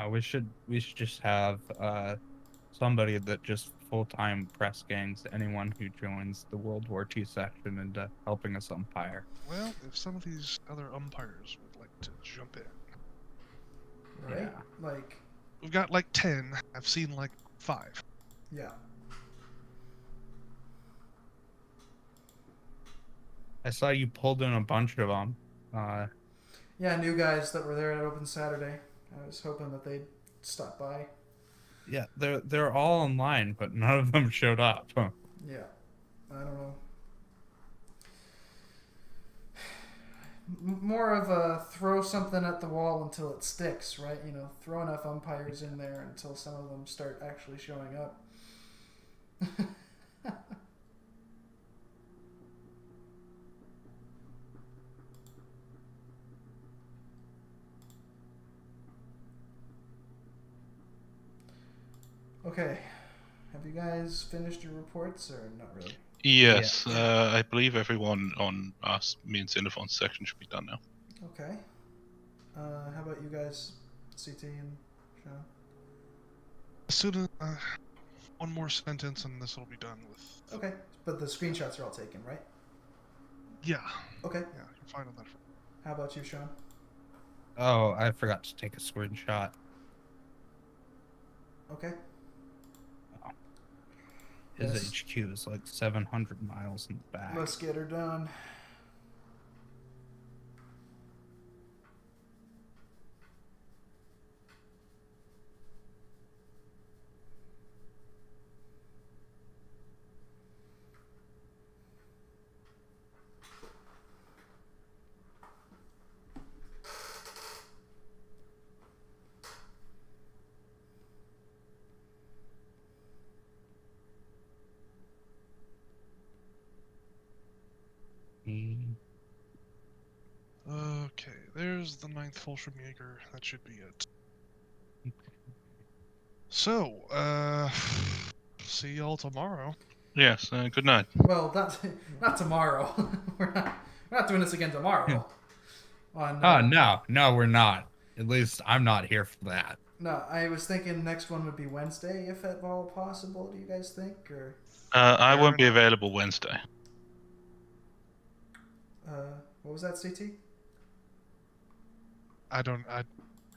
We should just have somebody that just full-time press gangs anyone who joins the World War II section into helping us umpire. Well, if some of these other umpires would like to jump in. Right? Yeah. Like, We've got like 10. I've seen like 5. yeah. I saw you pulled in a bunch of them. Yeah, new guys that were there at Open Saturday. I was hoping that they'd stop by. Yeah, they're all online, but none of them showed up. Yeah. I don't know. More of a throw something at the wall until it sticks, right? You know, throw enough umpires in there until some of them start actually showing up. Okay. Have you guys finished your reports or not really? Yes, I believe everyone on me and Xenophon's section should be done now. Okay. How about you guys, CT and Sean? As soon as one more sentence and this will be done with. Okay, but the screenshots are all taken, right? Yeah. Okay. Yeah, you're fine on that. How about you, Sean? Oh, I forgot to take a screenshot. Okay. His Yes. HQ is like 700 miles in the back. Let's get her done. Okay, there's the 9th Fallschirmjäger. That should be it. So, see y'all tomorrow. Yes, good night. Well, not tomorrow. we're not doing this again tomorrow. On, No, we're not. At least I'm not here for that. No, I was thinking next one would be Wednesday, if at all possible. Do you guys think, or? I won't be available Wednesday. What was that, CT? I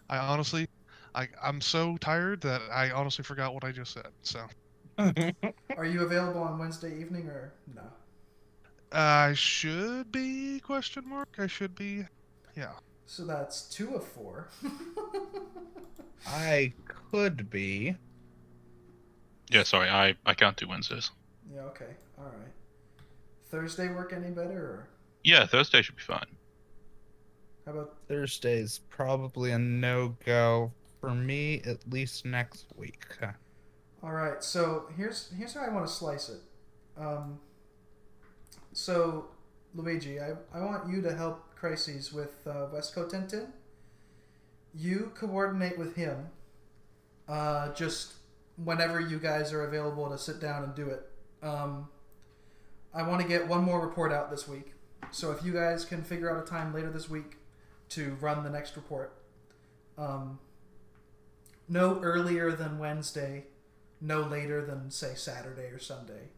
honestly, I'm so tired that I honestly forgot what I just said. So. Are you available on Wednesday evening or no? I should be, ? I should be, yeah. So that's 2 of 4. I could be. Yeah, sorry, I can't do Wednesdays. Yeah, okay. All right. Thursday work any better, or Yeah, Thursday should be fine. how about Thursday's probably a no-go for me, at least next week. All right, so here's how I want to slice it. So, Luigi, I want you to help Crises with Westco Tintin. You coordinate with him. Just whenever you guys are available to sit down and do it. I want to get one more report out this week. So if you guys can figure out a time later this week to run the next report. No earlier than Wednesday. No later than, say, Saturday or Sunday.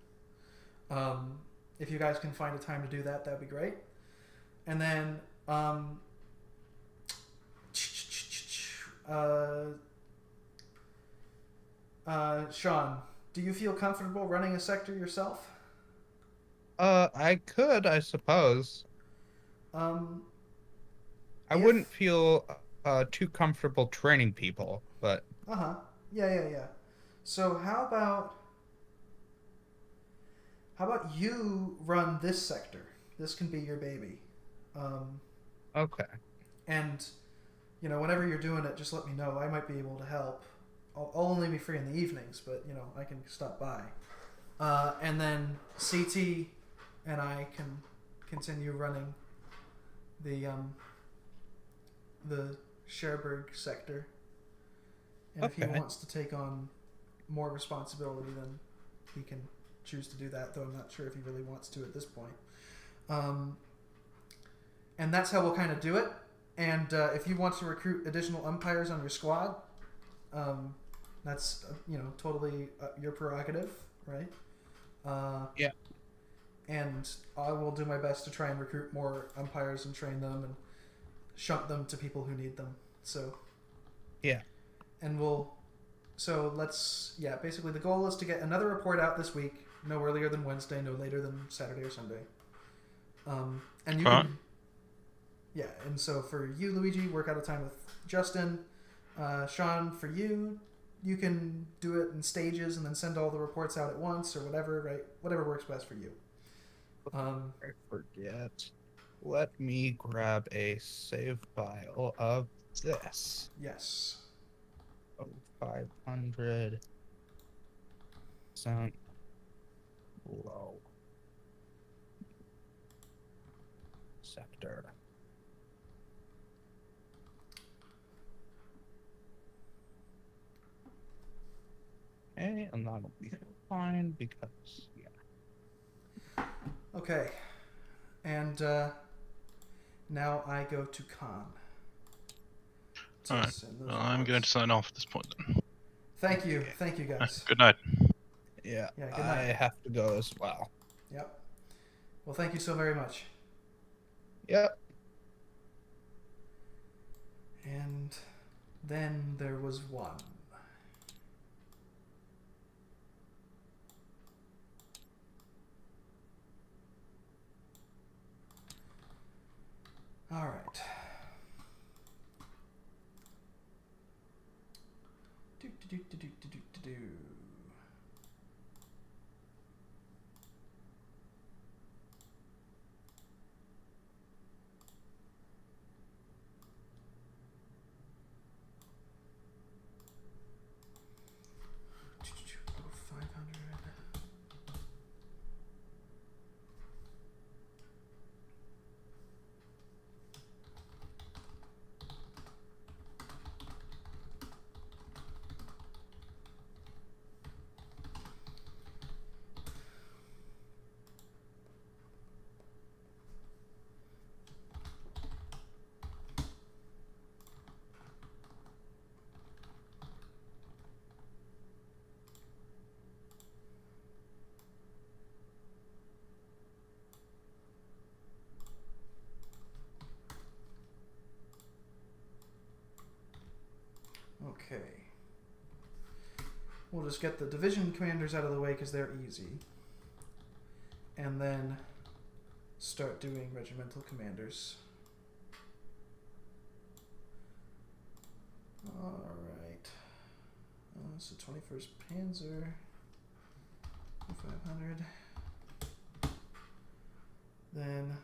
If you guys can find a time to do that, that'd be great. And then, Sean, do you feel comfortable running a sector yourself? I could, I suppose. Um, I if- wouldn't feel too comfortable training people, but Uh-huh. Yeah. So how about you run this sector? This can be your baby. okay. And whenever you're doing it, just let me know. I might be able to help. I'll only be free in the evenings, but I can stop by. And then CT and I can continue running the Cherbourg sector. And if he Okay. wants to take on more responsibility, then he can choose to do that, though I'm not sure if he really wants to at this point. And that's how we'll kind of do it. And if you want to recruit additional umpires on your squad, that's totally your prerogative, right? Yeah. And I will do my best to try and recruit more umpires and train them and shunt them to people who need them. So Yeah. and basically the goal is to get another report out this week, no earlier than Wednesday, no later than Saturday or Sunday. And you Alright. can, and so for you, Luigi, work out a time with Justin. Sean, for you can do it in stages and then send all the reports out at once or whatever, right? Whatever works best for you. I forget. Let me grab a save file of this. Yes. 500 sound low sector. Okay, and that'll be fine because Okay. And now I go to Khan. to Alright. send those Well, I'm going to reports. sign off at this point then. Thank you guys. Good night. yeah, Yeah, good I night. have to go as well. Yep. Well, thank you so very much. Yep. And then there was one. All right. Do. Oh, 500. Okay. We'll just get the division commanders out of the way because they're easy. And then start doing regimental commanders. Alright. So 21st Panzer. 500. Then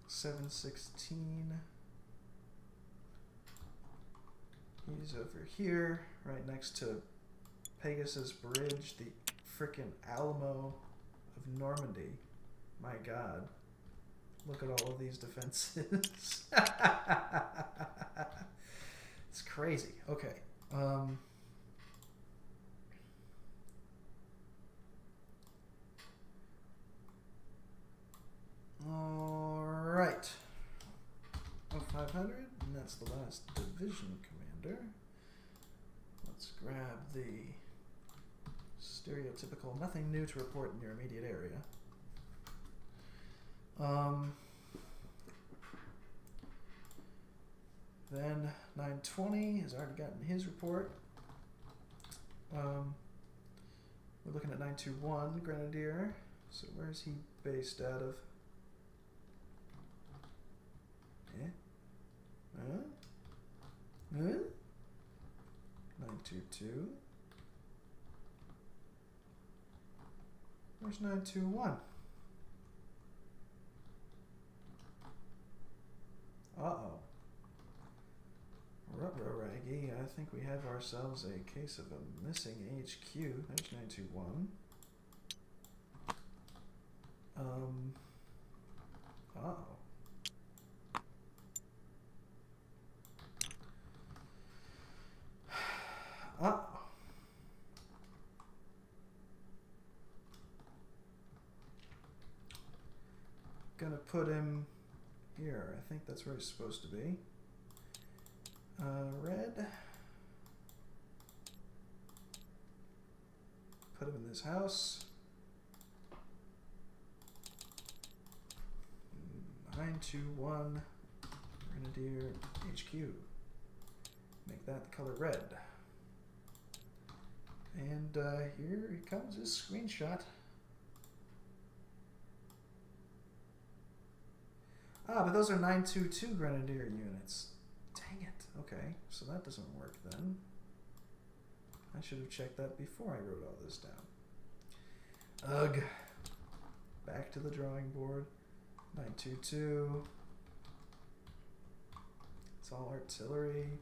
716. He's over here, right next to Pegasus Bridge, the frickin' Alamo of Normandy. My God. Look at all of these defenses. It's crazy. Okay. Alright. 500, and that's the last division commander. Let's grab the stereotypical, nothing new to report in your immediate area. Then 920 has already gotten his report. We're looking at 921 Grenadier. So where's he based out of? Yeah. Huh? 922. Where's 921? Uh-oh. Ruh-roh, Raggy. I think we have ourselves a case of a missing HQ. There's 921. Uh-oh. Uh-oh. Gonna put him here. I think that's where he's supposed to be. Red. Put him in this house. 921 Grenadier HQ. Make that the color red. And here comes his screenshot. Ah, but those are 922 Grenadier units. Dang it. Okay, so that doesn't work then. I should have checked that before I wrote all this down. Ugh. Back to the drawing board. 922. It's all artillery.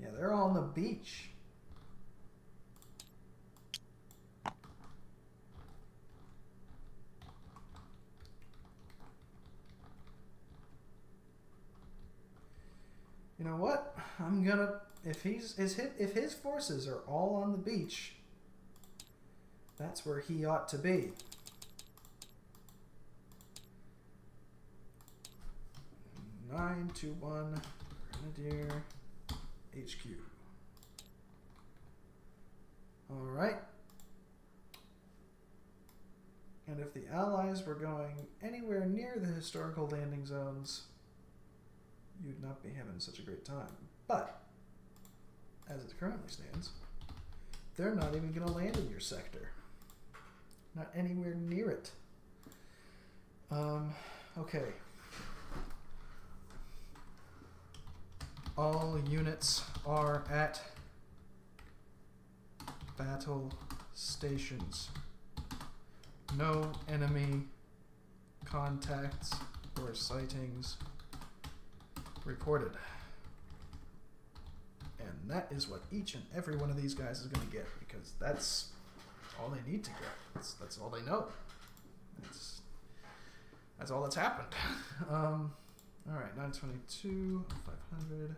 Yeah, they're all on the beach. You know what? I'm gonna if his forces are all on the beach, that's where he ought to be. Nine two one Grenadier HQ. All right. And if the Allies were going anywhere near the historical landing zones, you'd not be having such a great time. But, as it currently stands, they're not even going to land in your sector. Not anywhere near it. Okay. All units are at battle stations. No enemy contacts or sightings reported. And that is what each and every one of these guys is going to get, because that's all they need to get. That's all they know. That's all that's happened. All right, 922, 500.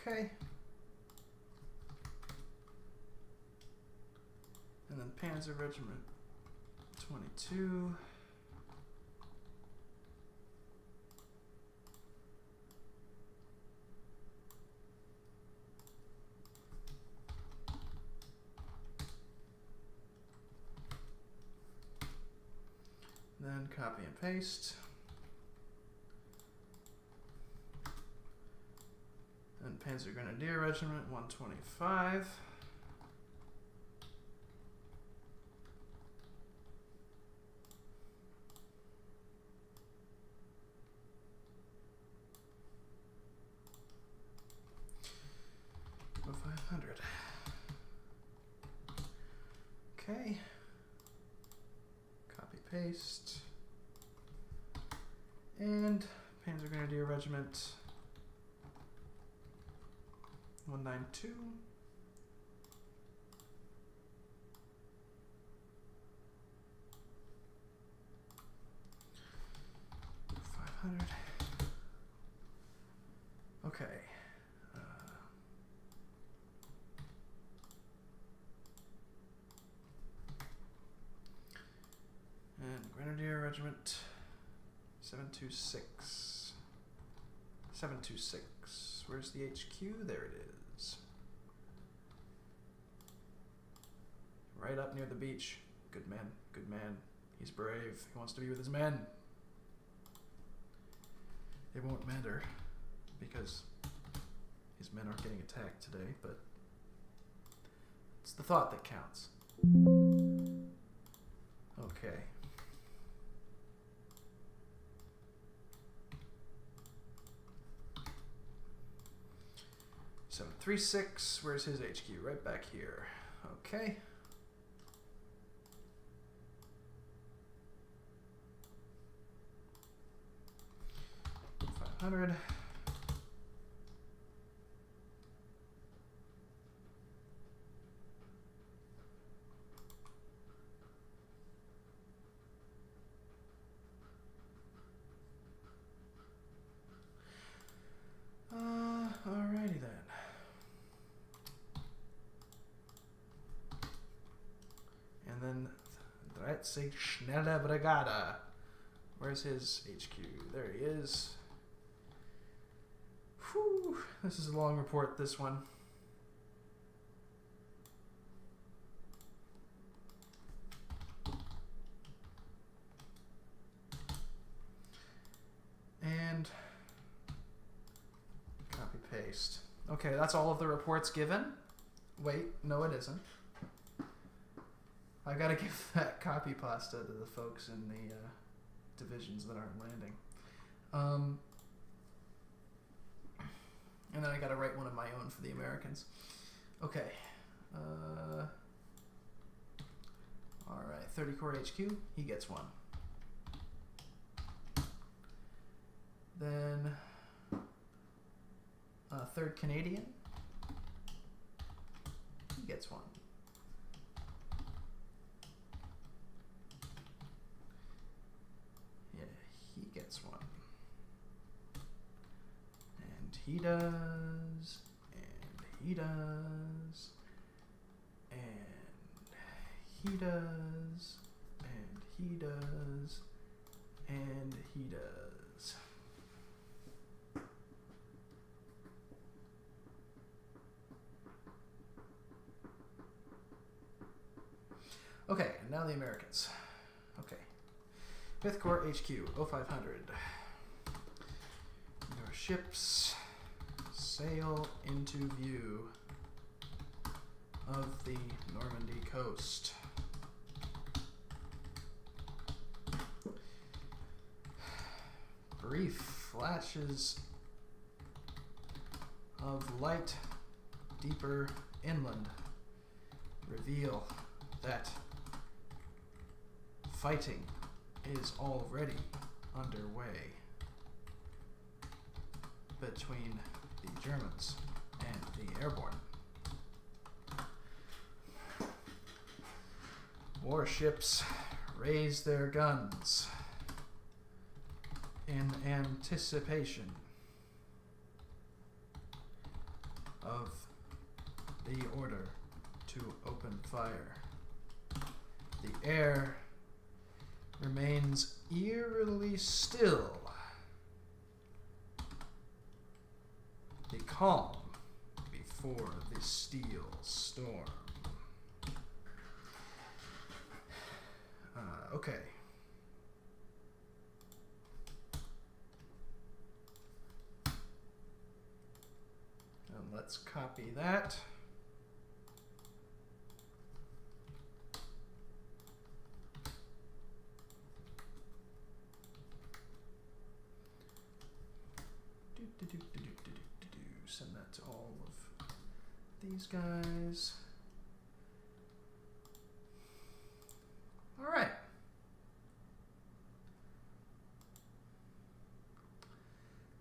Okay. And then Panzer Regiment 22. Then copy and paste. And Panzer Grenadier Regiment 125. Oh, 500. Okay. Copy paste. And Panzer Grenadier Regiment 192. $500. Okay. Regiment 726. 726. Where's the HQ? There it is. Right up near the beach. Good man. Good man. He's brave. He wants to be with his men. It won't matter because his men aren't getting attacked today, but it's the thought that counts. Okay. So 3-6, where's his HQ? Right back here. Okay. $500. Alrighty then. And then Dreizig Schnelle Brigade. Where's his HQ? There he is. Whew. This is a long report, this one. And copy paste. Okay, that's all of the reports given. Wait, no it isn't. I gotta give that copy pasta to the folks in the divisions that aren't landing. And then I gotta write one of my own for the Americans. Okay. Alright, 30 Corps HQ, he gets one. Then 3rd Canadian, he gets one. Yeah, he gets one. And he does, and he does, and he does, and he does, and he does. Okay, and now the Americans. Okay. 5th Corps HQ, 0500. Your ships sail into view of the Normandy coast. Brief flashes of light deeper inland reveal that fighting is already underway between the Germans and the airborne. Warships raise their guns in anticipation of the order to open fire. The air remains eerily still. The calm before the steel storm. Okay. And let's copy that. Send that to all of these guys. All right.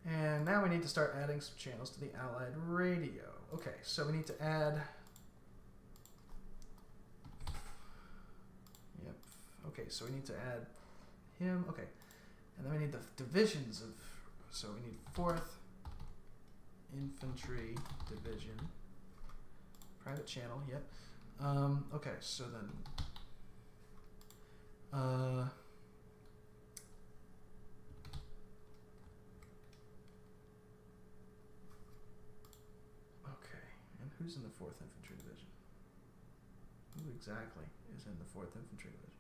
And now we need to start adding some channels to the Allied radio. Okay, so we need to add... Yep. Okay, so we need to add him. Okay. And then we need the divisions of... So we need 4th Infantry Division. Private channel, yep. Okay, so then... Who's in the 4th Infantry Division? Who exactly is in the 4th Infantry Division?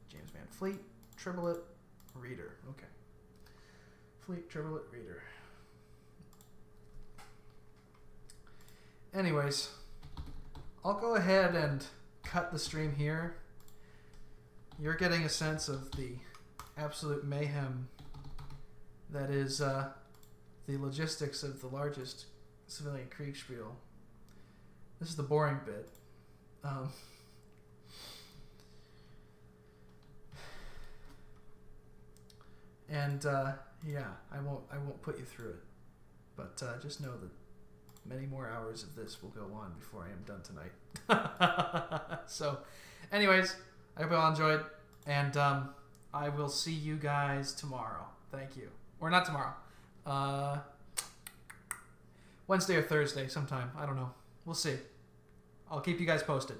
James Van Fleet, Triblet, Reader. Okay. Fleet, Triblet, Reader. Anyways, I'll go ahead and cut the stream here. You're getting a sense of the absolute mayhem that is the logistics of the largest civilian Kriegspiel. This is the boring bit. Yeah, I won't put you through it, but just know that many more hours of this will go on before I am done tonight. So, anyways, I hope you all enjoyed, and I will see you guys tomorrow. Thank you. Or not tomorrow. Wednesday or Thursday sometime. I don't know. We'll see. I'll keep you guys posted.